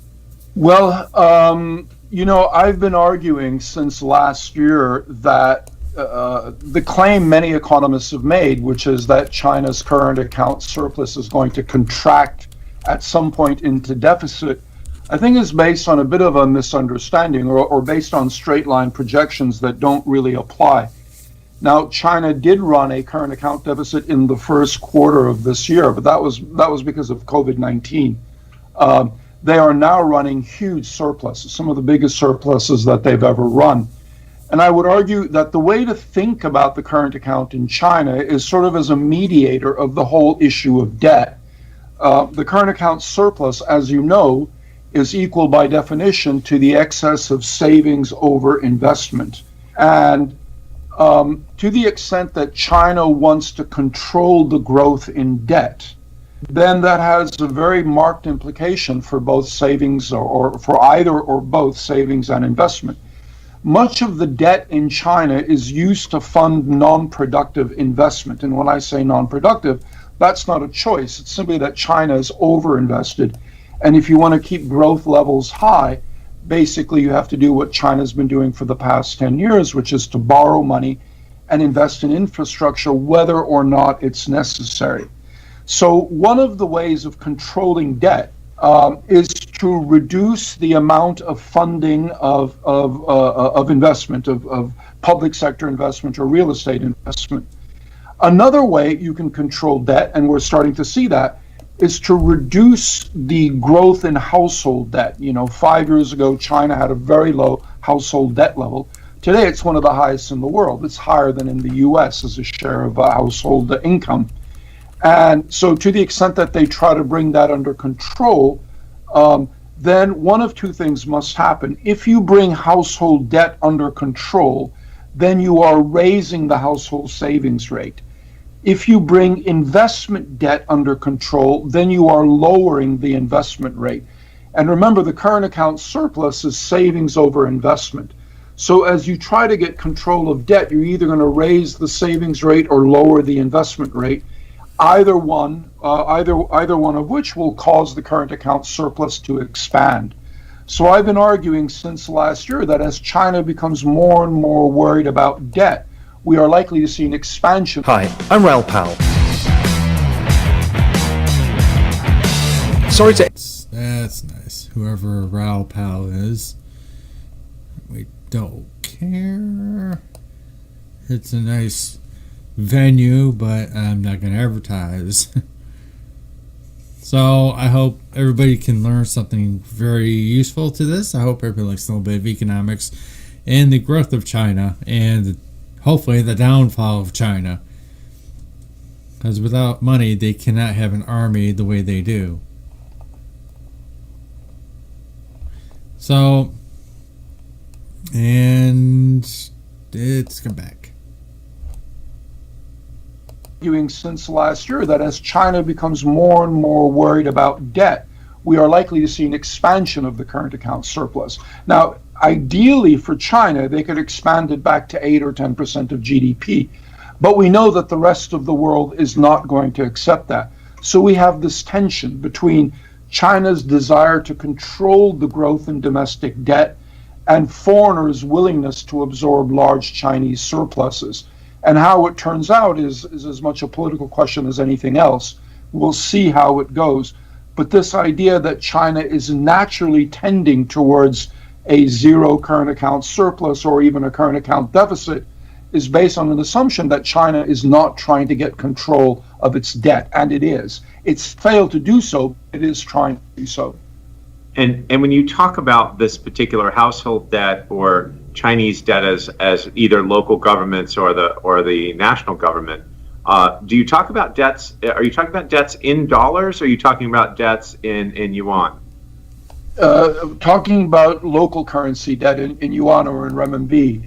Well, I've been arguing since last year that the claim many economists have made, which is that China's current account surplus is going to contract at some point into deficit, I think is based on a bit of a misunderstanding or based on straight line projections that don't really apply. Now, China did run a current account deficit in the first quarter of this year, but that was because of COVID-19. They are now running huge surpluses, some of the biggest surpluses that they've ever run. And I would argue that the way to think about the current account in China is sort of as a mediator of the whole issue of debt. The current account surplus, as you know, is equal by definition to the excess of savings over investment. And to the extent that China wants to control the growth in debt, then that has a very marked implication for both savings or for either or both savings and investment. Much of the debt in China is used to fund non-productive investment. And when I say non-productive, that's not a choice. It's simply that China is overinvested. And if you want to keep growth levels high, basically you have to do what China's been doing for the past 10 years, which is to borrow money and invest in infrastructure, whether or not it's necessary. So one of the ways of controlling debt is to reduce the amount of funding of investment, of public sector investment or real estate investment. Another way you can control debt, and we're starting to see that, is to reduce the growth in household debt. 5 years ago, China had a very low household debt level. Today, it's one of the highest in the world. It's higher than in the US as a share of household income. And so to the extent that they try to bring that under control, then one of two things must happen. If you bring household debt under control, then you are raising the household savings rate. If you bring investment debt under control, then you are lowering the investment rate. And remember, the current account surplus is savings over investment. So as you try to get control of debt, you're either going to raise the savings rate or lower the investment rate. Either one of which will cause the current account surplus to expand. So I've been arguing since last year that as China becomes more and more worried about debt, we are likely to see an expansion. Hi, I'm Raoul Pal. Sorry to... That's nice. Whoever Raoul Pal is. We don't care. It's a nice venue, but I'm not going to advertise. So I hope everybody can learn something very useful to this. I hope everybody likes a little bit of economics and the growth of China and hopefully the downfall of China. Because without money, they cannot have an army the way they do. So, and it's come back. Since last year that as China becomes more and more worried about debt, we are likely to see an expansion of the current account surplus. Now, ideally for China, they could expand it back to 8 or 10% of GDP. But we know that the rest of the world is not going to accept that. So we have this tension between China's desire to control the growth in domestic debt and foreigners' willingness to absorb large Chinese surpluses. And how it turns out is as much a political question as anything else. We'll see how it goes. But this idea that China is naturally tending towards a zero current account surplus or even a current account deficit is based on an assumption that China is not trying to get control of its debt, and it is. It's failed to do so, it is trying to do so. And when you talk about this particular household debt or Chinese debt as either local governments or the national government, do you talk about debts? Are you talking about debts in dollars, or are you talking about debts in yuan? Talking about local currency debt in yuan or in renminbi,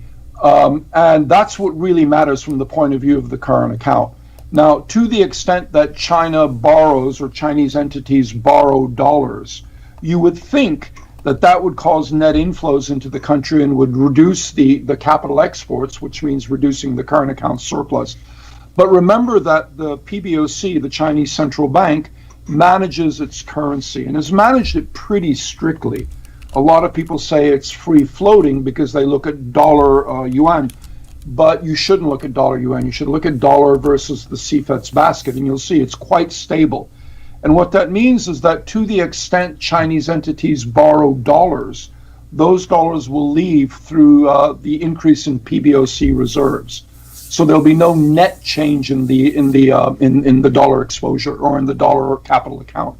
and that's what really matters from the point of view of the current account. Now, to the extent that China borrows or Chinese entities borrow dollars, you would think that would cause net inflows into the country and would reduce the capital exports, which means reducing the current account surplus. But remember that the PBOC, the Chinese central bank, manages its currency and has managed it pretty strictly. A lot of people say it's free floating because they look at dollar yuan, but you shouldn't look at dollar yuan. You should look at dollar versus the CFETS basket, and you'll see it's quite stable. And what that means is that to the extent Chinese entities borrow dollars, those dollars will leave through the increase in PBOC reserves. So there'll be no net change in the dollar exposure or in the dollar capital account.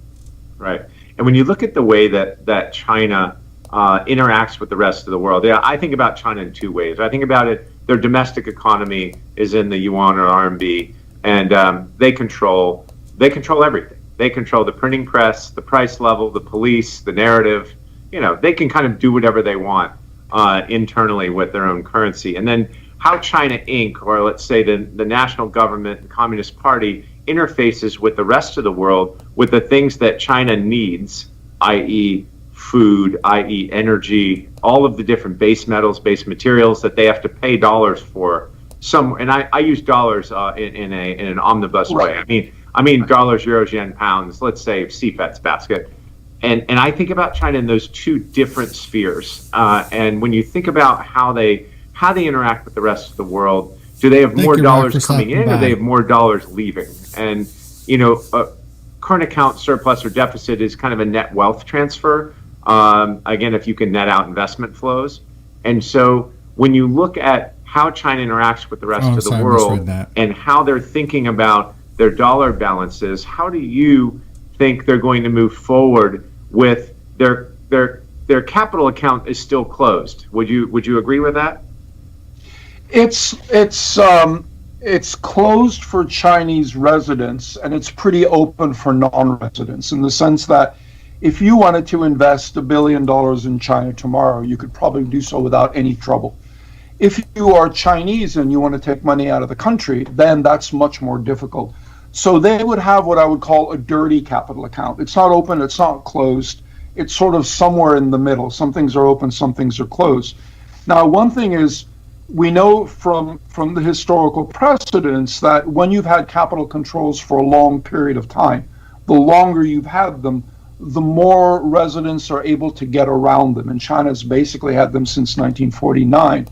Right. And when you look at the way that China interacts with the rest of the world, I think about China in two ways. I think about it, their domestic economy is in the yuan or RMB, and they control everything. They control the printing press, the price level, the police, the narrative. They can kind of do whatever they want internally with their own currency. And then how China Inc., or let's say the national government, the Communist Party, interfaces with the rest of the world with the things that China needs, i.e. food, i.e. energy, all of the different base metals, base materials that they have to pay dollars for. And I use dollars in an omnibus way. I mean dollars, euros, yen, pounds, let's say CFETS basket. And I think about China in those two different spheres. And when you think about how they interact with the rest of the world, do they have more dollars coming in or do they have more dollars leaving? And, current account surplus or deficit is kind of a net wealth transfer. Again, if you can net out investment flows. And so when you look at how China interacts with the rest of the world and how they're thinking about their dollar balances, how do you think they're going to move forward with their capital account is still closed? Would you agree with that? It's closed for Chinese residents, and it's pretty open for non-residents, in the sense that if you wanted to invest $1 billion in China tomorrow, you could probably do so without any trouble. If you are Chinese and you want to take money out of the country, then that's much more difficult. So they would have what I would call a dirty capital account. It's not open, it's not closed. It's sort of somewhere in the middle. Some things are open, some things are closed. Now, one thing is, we know from the historical precedents that when you've had capital controls for a long period of time, the longer you've had them, the more residents are able to get around them. And China's basically had them since 1949.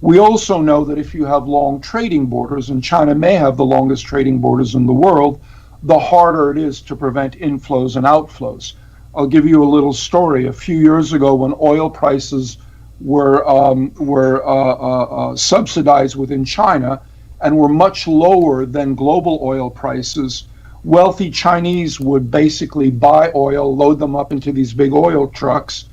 We also know that if you have long trading borders, and China may have the longest trading borders in the world, the harder it is to prevent inflows and outflows. I'll give you a little story. A few years ago, when oil prices were subsidized within China and were much lower than global oil prices, wealthy Chinese would basically buy oil, load them up into these big oil trucks,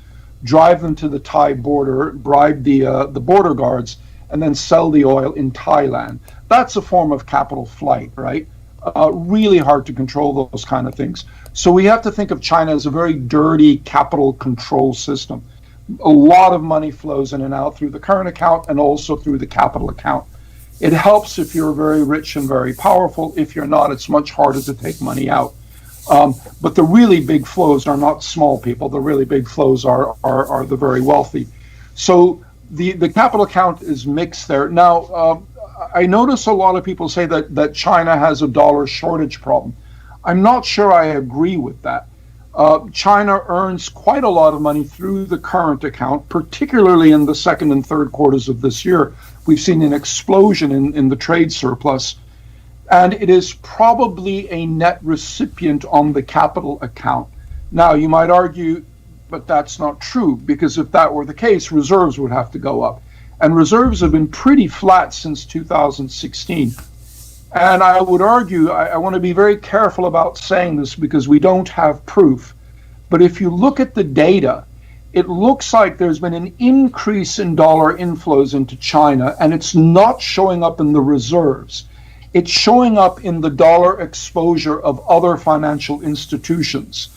drive them to the Thai border, bribe the border guards, and then sell the oil in Thailand. That's a form of capital flight, right? Really hard to control those kind of things. So we have to think of China as a very dirty capital control system. A lot of money flows in and out through the current account and also through the capital account. It helps if you're very rich and very powerful. If you're not, it's much harder to take money out. But the really big flows are not small people. The really big flows are the very wealthy. So the capital account is mixed there. Now, I notice a lot of people say that China has a dollar shortage problem. I'm not sure I agree with that. China earns quite a lot of money through the current account, particularly in the second and third quarters of this year. We've seen an explosion in the trade surplus. And it is probably a net recipient on the capital account. Now, you might argue, but that's not true, because if that were the case, reserves would have to go up. And reserves have been pretty flat since 2016. And I would argue, I want to be very careful about saying this because we don't have proof. But if you look at the data, it looks like there's been an increase in dollar inflows into China, and it's not showing up in the reserves. It's showing up in the dollar exposure of other financial institutions.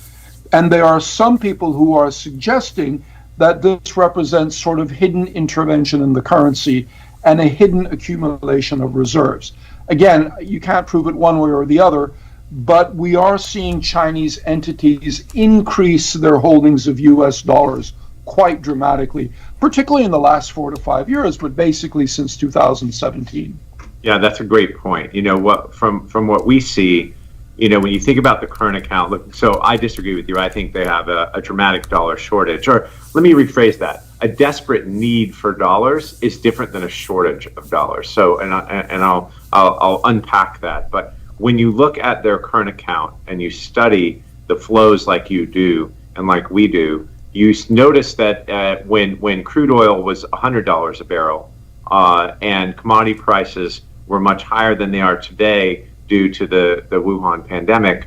And there are some people who are suggesting that this represents sort of hidden intervention in the currency and a hidden accumulation of reserves. Again, you can't prove it one way or the other, but we are seeing Chinese entities increase their holdings of US dollars quite dramatically, particularly in the last 4 to 5 years, but basically since 2017. Yeah, that's a great point. You know, what from what we see, you know, when you think about the current account, look, so I disagree with you. I think they have a dramatic dollar shortage. Or let me rephrase that. A desperate need for dollars is different than a shortage of dollars. So, and I'll unpack that. But when you look at their current account and you study the flows like you do and like we do, you notice that when crude oil was $100 a barrel and commodity prices were much higher than they are today due to the Wuhan pandemic,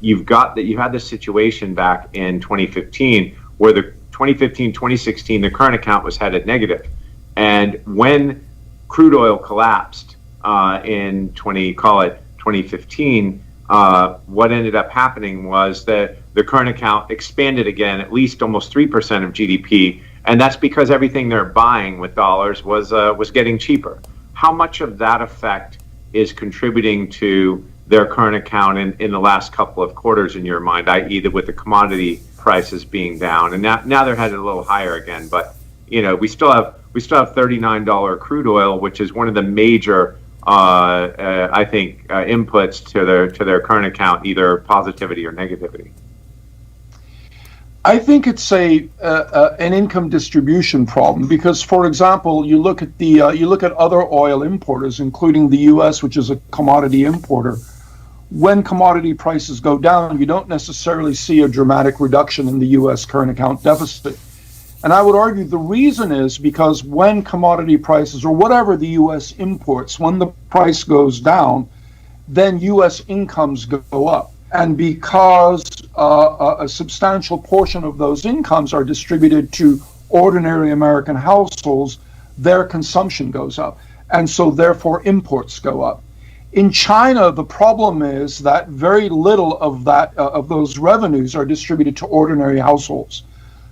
you had this situation back in 2015 where the 2015-2016 the current account was headed negative, and when crude oil collapsed in 2015, what ended up happening was that the current account expanded again, at least almost 3% of GDP, and that's because everything they're buying with dollars was getting cheaper. How much of that effect is contributing to their current account in the last couple of quarters in your mind, i.e. with the commodity prices being down, and now they're headed a little higher again, but you know, we still have $39 crude oil, which is one of the major I think inputs to their current account, either positivity or negativity. I think it's an income distribution problem because, for example, you look at other oil importers, including the U.S., which is a commodity importer. when commodity prices go down, you don't necessarily see a dramatic reduction in the U.S. current account deficit. And I would argue the reason is because when commodity prices, or whatever the U.S. imports, when the price goes down, then U.S. incomes go up. And because a substantial portion of those incomes are distributed to ordinary American households, their consumption goes up. And so therefore imports go up. In China, the problem is that very little of those revenues are distributed to ordinary households.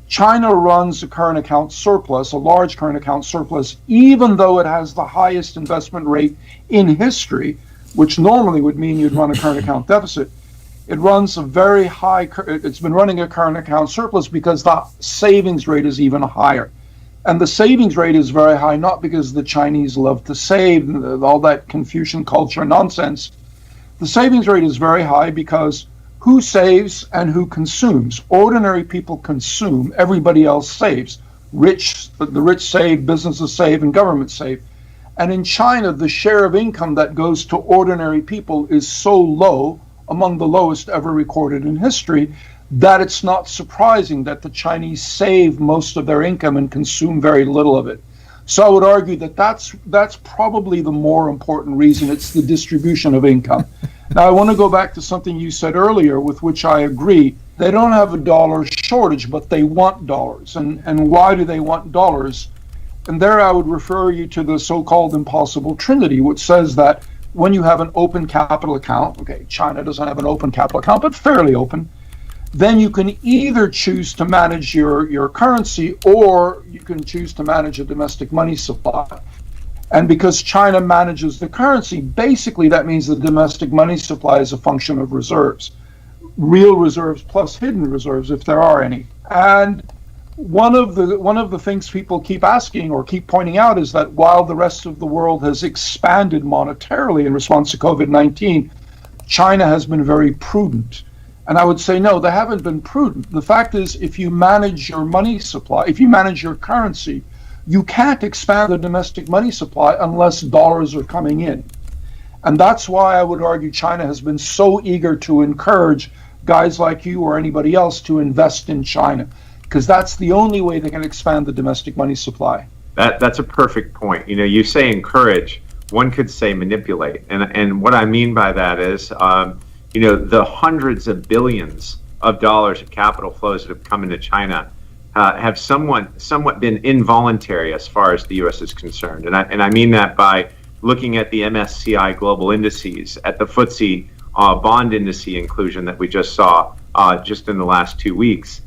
China runs a current account surplus, a large current account surplus, even though it has the highest investment rate in history, which normally would mean you'd run a current account deficit. It runs a very high, it's been running a current account surplus because the savings rate is even higher. And the savings rate is very high, not because the Chinese love to save, all that Confucian culture nonsense. The savings rate is very high because who saves and who consumes? Ordinary people consume, everybody else saves. The rich save, businesses save, and governments save. And in China, the share of income that goes to ordinary people is so low, among the lowest ever recorded in history, that it's not surprising that the Chinese save most of their income and consume very little of it. So I would argue that that's probably the more important reason. It's the distribution of income. Now, I want to go back to something you said earlier, with which I agree. They don't have a dollar shortage, but they want dollars. And why do they want dollars? And there I would refer you to the so-called impossible trinity, which says that when you have an open capital account, okay, China doesn't have an open capital account, but fairly open, then you can either choose to manage your currency, or you can choose to manage a domestic money supply. And because China manages the currency, basically that means the domestic money supply is a function of reserves. Real reserves plus hidden reserves, if there are any. And one of the things people keep asking or keep pointing out is that while the rest of the world has expanded monetarily in response to COVID-19, China has been very prudent. And I would say, no, they haven't been prudent. The fact is, if you manage your money supply, if you manage your currency, you can't expand the domestic money supply unless dollars are coming in. And that's why I would argue China has been so eager to encourage guys like you or anybody else to invest in China, because that's the only way they can expand the domestic money supply. That's a perfect point. You know, you say encourage, one could say manipulate. And what I mean by that is, you know, the hundreds of billions of dollars of capital flows that have come into China have somewhat been involuntary as far as the U.S. is concerned. And I mean that by looking at the MSCI global indices, at the FTSE bond indice inclusion that we just saw just in the last 2 weeks.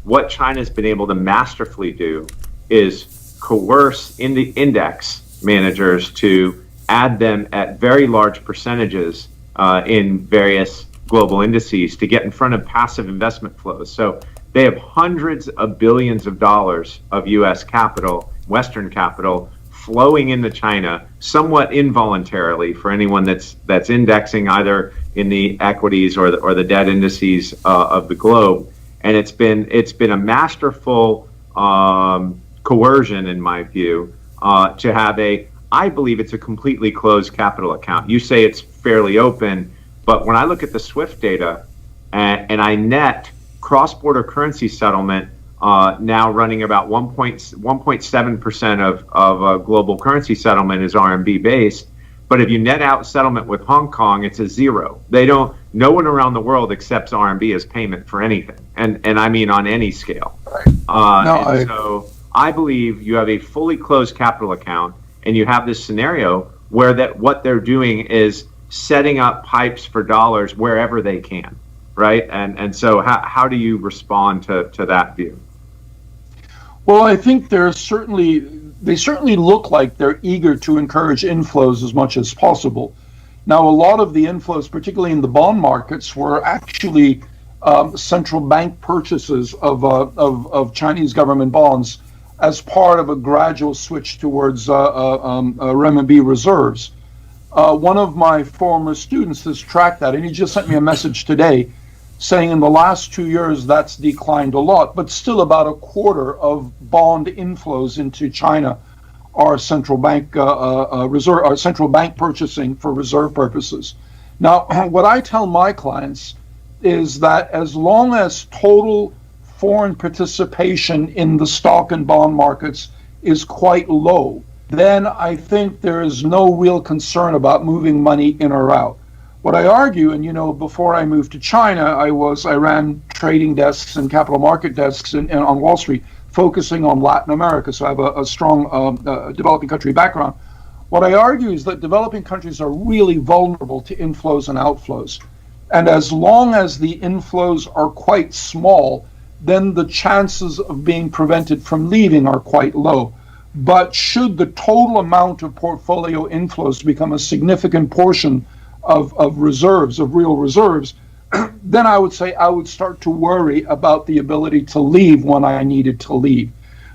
What China's been able to masterfully do is coerce index managers to add them at very large percentages in various global indices to get in front of passive investment flows. So they have hundreds of billions of dollars of U.S. capital, Western capital, flowing into China somewhat involuntarily for anyone that's indexing either in the equities or the debt indices of the globe. And it's been a masterful coercion, in my view, to have I believe it's a completely closed capital account. You say it's fairly open, but when I look at the SWIFT data and I net cross-border currency settlement now running about 1.7% of global currency settlement is RMB based. But if you net out settlement with Hong Kong, it's a zero. No one around the world accepts RMB as payment for anything. And I mean on any scale. So I believe you have a fully closed capital account, and you have this scenario where what they're doing is setting up pipes for dollars wherever they can, right? And so how do you respond to that view? Well, I think they certainly look like they're eager to encourage inflows as much as possible. Now, a lot of the inflows, particularly in the bond markets, were actually central bank purchases of Chinese government bonds as part of a gradual switch towards renminbi reserves. One of my former students has tracked that, and he just sent me a message today saying in the last 2 years that's declined a lot, but still about a quarter of bond inflows into China are central bank central bank purchasing for reserve purposes. Now, what I tell my clients is that as long as total foreign participation in the stock and bond markets is quite low, then I think there is no real concern about moving money in or out. What I argue, and before I moved to China, I ran trading desks and capital market desks on Wall Street, focusing on Latin America. So I have a strong developing country background. What I argue is that developing countries are really vulnerable to inflows and outflows. And as long as the inflows are quite small, then the chances of being prevented from leaving are quite low. But should the total amount of portfolio inflows become a significant portion of reserves, of real reserves, then I would say I would start to worry about the ability to leave when I needed to leave.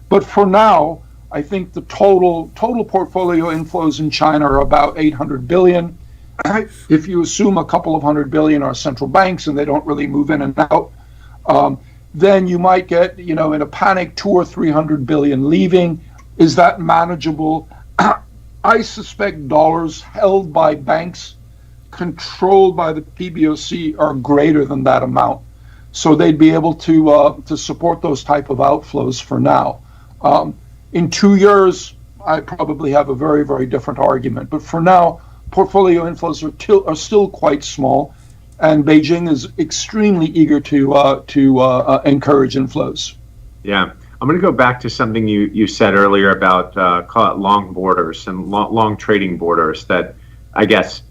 But for now, I think the total portfolio inflows in China are about 800 billion. If you assume a couple of $100 billion are central banks and they don't really move in and out, then you might get, in a panic, 200 or 300 billion leaving. Is that manageable? I suspect dollars held by banks controlled by the PBOC are greater than that amount. So they'd be able to support those type of outflows for now. In 2 years, I probably have a very, very different argument. But for now, portfolio inflows are still quite small, and Beijing is extremely eager to encourage inflows. Yeah. I'm going to go back to something you said earlier about call it long borders and long trading borders that I guess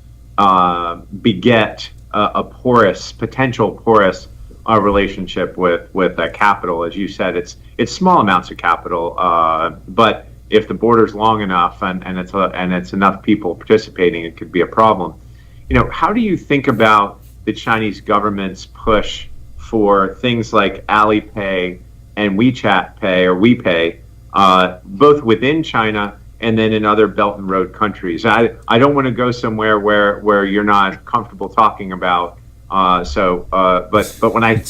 beget a potential porous relationship with capital. As you said, it's small amounts of capital, but if the border's long enough and it's enough people participating, it could be a problem. How do you think about the Chinese government's push for things like Alipay and WeChat Pay or WePay, both within China and then in other Belt and Road countries? I don't want to go somewhere where you're not comfortable talking about. But when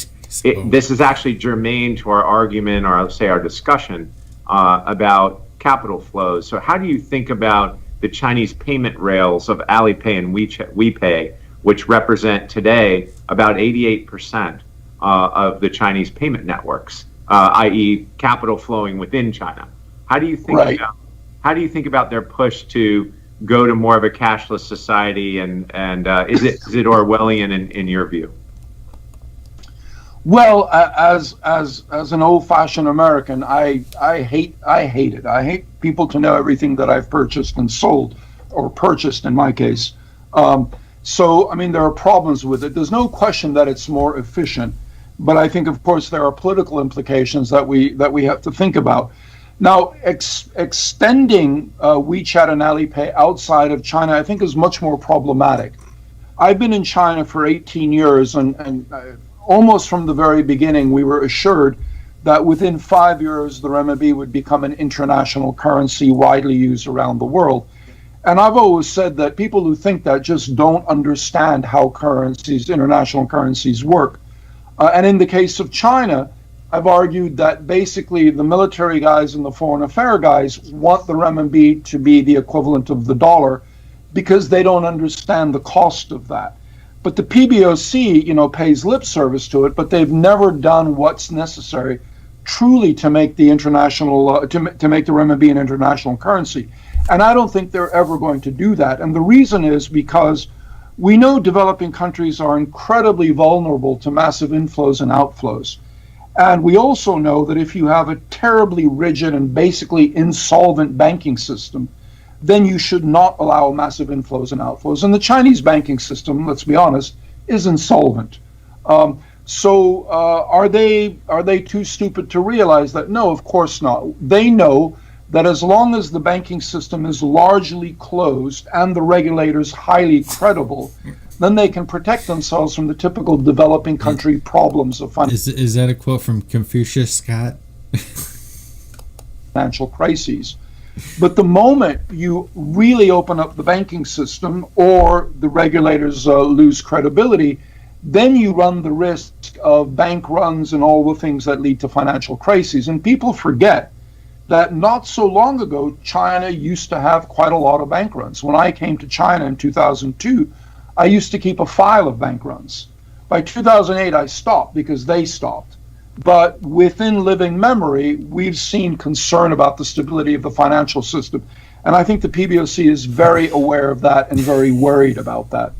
this is actually germane to our argument, or I'll say our discussion about capital flows. So how do you think about the Chinese payment rails of Alipay and WePay, which represent today about 88% of the Chinese payment networks, i.e., capital flowing within China? How do you think about their push to go to more of a cashless society, and is it Orwellian in your view? Well, as an old-fashioned American, I hate it. I hate people to know everything that I've purchased and sold, or purchased in my case. So, there are problems with it. There's no question that it's more efficient, but I think, of course, there are political implications that we have to think about. Now, extending WeChat and Alipay outside of China, I think, is much more problematic. I've been in China for 18 years, and almost from the very beginning, we were assured that within 5 years, the renminbi would become an international currency widely used around the world. And I've always said that people who think that just don't understand how international currencies work. And in the case of China, I've argued that basically the military guys and the foreign affairs guys want the renminbi to be the equivalent of the dollar because they don't understand the cost of that. But the PBOC, pays lip service to it, but they've never done what's necessary truly to make the international to make the renminbi an international currency. And I don't think they're ever going to do that. And the reason is because we know developing countries are incredibly vulnerable to massive inflows and outflows. And we also know that if you have a terribly rigid and basically insolvent banking system, then you should not allow massive inflows and outflows. And the Chinese banking system, let's be honest, is insolvent. So are they too stupid to realize that? No, of course not. They know that as long as the banking system is largely closed and the regulators highly credible, then they can protect themselves from the typical developing country problems of Is that a quote from Confucius, Scott? Financial crises. But the moment you really open up the banking system or the regulators lose credibility, then you run the risk of bank runs and all the things that lead to financial crises. And people forget that not so long ago, China used to have quite a lot of bank runs. When I came to China in 2002, I used to keep a file of bank runs. By 2008, I stopped because they stopped. But within living memory, we've seen concern about the stability of the financial system. And I think the PBOC is very aware of that and very worried about that.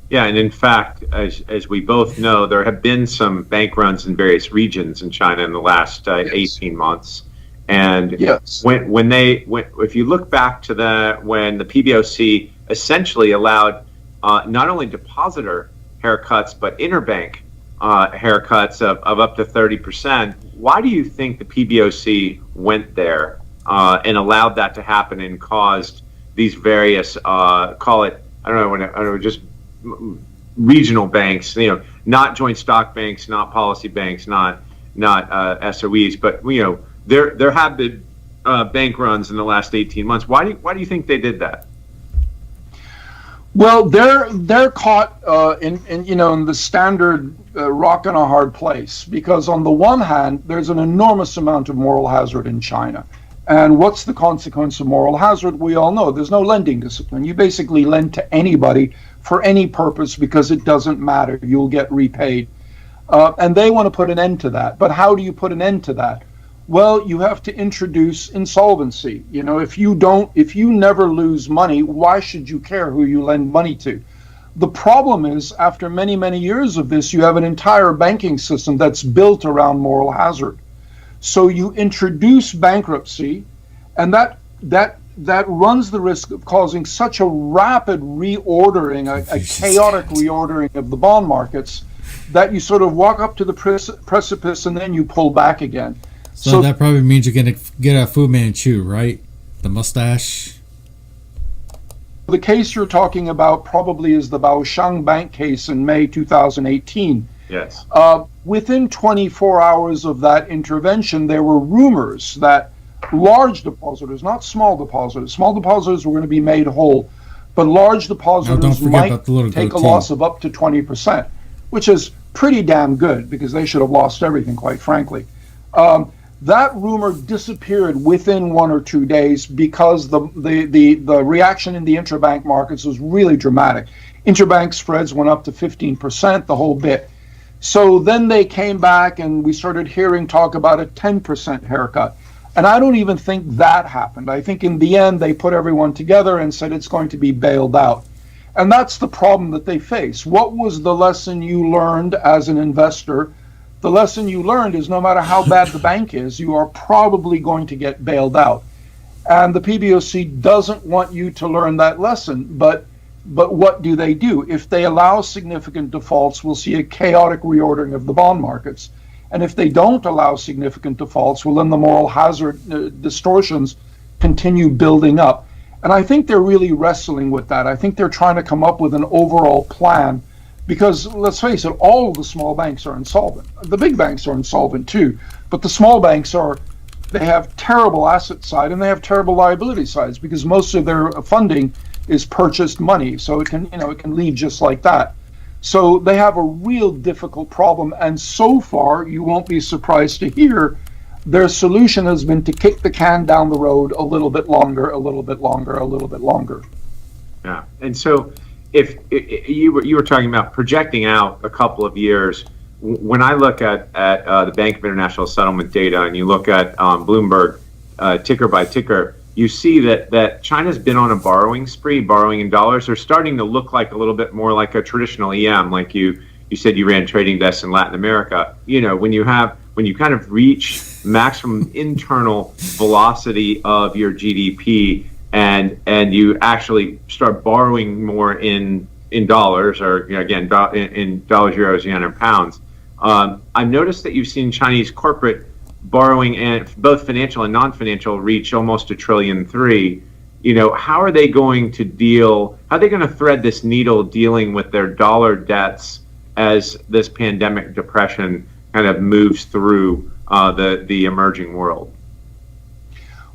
Yeah, and in fact, as we both know, there have been some bank runs in various regions in China in the last 18 months. And yes. If you look back to when the PBOC essentially allowed not only depositor haircuts, but interbank haircuts of up to 30%, why do you think the PBOC went there and allowed that to happen and caused these various, call it, just regional banks, not joint stock banks, not policy banks, not SOEs, but there have been bank runs in the last 18 months. Why do you think they did that? Well, they're caught in the standard rock and a hard place, because on the one hand, there's an enormous amount of moral hazard in China. And what's the consequence of moral hazard? We all know there's no lending discipline. You basically lend to anybody for any purpose because it doesn't matter. You'll get repaid. And they want to put an end to that. But how do you put an end to that? Well, you have to introduce insolvency. If you never lose money, why should you care who you lend money to? The problem is, after many, many years of this, you have an entire banking system that's built around moral hazard. So you introduce bankruptcy, and that runs the risk of causing such a rapid reordering, a chaotic reordering of the bond markets, that you sort of walk up to the precipice and then you pull back again. So that probably means you're going to get a Fu Manchu, right? The mustache. The case you're talking about probably is the Baoshang Bank case in May 2018. Yes. Within 24 hours of that intervention, there were rumors that large depositors, not small depositors were going to be made whole, but large depositors might take a loss of up to 20%, which is pretty damn good because they should have lost everything, quite frankly. That rumor disappeared within 1 or 2 days because the reaction in the interbank markets was really dramatic. Interbank spreads went up to 15%, the whole bit. So then they came back and we started hearing talk about a 10% haircut. And I don't even think that happened. I think in the end they put everyone together and said it's going to be bailed out. And that's the problem that they face. What was the lesson you learned as an investor? The lesson you learned is no matter how bad the bank is, you are probably going to get bailed out. And the PBOC doesn't want you to learn that lesson, but what do? If they allow significant defaults, we'll see a chaotic reordering of the bond markets. And if they don't allow significant defaults, well, then the moral hazard distortions continue building up. And I think they're really wrestling with that. I think they're trying to come up with an overall plan, because let's face it, all of the small banks are insolvent. The big banks are insolvent too, but the small banks they have terrible asset side and they have terrible liability sides because most of their funding is purchased money, so it can leave just like that. So they have a real difficult problem, and so far you won't be surprised to hear their solution has been to kick the can down the road a little bit longer, a little bit longer, a little bit longer. Yeah, and so if you were talking about projecting out a couple of years, when I look at the Bank of International Settlement data, and you look at Bloomberg ticker by ticker, you see that China's been on a borrowing spree, borrowing in dollars. They're starting to look like a little bit more like a traditional EM, like you said you ran trading desks in Latin America. When you kind of reach maximum internal velocity of your GDP and you actually start borrowing more in dollars, or in dollars, euros, yen, and pounds. I've noticed that you've seen Chinese corporate borrowing, and both financial and non-financial, reach almost $1.3 trillion. How are they going to thread this needle dealing with their dollar debts as this pandemic depression kind of moves through the emerging world?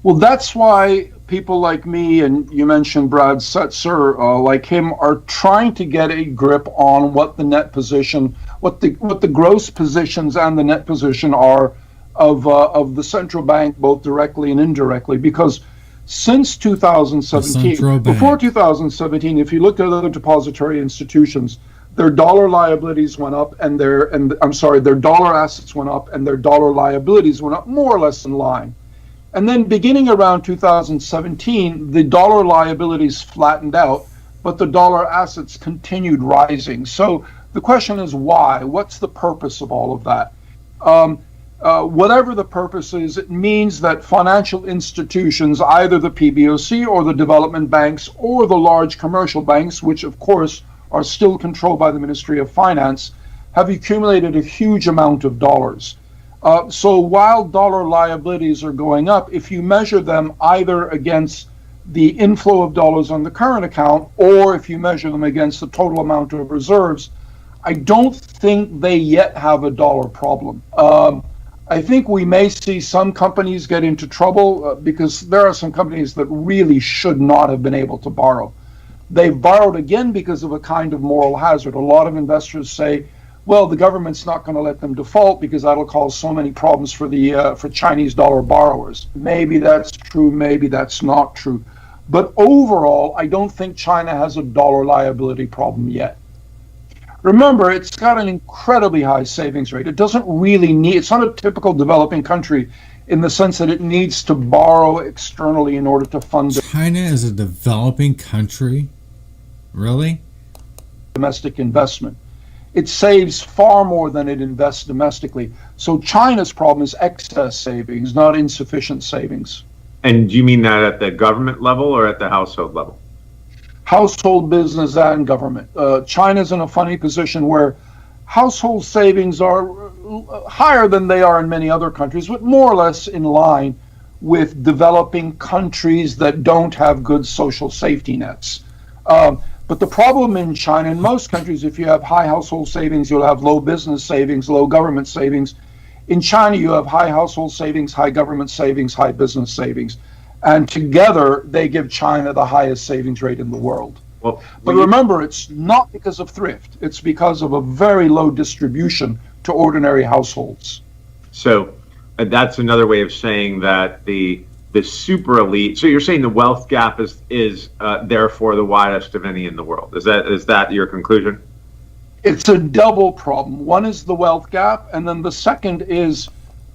Well, that's why people like me, and you mentioned Brad Setzer, like him, are trying to get a grip on what the net position, what the gross positions and the net position are of the central bank, both directly and indirectly, because since 2017. Before 2017, if you looked at other depository institutions, their dollar liabilities went up and their dollar assets went up and their dollar liabilities went up more or less in line. And then beginning around 2017, the dollar liabilities flattened out, but the dollar assets continued rising. So the question is why? What's the purpose of all of that? Whatever the purpose is, it means that financial institutions, either the PBOC or the development banks or the large commercial banks, which of course are still controlled by the Ministry of Finance, have accumulated a huge amount of dollars. So while dollar liabilities are going up, if you measure them either against the inflow of dollars on the current account or if you measure them against the total amount of reserves, I don't think they yet have a dollar problem. I think we may see some companies get into trouble because there are some companies that really should not have been able to borrow. They've borrowed again because of a kind of moral hazard. A lot of investors say, well, the government's not going to let them default because that'll cause so many problems for Chinese dollar borrowers. Maybe that's true, maybe that's not true. But overall, I don't think China has a dollar liability problem yet. Remember, it's got an incredibly high savings rate. It doesn't really need, it's not a typical developing country in the sense that it needs to borrow externally in order to fund China is a developing country? Really? Domestic investment. It saves far more than it invests domestically. So China's problem is excess savings, not insufficient savings. And do you mean that at the government level or at the household level? Household, business, and government. China's in a funny position where household savings are higher than they are in many other countries, but more or less in line with developing countries that don't have good social safety nets. But the problem in China, in most countries, if you have high household savings, you'll have low business savings, low government savings. In China, you have high household savings, high government savings, high business savings. And together, they give China the highest savings rate in the world. Well, but remember, it's not because of thrift. It's because of a very low distribution to ordinary households. So that's another way of saying that the super elite. So you're saying the wealth gap is therefore the widest of any in the world. Is that your conclusion? It's a double problem. One is the wealth gap, and then the second is,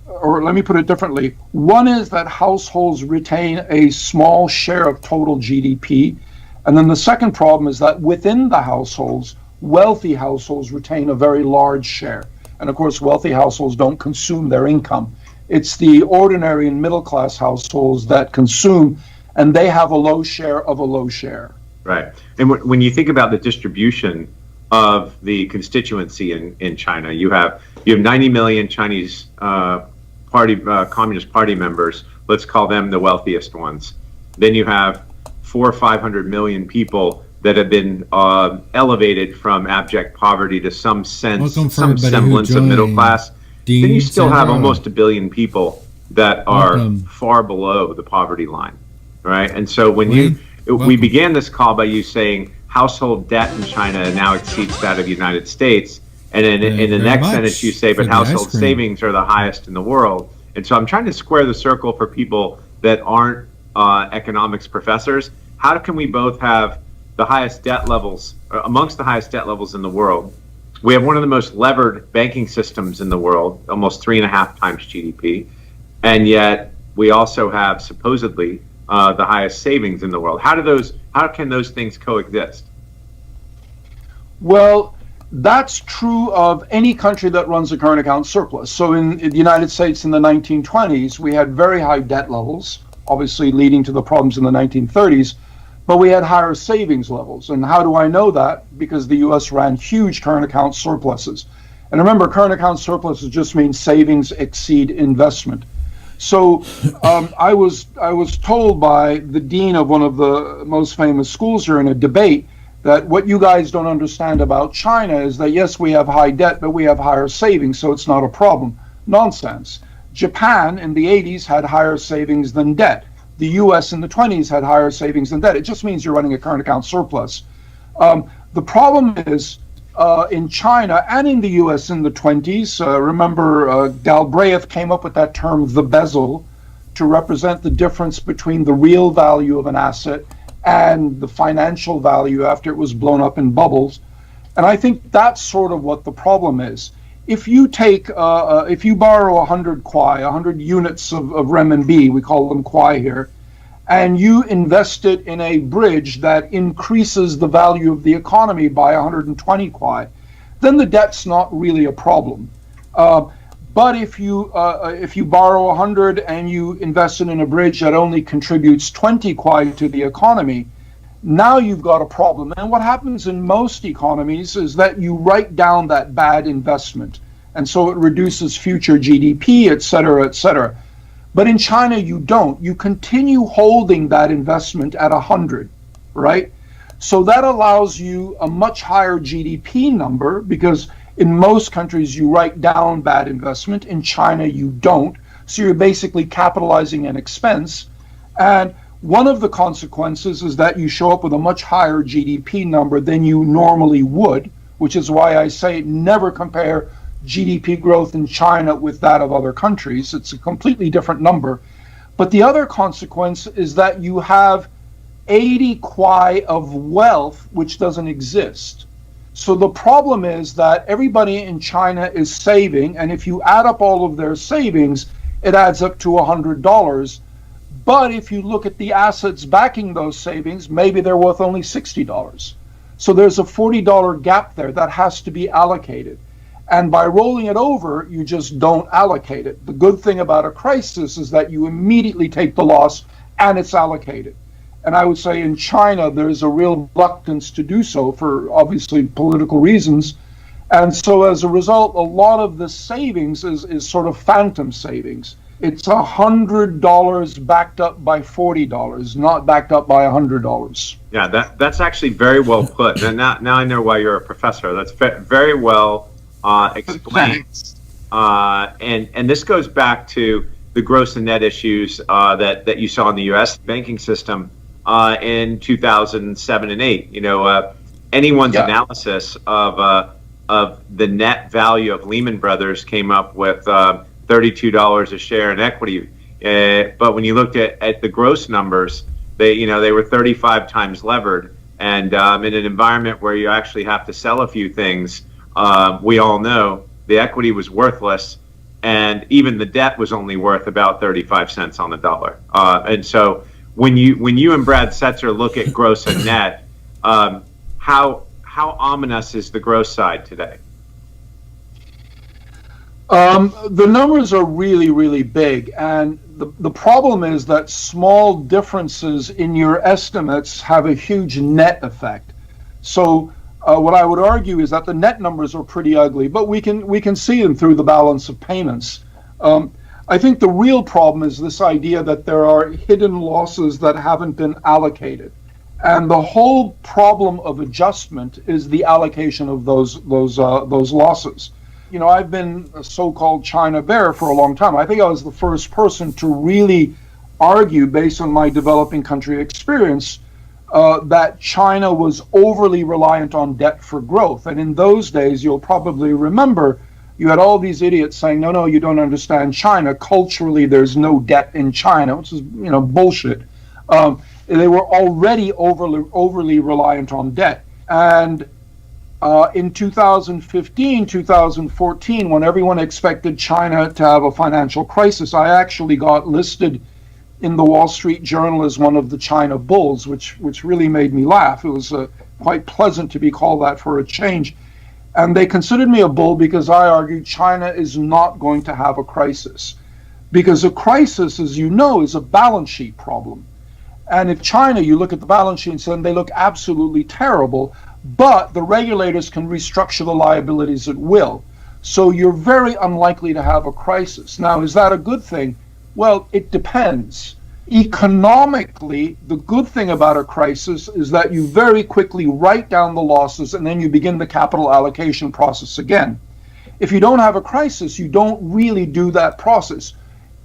or let me put it differently. One is that households retain a small share of total GDP. And then the second problem is that within the households, wealthy households retain a very large share. And of course, wealthy households don't consume their income. It's the ordinary and middle class households that consume, and they have a low share of a low share. Right. And when you think about the distribution of the constituency in China, you have 90 million Chinese Communist Party members. Let's call them the wealthiest ones. Then you have 400 or 500 million people that have been elevated from abject poverty to some semblance of middle class. Then you still have almost 1 billion people that are far below the poverty line, right? And so when we began this call by you saying household debt in China now exceeds that of the United States, and in the next sentence you say, but household savings are the highest in the world. And so I'm trying to square the circle for people that aren't economics professors. How can we both have the highest debt levels, amongst the highest debt levels in the world? We have one of the most levered banking systems in the world, almost 3.5 times GDP, and yet we also have supposedly the highest savings in the world. How can those things coexist? Well, that's true of any country that runs a current account surplus. So in the United States in the 1920s, we had very high debt levels, obviously leading to the problems in the 1930s. But we had higher savings levels. And how do I know that? Because the U.S. ran huge current account surpluses. And remember, current account surpluses just means savings exceed investment. So I was told by the dean of one of the most famous schools here in a debate that what you guys don't understand about China is that, yes, we have high debt, but we have higher savings, so it's not a problem. Nonsense. Japan in the 80s had higher savings than debt. The U.S. in the 20s had higher savings than debt. It just means you're running a current account surplus. The problem is in China and in the U.S. in the 20s, remember Galbraith came up with that term, the bezel. to represent the difference between the real value of an asset and the financial value after it was blown up in bubbles. And I think that's sort of what the problem is. If you take, if you borrow 100 kwai, 100 units of renminbi, we call them kwai here, and you invest it in a bridge that increases the value of the economy by 120 kwai, then the debt's not really a problem. But if you borrow 100 and you invest it in a bridge that only contributes 20 kwai to the economy, now you've got a problem. And what happens in most economies is that you write down that bad investment, and so it reduces future GDP, et cetera, et cetera. But in China, you don't. You continue holding that investment at 100, right? So that allows you a much higher GDP number, because in most countries you write down bad investment. In China, you don't. So you're basically capitalizing an expense. And one of the consequences is that you show up with a much higher GDP number than you normally would, which is why I say never compare GDP growth in China with that of other countries. It's a completely different number. But the other consequence is that you have 80 kwai of wealth which doesn't exist. So the problem is that everybody in China is saving, and if you add up all of their savings, it adds up to $100. But if you look at the assets backing those savings, maybe they're worth only $60. So there's a $40 gap there that has to be allocated. And by rolling it over, you just don't allocate it. The good thing about a crisis is that you immediately take the loss and it's allocated. And I would say in China, there's a real reluctance to do so for obviously political reasons. And so as a result, a lot of the savings is sort of phantom savings. It's $100 backed up by $40, not backed up by $100. Yeah, that's actually very well put. And now I know why you're a professor. That's very well explained. And this goes back to the gross and net issues that you saw in the U.S. banking system in 2007 and 8. You know, anyone's analysis of the net value of Lehman Brothers came up with $32 a share in equity. But when you looked at the gross numbers, they were 35 times levered. And in an environment where you actually have to sell a few things, we all know the equity was worthless, and even the debt was only worth about 35 cents on the dollar. And so when you and Brad Setzer look at gross and net, how ominous is the gross side today? The numbers are really, really big, and the problem is that small differences in your estimates have a huge net effect. So what I would argue is that the net numbers are pretty ugly, but we can see them through the balance of payments. I think the real problem is this idea that there are hidden losses that haven't been allocated, and the whole problem of adjustment is the allocation of those losses. You know, I've been a so-called China bear for a long time. I think I was the first person to really argue, based on my developing country experience, that China was overly reliant on debt for growth. And in those days, you'll probably remember, you had all these idiots saying, no, you don't understand China. Culturally, there's no debt in China, which is, bullshit. They were already overly reliant on debt. And in 2015, 2014, when everyone expected China to have a financial crisis, I actually got listed in the Wall Street Journal as one of the China bulls, which really made me laugh. It was quite pleasant to be called that for a change. And they considered me a bull because I argued China is not going to have a crisis. Because a crisis, as you know, is a balance sheet problem. And if China, you look at the balance sheets and they look absolutely terrible, but the regulators can restructure the liabilities at will. So you're very unlikely to have a crisis. Now, is that a good thing? Well, it depends. Economically, the good thing about a crisis is that you very quickly write down the losses and then you begin the capital allocation process again. If you don't have a crisis, you don't really do that process.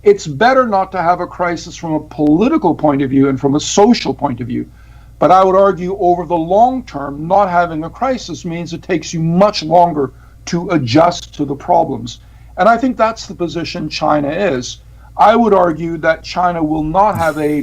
It's better not to have a crisis from a political point of view and from a social point of view. But I would argue over the long term, not having a crisis means it takes you much longer to adjust to the problems. And I think that's the position China is. I would argue that China will not have a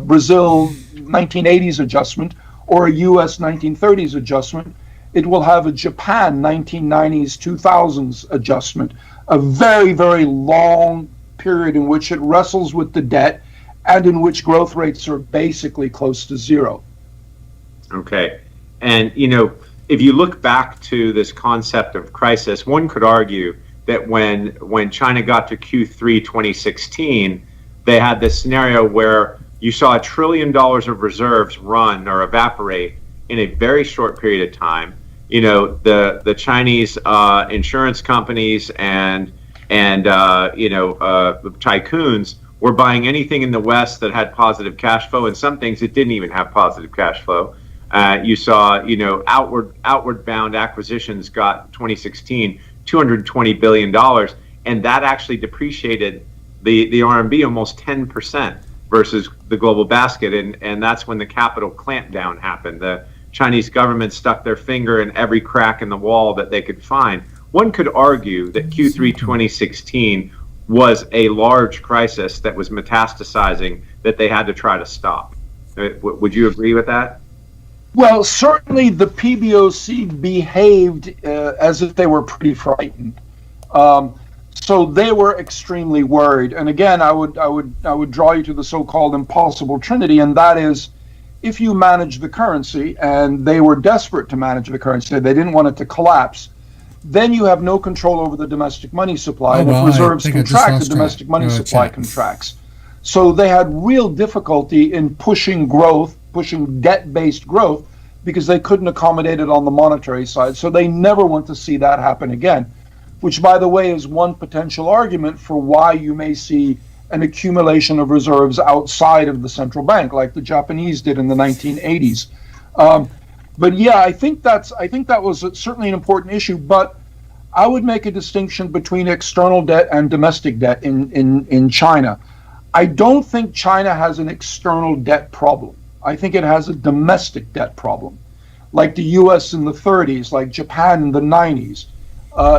Brazil 1980s adjustment or a U.S. 1930s adjustment. It will have a Japan 1990s, 2000s adjustment, a very, very long period in which it wrestles with the debt and in which growth rates are basically close to zero. Okay. And, if you look back to this concept of crisis, one could argue that when China got to Q3 2016, they had this scenario where you saw $1 trillion of reserves run or evaporate in a very short period of time. The Chinese insurance companies and tycoons were buying anything in the West that had positive cash flow, and some things that didn't even have positive cash flow. You saw, outward bound acquisitions got 2016 $220 billion, and that actually depreciated the RMB almost 10% versus the global basket, and that's when the capital clamp down happened. The Chinese government stuck their finger in every crack in the wall that they could find. One could argue that Q3 2016 was a large crisis that was metastasizing that they had to try to stop. Would you agree with that? Well, certainly the PBOC behaved as if they were pretty frightened. So they were extremely worried. And again, I would draw you to the so-called impossible trinity, and that is, if you manage the currency, and they were desperate to manage the currency, they didn't want it to collapse, then you have no control over the domestic money supply. And if reserves contract, the domestic money supply contracts. So they had real difficulty in pushing growth, pushing debt-based growth, because they couldn't accommodate it on the monetary side. So they never want to see that happen again, which, by the way, is one potential argument for why you may see an accumulation of reserves outside of the central bank, like the Japanese did in the 1980s. But yeah, I think that was certainly an important issue. But I would make a distinction between external debt and domestic debt in China. I don't think China has an external debt problem. I think it has a domestic debt problem, like the U.S. in the 30s, like Japan in the 90s.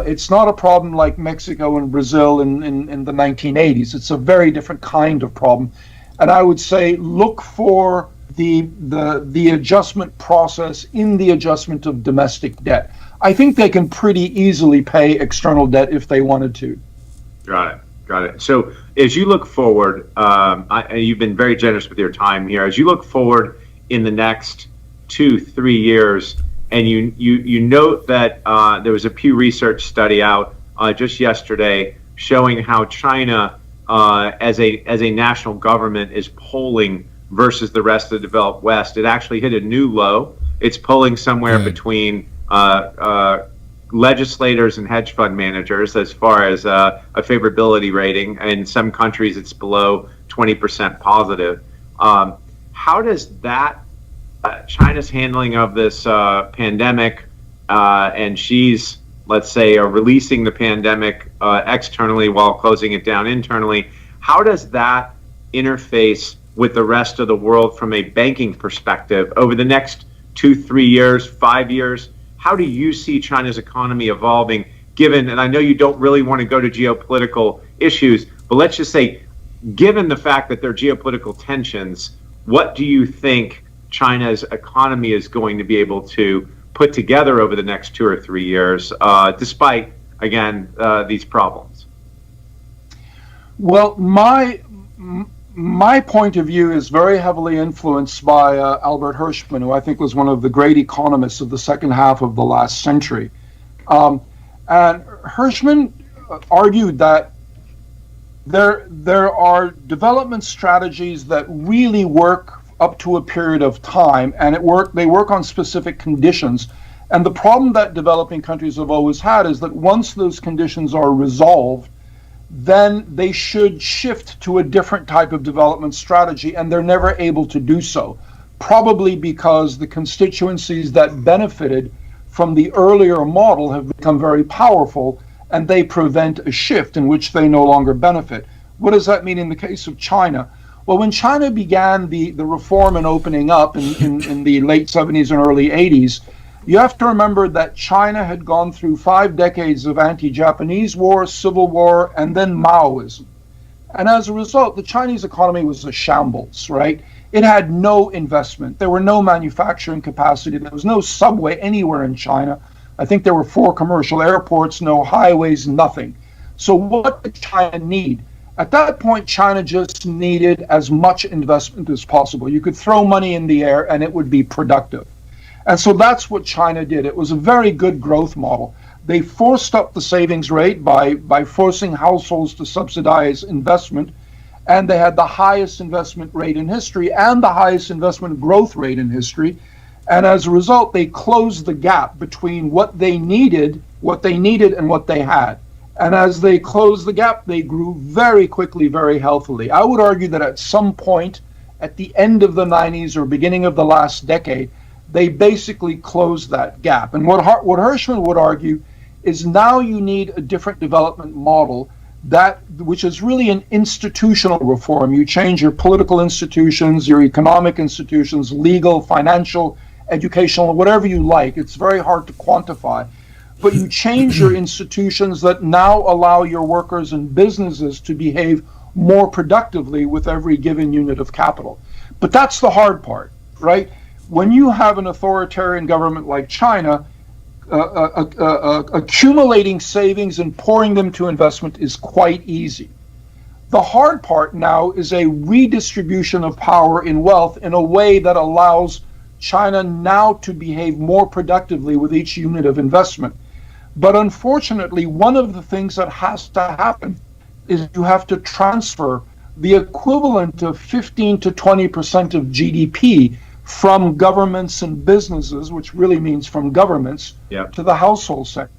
It's not a problem like Mexico and Brazil in the 1980s. It's a very different kind of problem. And I would say look for the adjustment process in the adjustment of domestic debt. I think they can pretty easily pay external debt if they wanted to. Got it. So as you look forward, you've been very generous with your time here. As you look forward in the next 2-3 years, and you note that there was a Pew Research study out just yesterday showing how China, as a national government, is polling versus the rest of the developed West. It actually hit a new low. It's polling somewhere between legislators and hedge fund managers as far as a favorability rating. In some countries, it's below 20% positive. How does that China's handling of this pandemic and Xi's, let's say, releasing the pandemic externally while closing it down internally, how does that interface with the rest of the world from a banking perspective over the next 2-3 years, 5 years? How do you see China's economy evolving, given, and I know you don't really want to go to geopolitical issues, but let's just say, given the fact that there are geopolitical tensions, what do you think China's economy is going to be able to put together over the next 2 or 3 years, despite, again, these problems? Well, my point of view is very heavily influenced by Albert Hirschman, who I think was one of the great economists of the second half of the last century. And Hirschman argued that there are development strategies that really work up to a period of time, and they work on specific conditions. And the problem that developing countries have always had is that once those conditions are resolved, then they should shift to a different type of development strategy, and they're never able to do so, probably because the constituencies that benefited from the earlier model have become very powerful, and they prevent a shift in which they no longer benefit. What does that mean in the case of China? Well, when China began the reform and opening up in the late 70s and early 80s, you have to remember that China had gone through 5 decades of anti-Japanese war, civil war, and then Maoism. And as a result, the Chinese economy was a shambles, right? It had no investment. There were no manufacturing capacity. There was no subway anywhere in China. I think there were 4 commercial airports, no highways, nothing. So what did China need? At that point, China just needed as much investment as possible. You could throw money in the air and it would be productive. And so that's what China did. It was a very good growth model. They forced up the savings rate by forcing households to subsidize investment. And they had the highest investment rate in history and the highest investment growth rate in history. And as a result, they closed the gap between what they needed and what they had. And as they closed the gap, they grew very quickly, very healthily. I would argue that at some point at the end of the 90s or beginning of the last decade, they basically closed that gap. And what Hirschman would argue is now you need a different development model, which is really an institutional reform. You change your political institutions, your economic institutions, legal, financial, educational, whatever you like. It's very hard to quantify. But you change your institutions that now allow your workers and businesses to behave more productively with every given unit of capital. But that's the hard part, right? When you have an authoritarian government like China, accumulating savings and pouring them to investment is quite easy. The hard part now is a redistribution of power and wealth in a way that allows China now to behave more productively with each unit of investment. But unfortunately, one of the things that has to happen is you have to transfer the equivalent of 15 to 20% of GDP from governments and businesses, which really means from governments, to the household sector.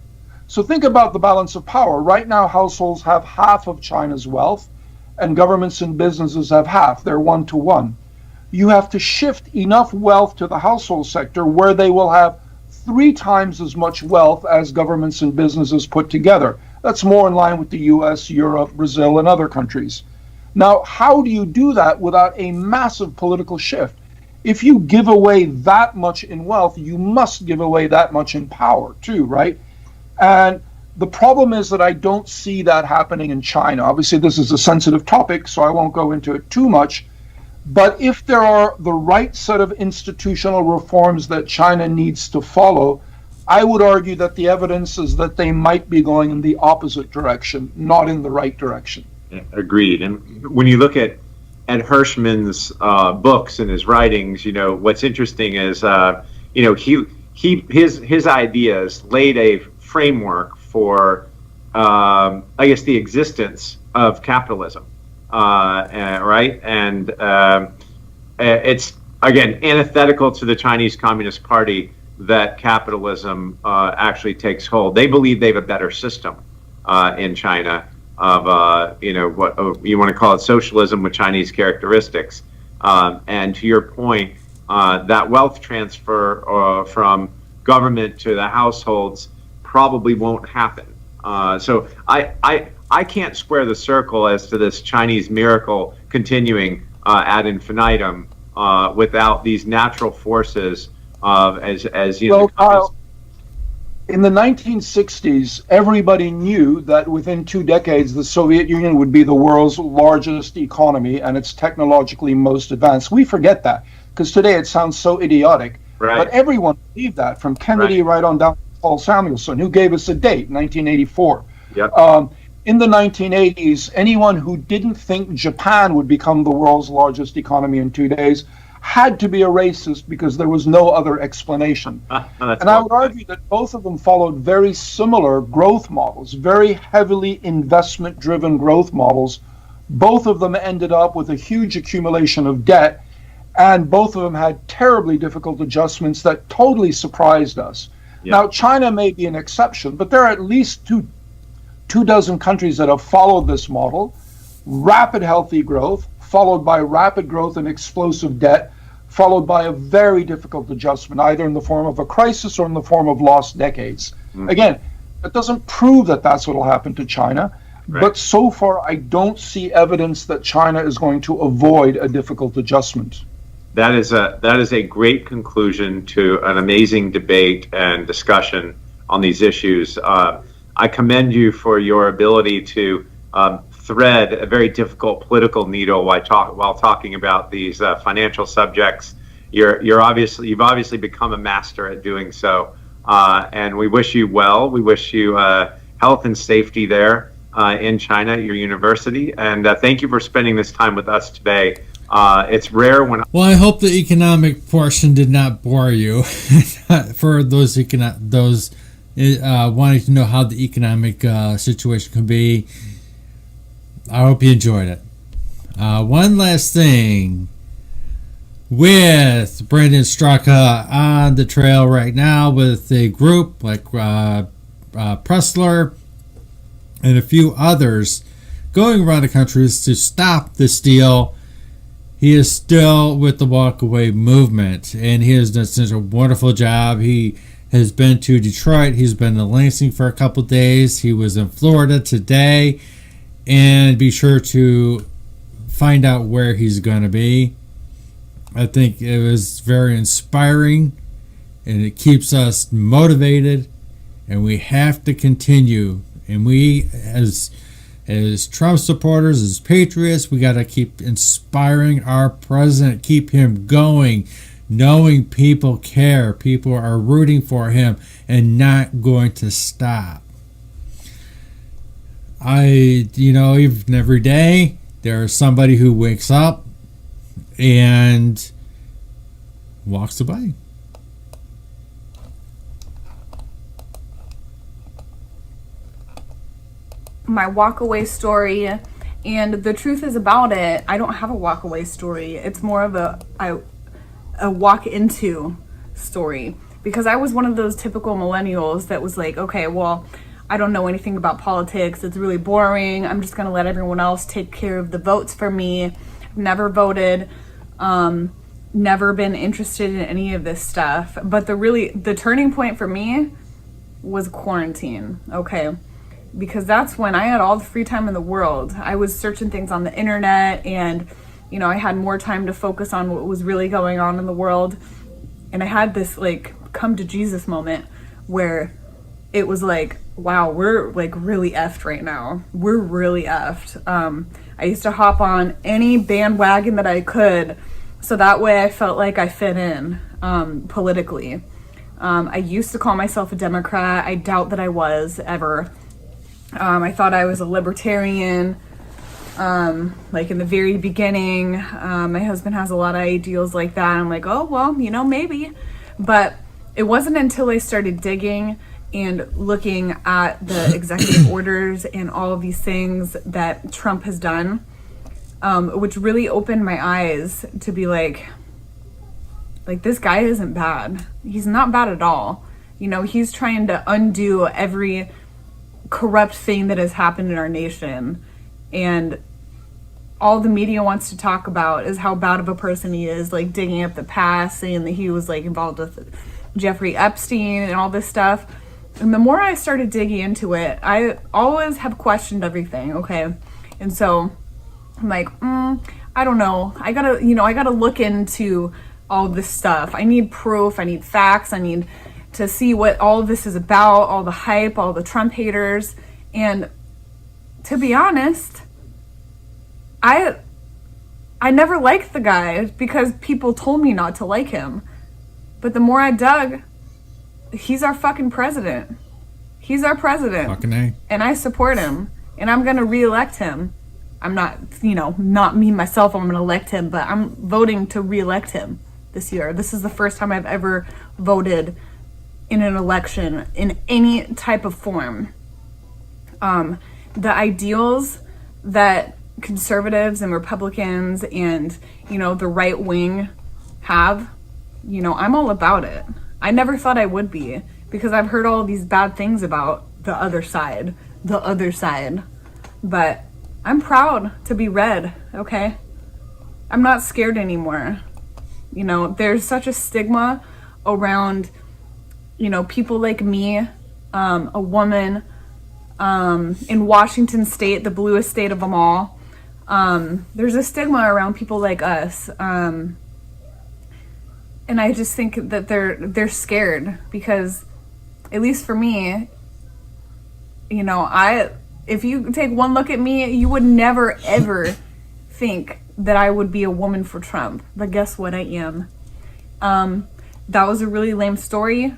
So think about the balance of power. Right now, households have half of China's wealth, and governments and businesses have half. They're 1-to-1. You have to shift enough wealth to the household sector where they will have 3 times as much wealth as governments and businesses put together. That's more in line with the US, Europe, Brazil, and other countries. Now, how do you do that without a massive political shift? If you give away that much in wealth, you must give away that much in power too, right? And the problem is that I don't see that happening in China. Obviously, this is a sensitive topic, so I won't go into it too much. But if there are the right set of institutional reforms that China needs to follow, I would argue that the evidence is that they might be going in the opposite direction, not in the right direction. Agreed. And when you look at Hirschman's books and his writings, what's interesting is, his ideas laid a framework for, I guess, the existence of capitalism. Right? And it's, again, antithetical to the Chinese Communist Party that capitalism actually takes hold. They believe they have a better system in China of, what you want to call it, socialism with Chinese characteristics. And to your point, that wealth transfer from government to the households probably won't happen. So I can't square the circle as to this Chinese miracle continuing ad infinitum without these natural forces of, as you know. Kyle, in the 1960s, everybody knew that within 2 decades, the Soviet Union would be the world's largest economy and it's technologically most advanced. We forget that because today it sounds so idiotic. Right. But everyone believed that, from Kennedy right on down to Paul Samuelson, who gave us a date, 1984. Yep. In the 1980s, anyone who didn't think Japan would become the world's largest economy in 2 days had to be a racist because there was no other explanation. And I would argue that both of them followed very similar growth models, very heavily investment-driven growth models. Both of them ended up with a huge accumulation of debt, and both of them had terribly difficult adjustments that totally surprised us. Yeah. Now, China may be an exception, but there are at least two dozen countries that have followed this model. Rapid healthy growth, followed by rapid growth and explosive debt, followed by a very difficult adjustment, either in the form of a crisis or in the form of lost decades. Mm-hmm. Again, that doesn't prove that that's what will happen to China, right. But so far I don't see evidence that China is going to avoid a difficult adjustment. That is a great conclusion to an amazing debate and discussion on these issues. I commend you for your ability to thread a very difficult political needle while talking about these financial subjects. You've obviously become a master at doing so, and we wish you well. We wish you health and safety there in China at your university, and thank you for spending this time with us today. It's rare when. Well, I hope the economic portion did not bore you. For those wanting to know how the economic situation can be, I hope you enjoyed it. One last thing. With Brandon Straka on the trail right now with a group like Pressler and a few others going around the country to stop this deal. He is still with the walkaway movement, and he has done such a wonderful job. He has been to Detroit. He's been to Lansing for a couple days. He was in Florida today, and be sure to find out where he's going to be. I think it was very inspiring, and it keeps us motivated, and we have to continue. And we, as Trump supporters, as patriots, we got to keep inspiring our president, keep him going, knowing people care, people are rooting for him, and not going to stop. Even every day, there's somebody who wakes up and walks away. My walkaway story, and the truth is about it, I don't have a walkaway story. It's more of a walk into story, because I was one of those typical millennials that was like, okay, well, I don't know anything about politics. It's really boring. I'm just going to let everyone else take care of the votes for me. I've never voted, never been interested in any of this stuff. But the turning point for me was quarantine, okay? Because that's when I had all the free time in the world. I was searching things on the internet, and, I had more time to focus on what was really going on in the world. And I had this, come to Jesus moment where it was like, wow, we're really effed right now. We're really effed. I used to hop on any bandwagon that I could, so that way I felt like I fit in politically. I used to call myself a Democrat. I doubt that I was ever. I thought I was a libertarian, in the very beginning. My husband has a lot of ideals like that. I'm like, oh, well, maybe. But it wasn't until I started digging and looking at the executive orders and all of these things that Trump has done, which really opened my eyes to be like, this guy isn't bad. He's not bad at all. He's trying to undo every corrupt thing that has happened in our nation. And all the media wants to talk about is how bad of a person he is, digging up the past, saying that he was involved with Jeffrey Epstein and all this stuff. And the more I started digging into it, I always have questioned everything, okay? And so I'm like, I don't know. I gotta look into all this stuff. I need proof, I need facts, I need to see what all of this is about, all the hype, all the Trump haters. And to be honest, I never liked the guy because people told me not to like him. But the more I dug, he's our fucking president. He's our president. Fucking A. And I support him. And I'm going to re-elect him. I'm not, not me, myself, I'm going to elect him, but I'm voting to re-elect him this year. This is the first time I've ever voted in an election in any type of form. The ideals that conservatives and Republicans and, the right wing have, I'm all about it. I never thought I would be, because I've heard all these bad things about the other side. But I'm proud to be red, okay? I'm not scared anymore. There's such a stigma around, people like me, a woman, in Washington State, the bluest state of them all. There's a stigma around people like us. And I just think that they're scared because, at least for me, If you take one look at me, you would never, ever think that I would be a woman for Trump. But guess what? I am. That was a really lame story.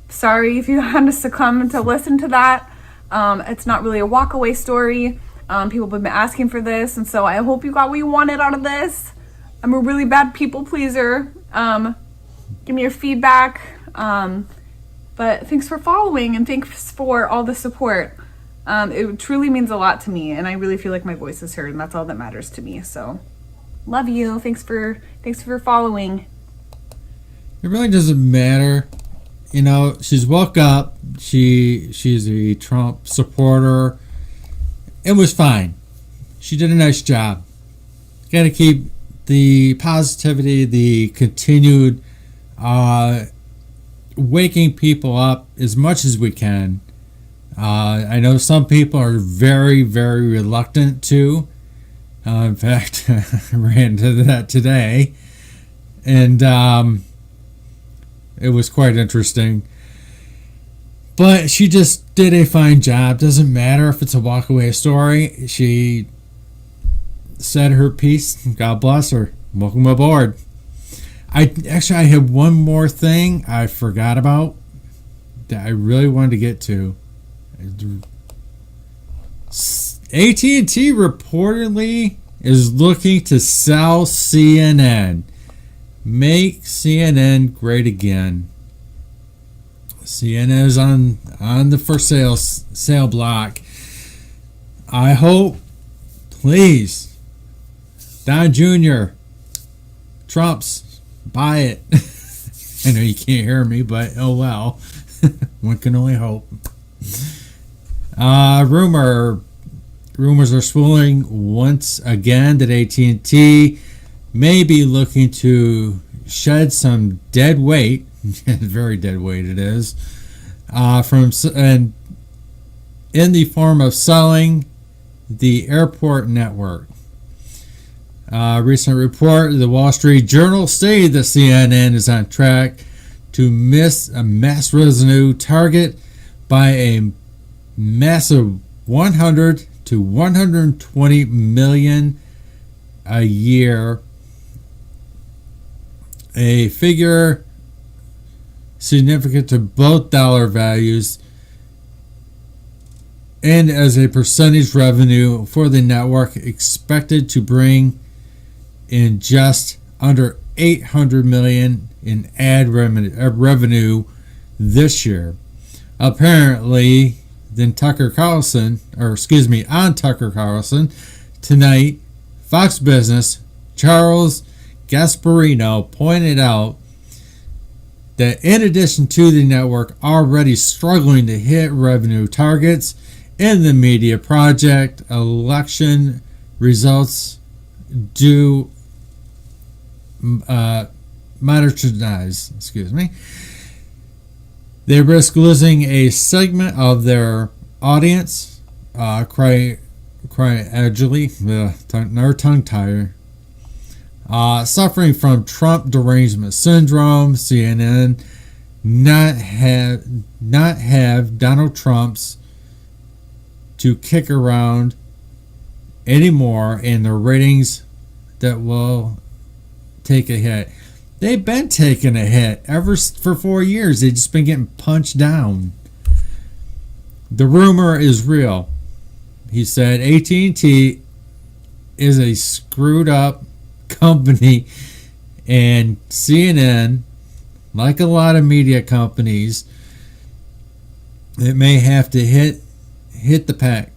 Sorry if you had to succumb to listen to that. It's not really a walkaway story. People have been asking for this, and so I hope you got what you wanted out of this. I'm a really bad people pleaser. Give me your feedback. But thanks for following, and thanks for all the support. It truly means a lot to me, and I really feel like my voice is heard, and that's all that matters to me. So, love you. Thanks for following. It really doesn't matter. You know, she's woke up. She's a Trump supporter. It was fine. She did a nice job. Got to keep the positivity, the continued waking people up as much as we can. I know some people are very, very reluctant to. In fact, I ran into that today. And it was quite interesting. But she just did a fine job. Doesn't matter if it's a walkaway story. She said her piece. God bless her. Welcome aboard. I have one more thing I forgot about that I really wanted to get to. AT&T reportedly is looking to sell CNN. Make CNN great again. CNN is on the for sale block. I hope, please, Don Jr., Trump's, buy it. I know you can't hear me, but oh well. One can only hope. Rumors are swirling once again that AT&T may be looking to shed some dead weight, very dead weight it is, in the form of selling the airport network. Recent report of the Wall Street Journal stated that CNN is on track to miss a mass revenue target by a massive 100 to 120 million a year, a figure significant to both dollar values and as a percentage revenue for the network, expected to bring in just under 800 million in ad revenue this year. Apparently, on Tucker Carlson tonight, Fox Business Charles Gasparino pointed out that in addition to the network already struggling to hit revenue targets in the media project, election results do modernize. They risk losing a segment of their audience. Cry agilely, tongue tire. Suffering from Trump derangement syndrome, CNN not have Donald Trump's to kick around anymore, and the ratings that will take a hit. They've been taking a hit for 4 years. They've just been getting punched down. The rumor is real. He said AT&T is a screwed up company, and CNN, like a lot of media companies, it may have to hit the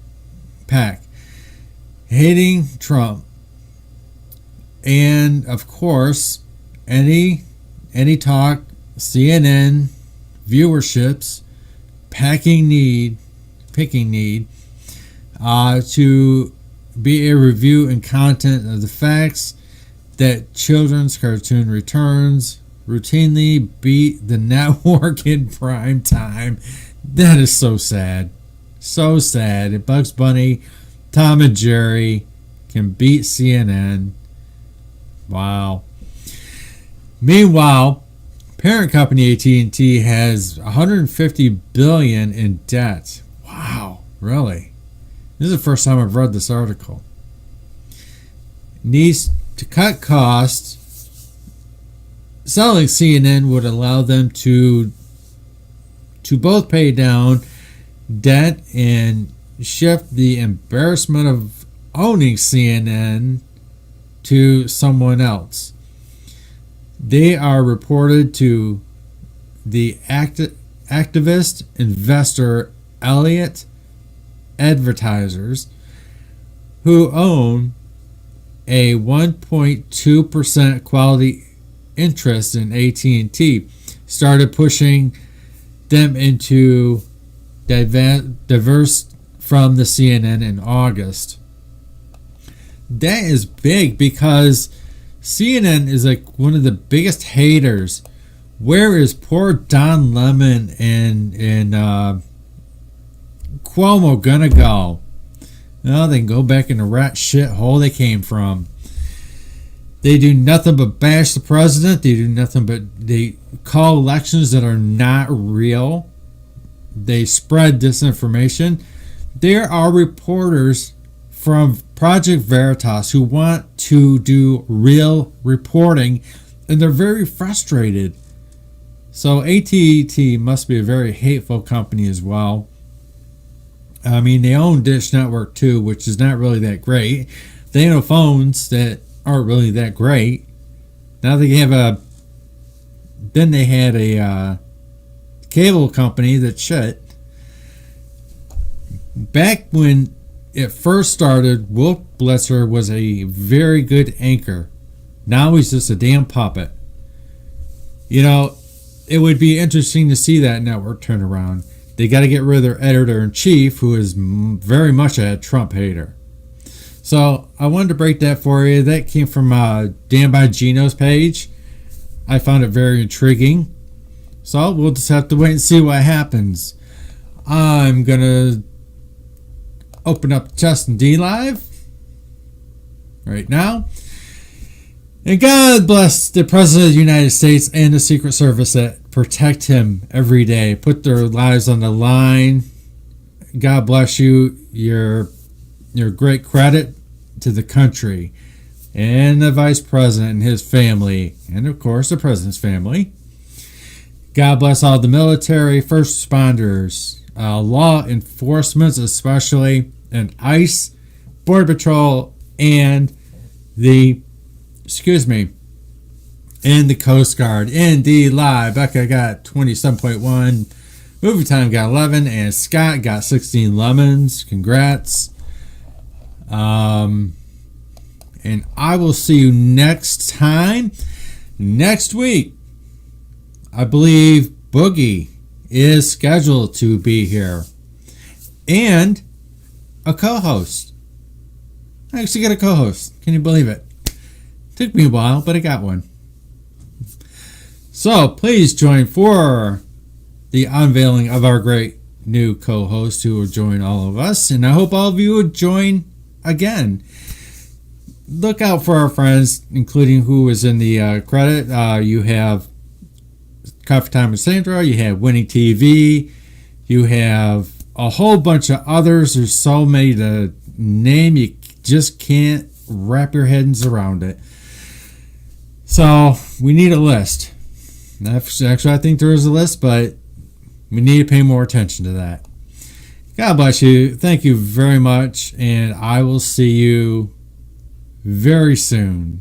pack. Hating Trump, and of course any talk CNN viewerships picking need to be a review and content of the facts that children's cartoon returns routinely beat the network in prime time. That is so sad. So sad. Bugs Bunny, Tom and Jerry can beat CNN. Wow. Meanwhile, parent company AT&T has $150 billion in debt. Wow, really? This is the first time I've read this article. Needs to cut costs. Selling CNN would allow them to both pay down debt and shift the embarrassment of owning CNN to someone else. They are reported to the activist investor Elliott Advertisers, who own a 1.2% quality interest in AT&T, started pushing them into diverse from the CNN in August. That is big because CNN is like one of the biggest haters. Where is poor Don Lemon and Cuomo gonna go? Well, they can go back in the rat shit hole they came from. They do nothing but bash the president. They do nothing but they call elections that are not real. They spread disinformation. There are reporters from Project Veritas who want to do real reporting, and they're very frustrated. So AT&T must be a very hateful company as well. I mean, they own Dish Network too, which is not really that great. They own phones that aren't really that great. Now they have then they had a cable company that's shit. Back when it first started, Wolf Blitzer was a very good anchor. Now he's just a damn puppet. You know, it would be interesting to see that network turn around. They got to get rid of their editor-in-chief, who is very much a Trump hater. So I wanted to break that for you. That came from Dan Bongino's page. I found it very intriguing. So we'll just have to wait and see what happens. I'm going to open up Justin D Live right now. And God bless the President of the United States and the Secret Service that protect him every day, put their lives on the line. God bless you. You're great credit to the country and the Vice President and his family, and of course the President's family. God bless all the military, first responders, law enforcement especially, and ICE, Border Patrol, and the Coast Guard. ND Live, Becca got 27.1, Movie Time got 11, and Scott got 16 lemons. Congrats. And I will see you next time. Next week, I believe Boogie is scheduled to be here. And a co-host. I actually got a co-host. Can you believe it? Took me a while, but I got one. So please join for the unveiling of our great new co-host who will join all of us. And I hope all of you would join again. Look out for our friends, including who is in the credit. You have Coffee Time with Sandra. You have Winning TV. You have a whole bunch of others. There's so many to name. You just can't wrap your heads around it. So we need a list. Actually, I think there is a list, but we need to pay more attention to that. God bless you. Thank you very much. And I will see you very soon.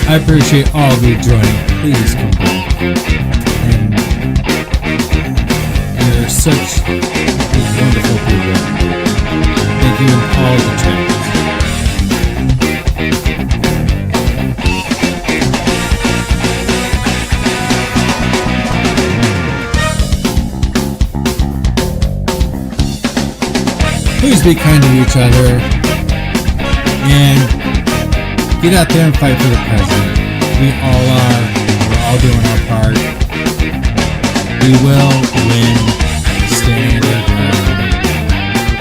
I appreciate all of you joining. Please come back. And you're such wonderful people. Thank you all the time. Please be kind to each other. And get out there and fight for the president. We all are. We're all doing our part. We will win. Stand our ground.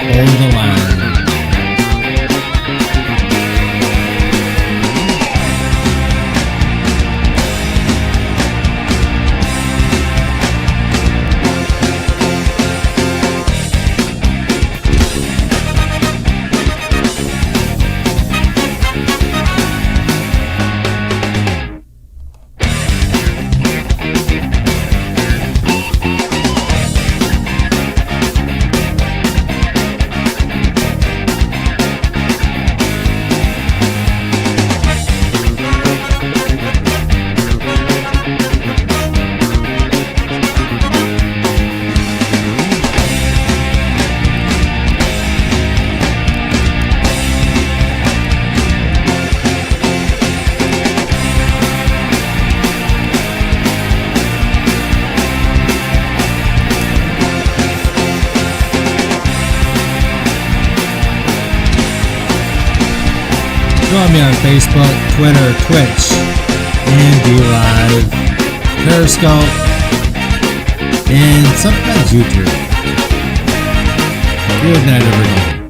Hold the line. Join me on Facebook, Twitter, Twitch, and DLive, Periscope, and sometimes YouTube. Good night, everyone.